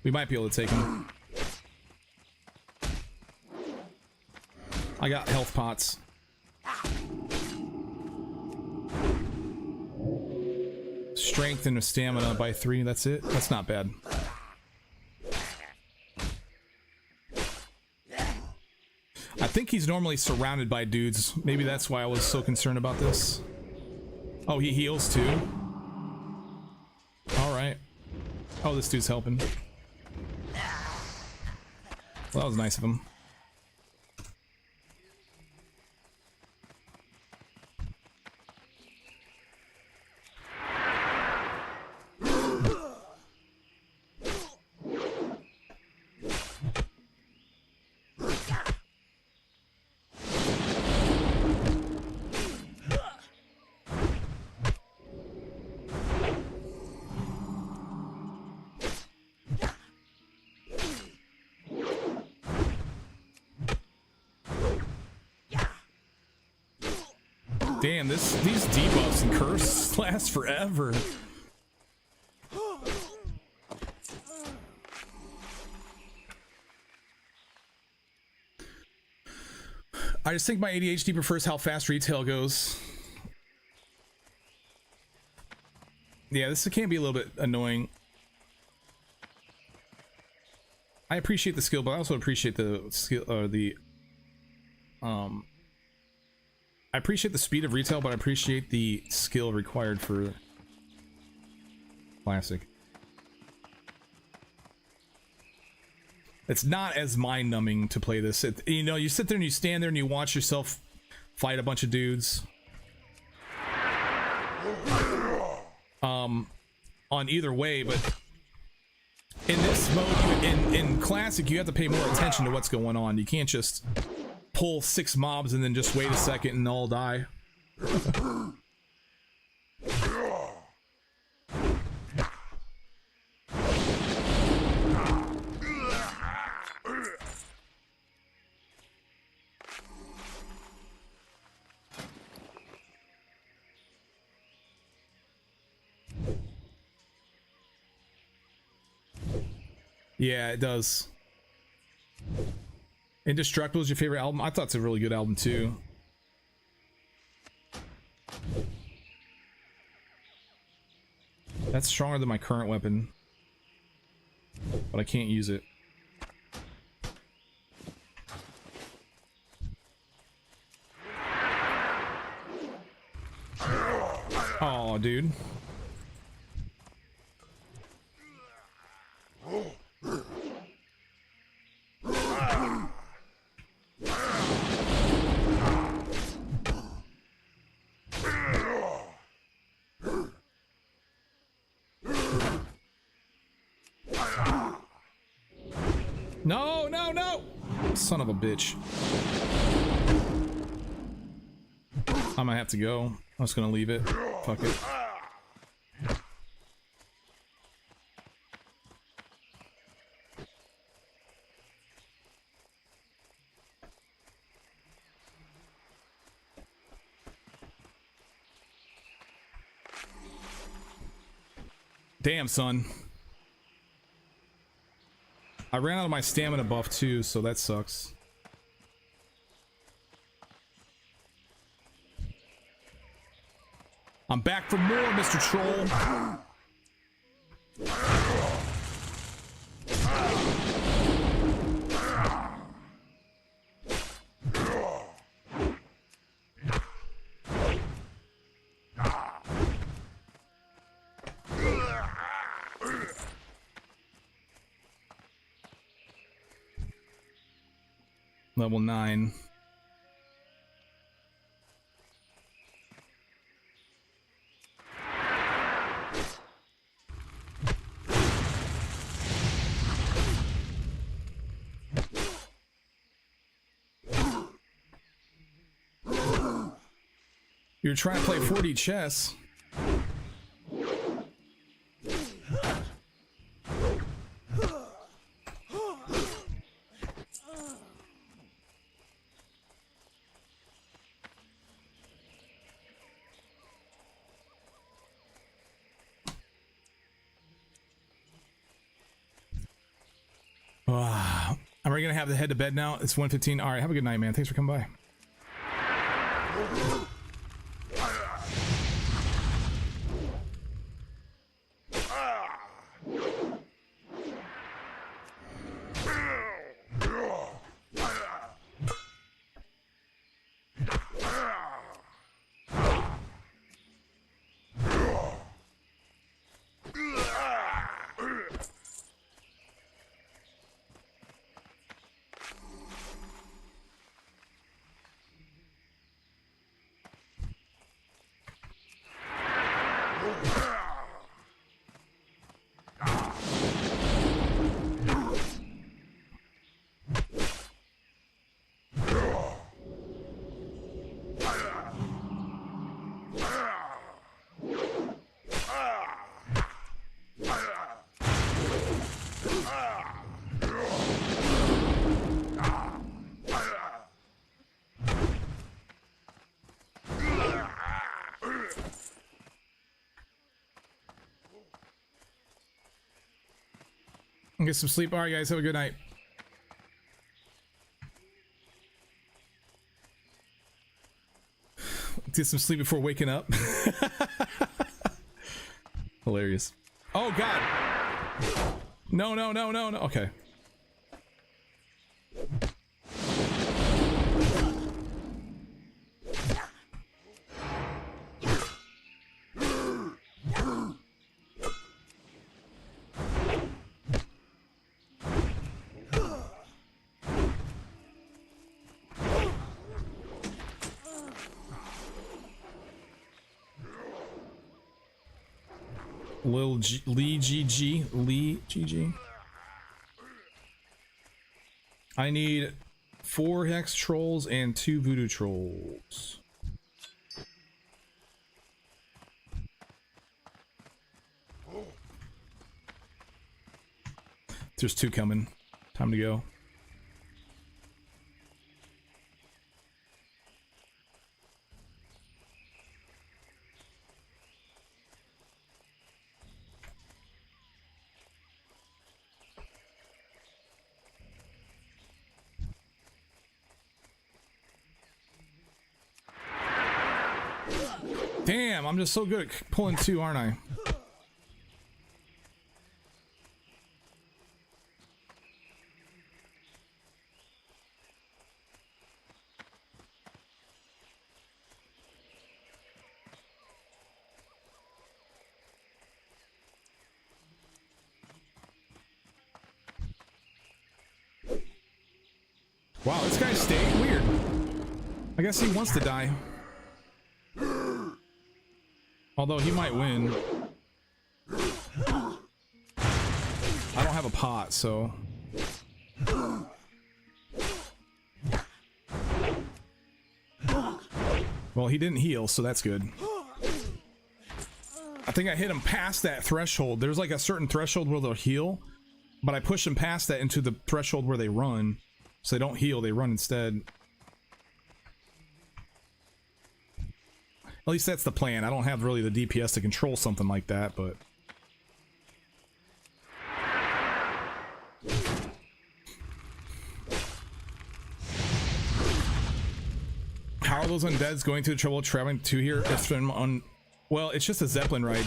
We might be able to take him. I got health pots. Strength and stamina by 3, that's it. That's not bad. I think he's normally surrounded by dudes. Maybe that's why I was so concerned about this. Oh, he heals too. Alright. Oh, this dude's helping. Well, that was nice of him. Damn, these debuffs and curses last forever. I just think my ADHD prefers how fast retail goes. Yeah, this can be a little bit annoying. I appreciate the skill, but I also appreciate the skill, I appreciate the speed of retail, but I appreciate the skill required for classic. It's not as mind-numbing to play this. You know, you sit there and you stand there and you watch yourself fight a bunch of dudes. On either way, but in this mode, in classic, you have to pay more attention to what's going on. You can't just pull 6 mobs and then just wait a second and all die. Yeah, it does. Indestructible is your favorite album? I thought it's a really good album too. That's stronger than my current weapon, but I can't use it. Oh, dude. No, no, no! Son of a bitch. I might have to go. I'm just gonna leave it. Fuck it. Damn, son. I ran out of my stamina buff too, so that sucks. I'm back for more, Mr. Troll. Level 9. You're trying to play 4D chess. I'm already gonna have to head to bed now. It's 1:15. All right, have a good night, man. Thanks for coming by. Get some sleep. All right, guys, have a good night. Get some sleep before waking up. Hilarious. Oh God. No. Okay. Lee GG. I need 4 hex trolls and 2 voodoo trolls. There's 2 coming. Time to go. Damn, I'm just so good at pulling 2, aren't I? Wow, this guy's staying weird. I guess he wants to die. Although he might win. I don't have a pot, so. Well, he didn't heal, so that's good. I think I hit him past that threshold. There's like a certain threshold where they'll heal, but I push them past that into the threshold where they run. So they don't heal, they run instead. At least that's the plan. I don't have really the DPS to control something like that, but... How are those undeads going through the trouble of traveling to here? It's been on... Well, it's just a Zeppelin ride.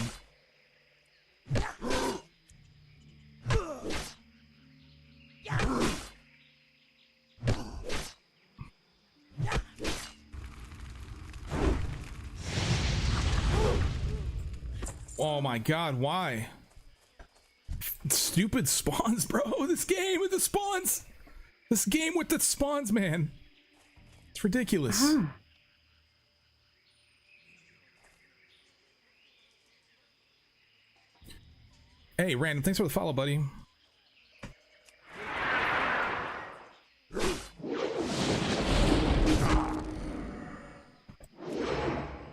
Oh my god, why? Stupid spawns, bro. This game with the spawns. This game with the spawns, man. It's ridiculous. Hey, Random, thanks for the follow, buddy.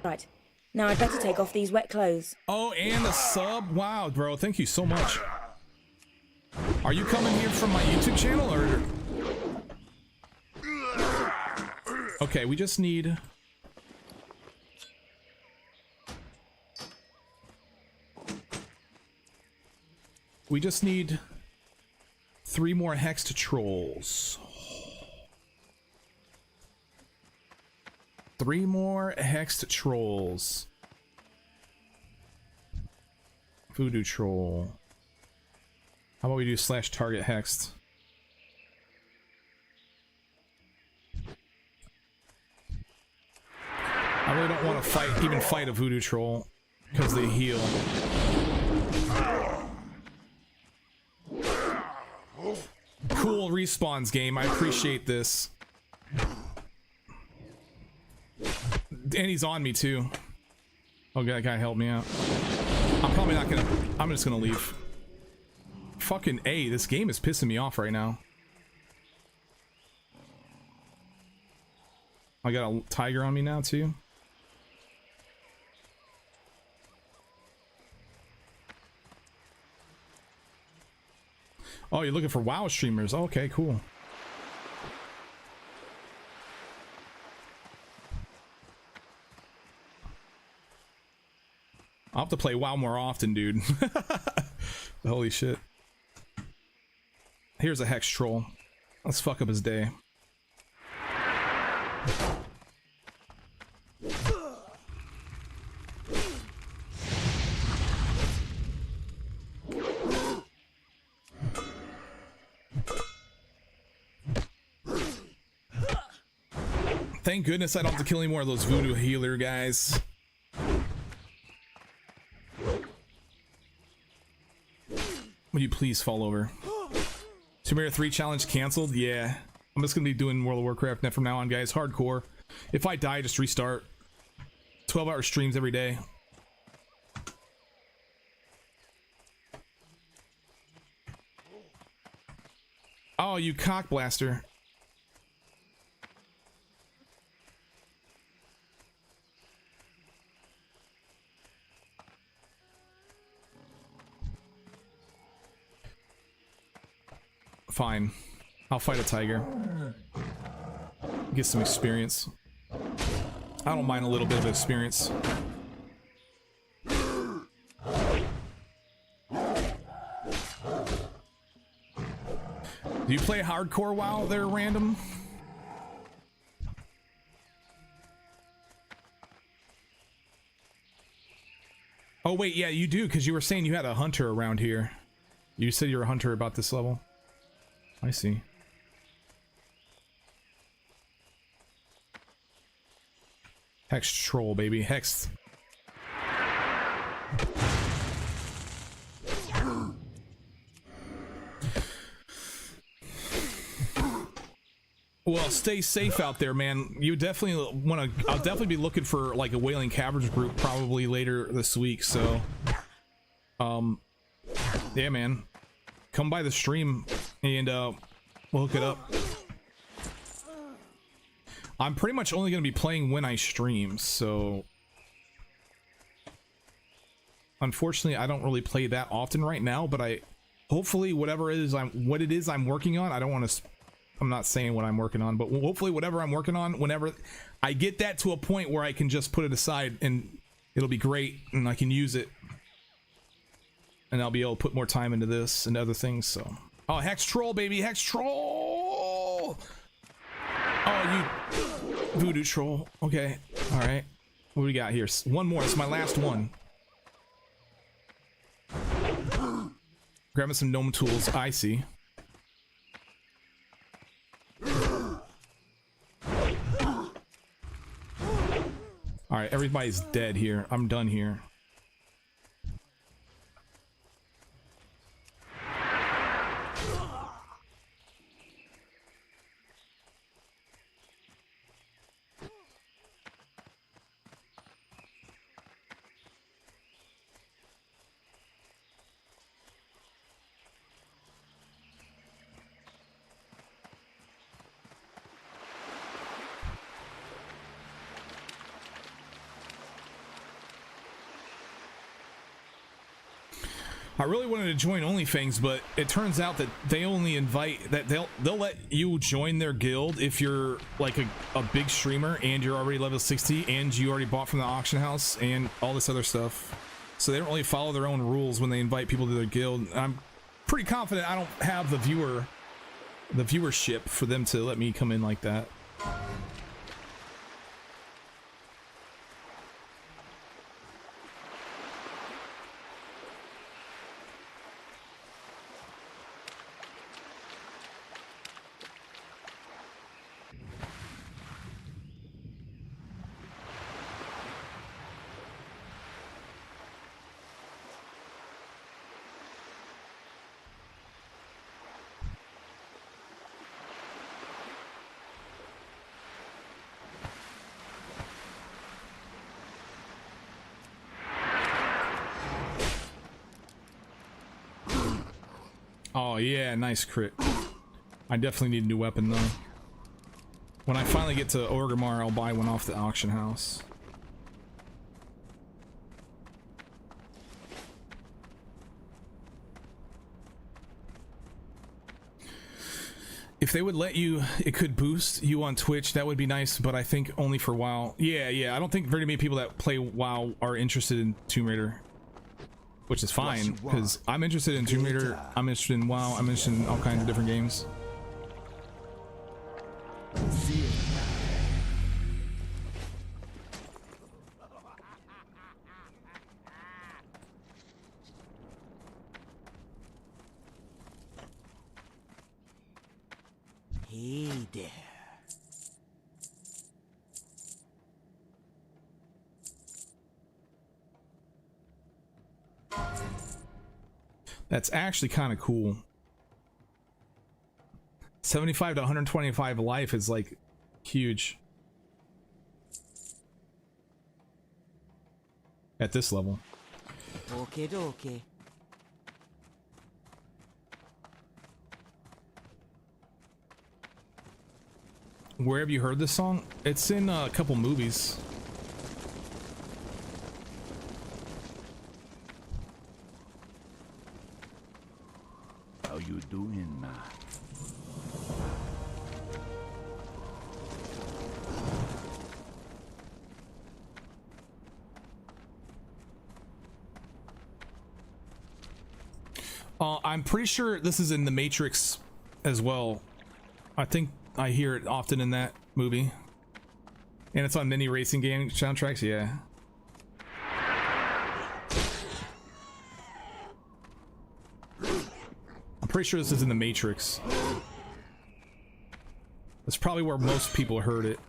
Right. Now I'd better take off these wet clothes. Oh, and a sub? Wow, bro. Thank you so much. Are you coming here from my YouTube channel, or... Okay, we just need... 3 more hexed trolls. 3 more hexed trolls. Voodoo troll. How about we do / target hexed? I really don't want to even fight a voodoo troll because they heal. Cool respawns game. I appreciate this. And he's on me too. Oh, that guy helped me out. I'm probably not gonna. I'm just gonna leave. Fucking A, this game is pissing me off right now. I got a tiger on me now too. Oh, you're looking for WoW streamers. Okay, cool. I'll have to play WoW more often, dude. Holy shit. Here's a hex troll. Let's fuck up his day. Thank goodness I don't have to kill any more of those voodoo healer guys. Would you please fall over? Tomb Raider 3 challenge canceled? Yeah. I'm just gonna be doing World of Warcraft from now on, guys. Hardcore. If I die, just restart. 12-hour streams every day. Oh, you cock blaster. Fine. I'll fight a tiger. Get some experience. I don't mind a little bit of experience. Do you play hardcore WoW there, random? Oh wait, yeah, you do, because you were saying you had a hunter around here. You said you're a hunter about this level. I see. Hex troll, baby. Hex. Well, stay safe out there, man. You definitely want to. I'll definitely be looking for like a Wailing Caverns group probably later this week. So, yeah, man, come by the stream and we'll hook it up. I'm pretty much only going to be playing when I stream, so unfortunately I don't really play that often right now, but I hopefully what it is I'm working on, I don't want to, I'm not saying what I'm working on, but hopefully whatever I'm working on, whenever I get that to a point where I can just put it aside and it'll be great and I can use it and I'll be able to put more time into this and other things. So, oh, Hex Troll, baby, Hex Troll. Oh, you voodoo troll. Okay, all right. What do we got here? One more. It's my last one. Grabbing some gnome tools. I see. All right, everybody's dead here. I'm done here. I really wanted to join OnlyFans, but it turns out that they only invite that they'll let you join their guild if you're like a big streamer and you're already level 60 and you already bought from the auction house and all this other stuff. So they don't really follow their own rules when they invite people to their guild. I'm pretty confident I don't have the viewership for them to let me come in like that. Oh yeah, nice crit. I definitely need a new weapon though. When I finally get to Orgrimmar, I'll buy one off the auction house. If they would let you, it could boost you on Twitch, that would be nice, but I think only for WoW. Yeah, I don't think very many people that play WoW are interested in Tomb Raider. Which is fine, because I'm interested in Tomb Raider, I'm interested in WoW, I'm interested in all kinds of different games. Hey there. That's actually kind of cool. 75 to 125 life is like huge at this level. Okay, okay. Where have you heard this song? It's in a couple movies. How you doing, man? I'm pretty sure this is in The Matrix as well. I think I hear it often in that movie. And it's on many racing game soundtracks, yeah. I'm pretty sure this is in The Matrix. That's probably where most people heard it.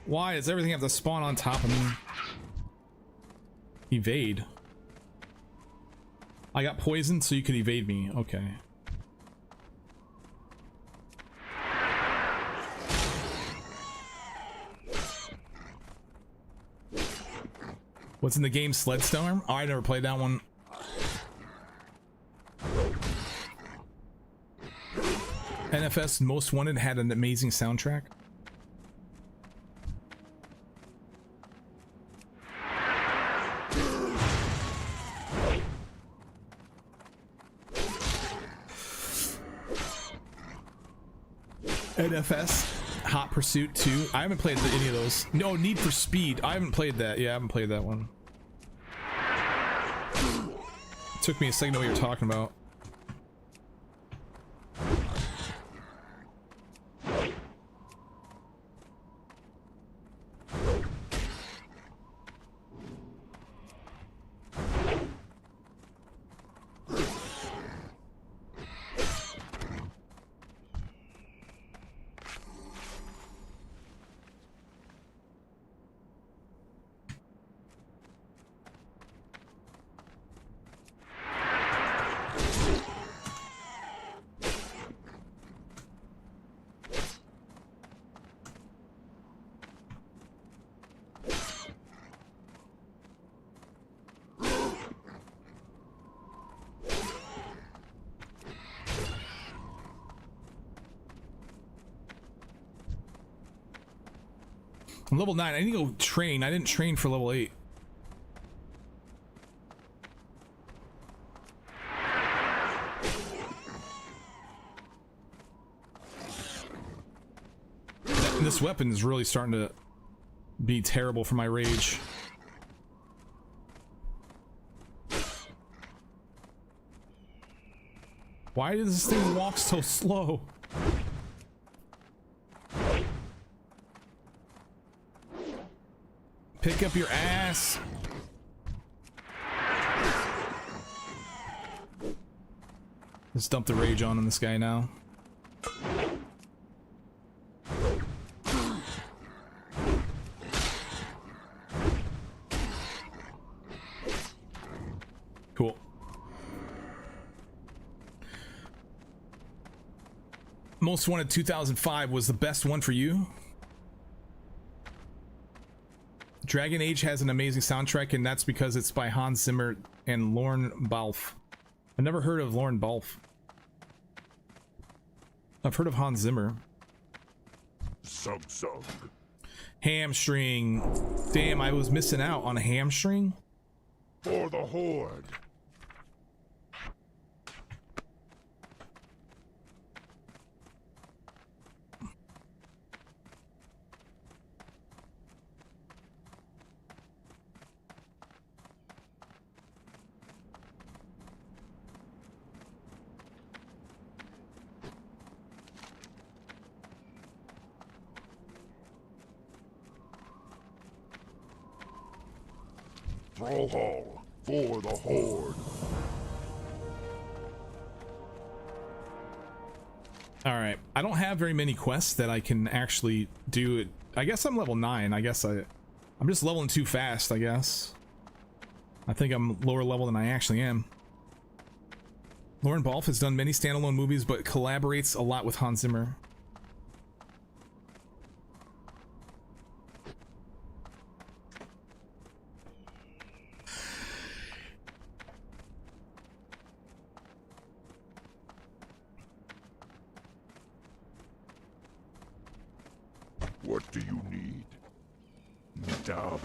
Why does everything have to spawn on top of me? Evade. I got poisoned so you could evade me. Okay. What's in the game? Sledstorm? Oh, I never played that one. NFS Most Wanted had an amazing soundtrack. NFS Hot Pursuit 2. I haven't played any of those. No, Need for Speed. I haven't played that. Yeah, I haven't played that one. It took me a second to know what you're talking about. I'm level 9. I need to go train. I didn't train for level 8. This weapon is really starting to be terrible for my rage. Why does this thing walk so slow? Pick up your ass. Let's dump the rage on this guy now. Cool. Most Wanted 2005 was the best one for you. Dragon Age has an amazing soundtrack, and that's because it's by Hans Zimmer and Lorne Balfe. I've never heard of Lorne Balfe. I've heard of Hans Zimmer. Sug. Hamstring. Damn, I was missing out on a hamstring. For the Horde. Brawl Hall for the Horde. Alright, I don't have very many quests that I can actually do it. I guess I'm level 9. I guess I'm just leveling too fast, I guess. I think I'm lower level than I actually am. Lorne Balfe has done many standalone movies, but collaborates a lot with Hans Zimmer. What do you need? Dab.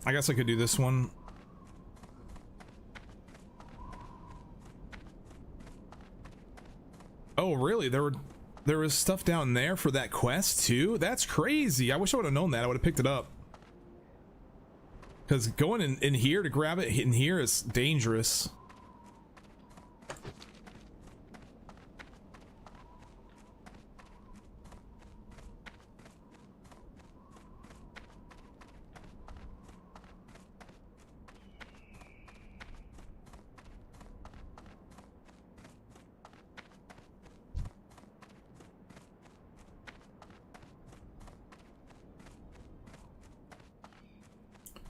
I guess I could do this one. Oh, really? There was stuff down there for that quest too? That's crazy. I wish I would have known that. I would have picked it up. Because going in here to grab it in here is dangerous.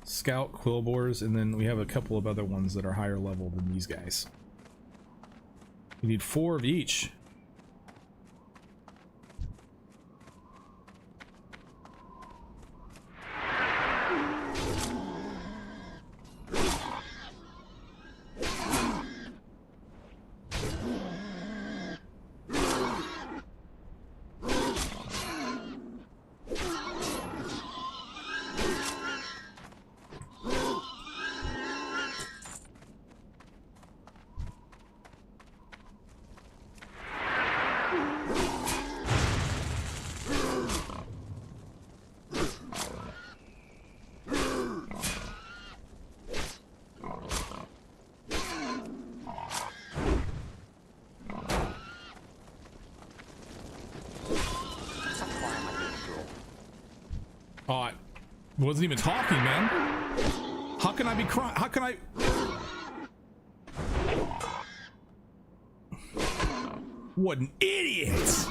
Scout, Quillbores, and then we have a couple of other ones that are higher level than these guys. We need 4 of each. Oh, I wasn't even talking, man. How can I be crying? How can I? What an idiot!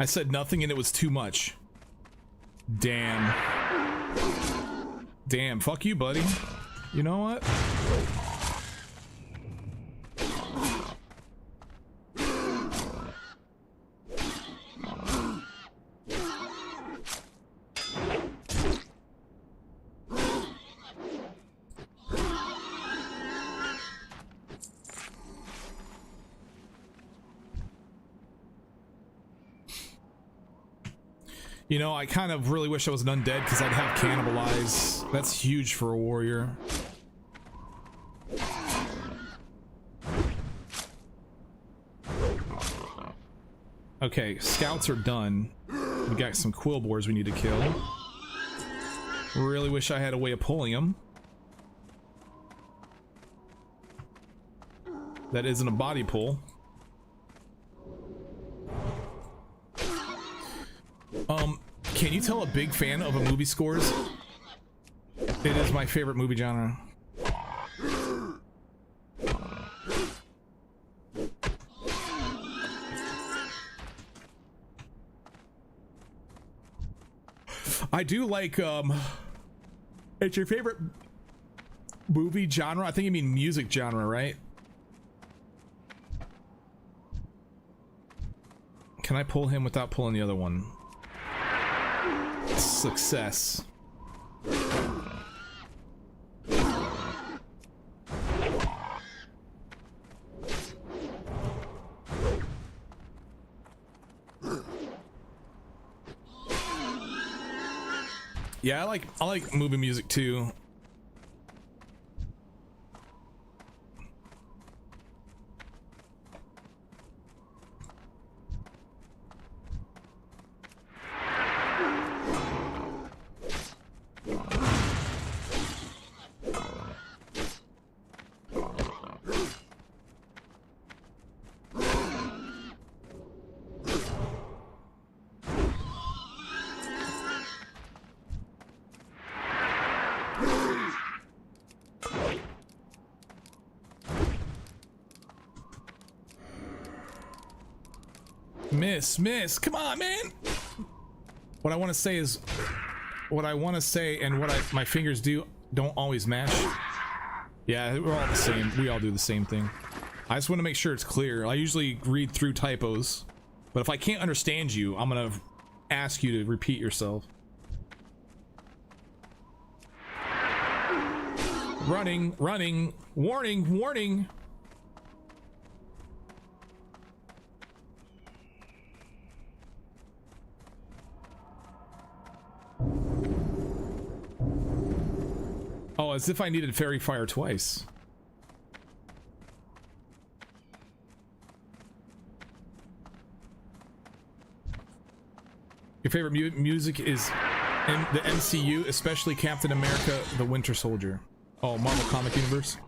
I said nothing and it was too much. Damn. Damn, fuck you, buddy. You know what? You know, I kind of really wish I was an undead because I'd have cannibalize. That's huge for a warrior. Okay, scouts are done. We got some quill boars we need to kill. Really wish I had a way of pulling them. That isn't a body pull. Can you tell a big fan of a movie scores? It is my favorite movie genre. I do like, it's your favorite movie genre? I think you mean music genre, right? Can I pull him without pulling the other one? Success. Yeah, I like movie music too. Miss, come on, man. What I want to say is, what I want to say and what my fingers don't always match. Yeah, we're all the same. We all do the same thing. I just want to make sure it's clear. I usually read through typos, but if I can't understand you, I'm gonna ask you to repeat yourself. Running, warning. Oh, as if I needed fairy fire twice. Your favorite music is in the MCU, especially Captain America, the Winter Soldier. Oh, Marvel Comic Universe.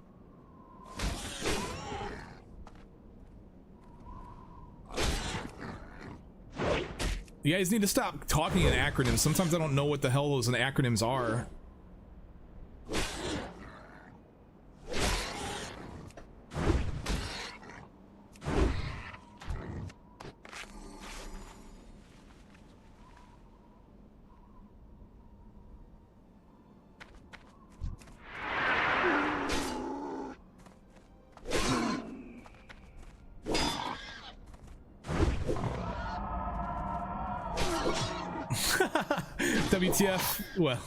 You guys need to stop talking in acronyms. Sometimes I don't know what the hell those acronyms are. WTF? Well,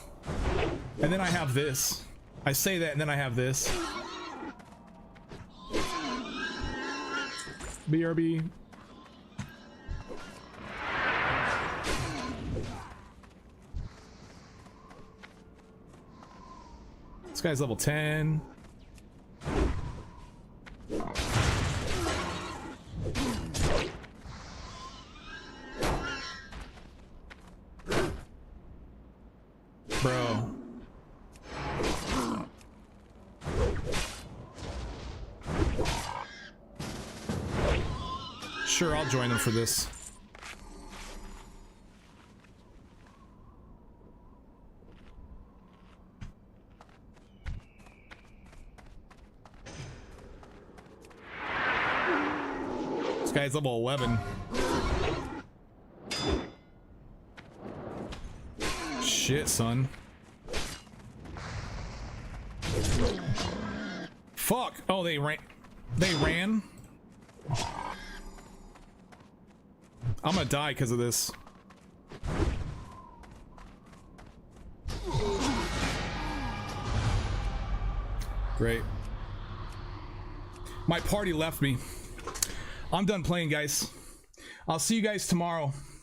and then I have this. I say that and then I have this. BRB. This guy's level 10. Bro. Sure, I'll join them for this. This guy's level 11. shit, son. Fuck. Oh, they ran. They ran. I'm gonna die because of this. Great. My party left me. I'm done playing, guys. I'll see you guys tomorrow.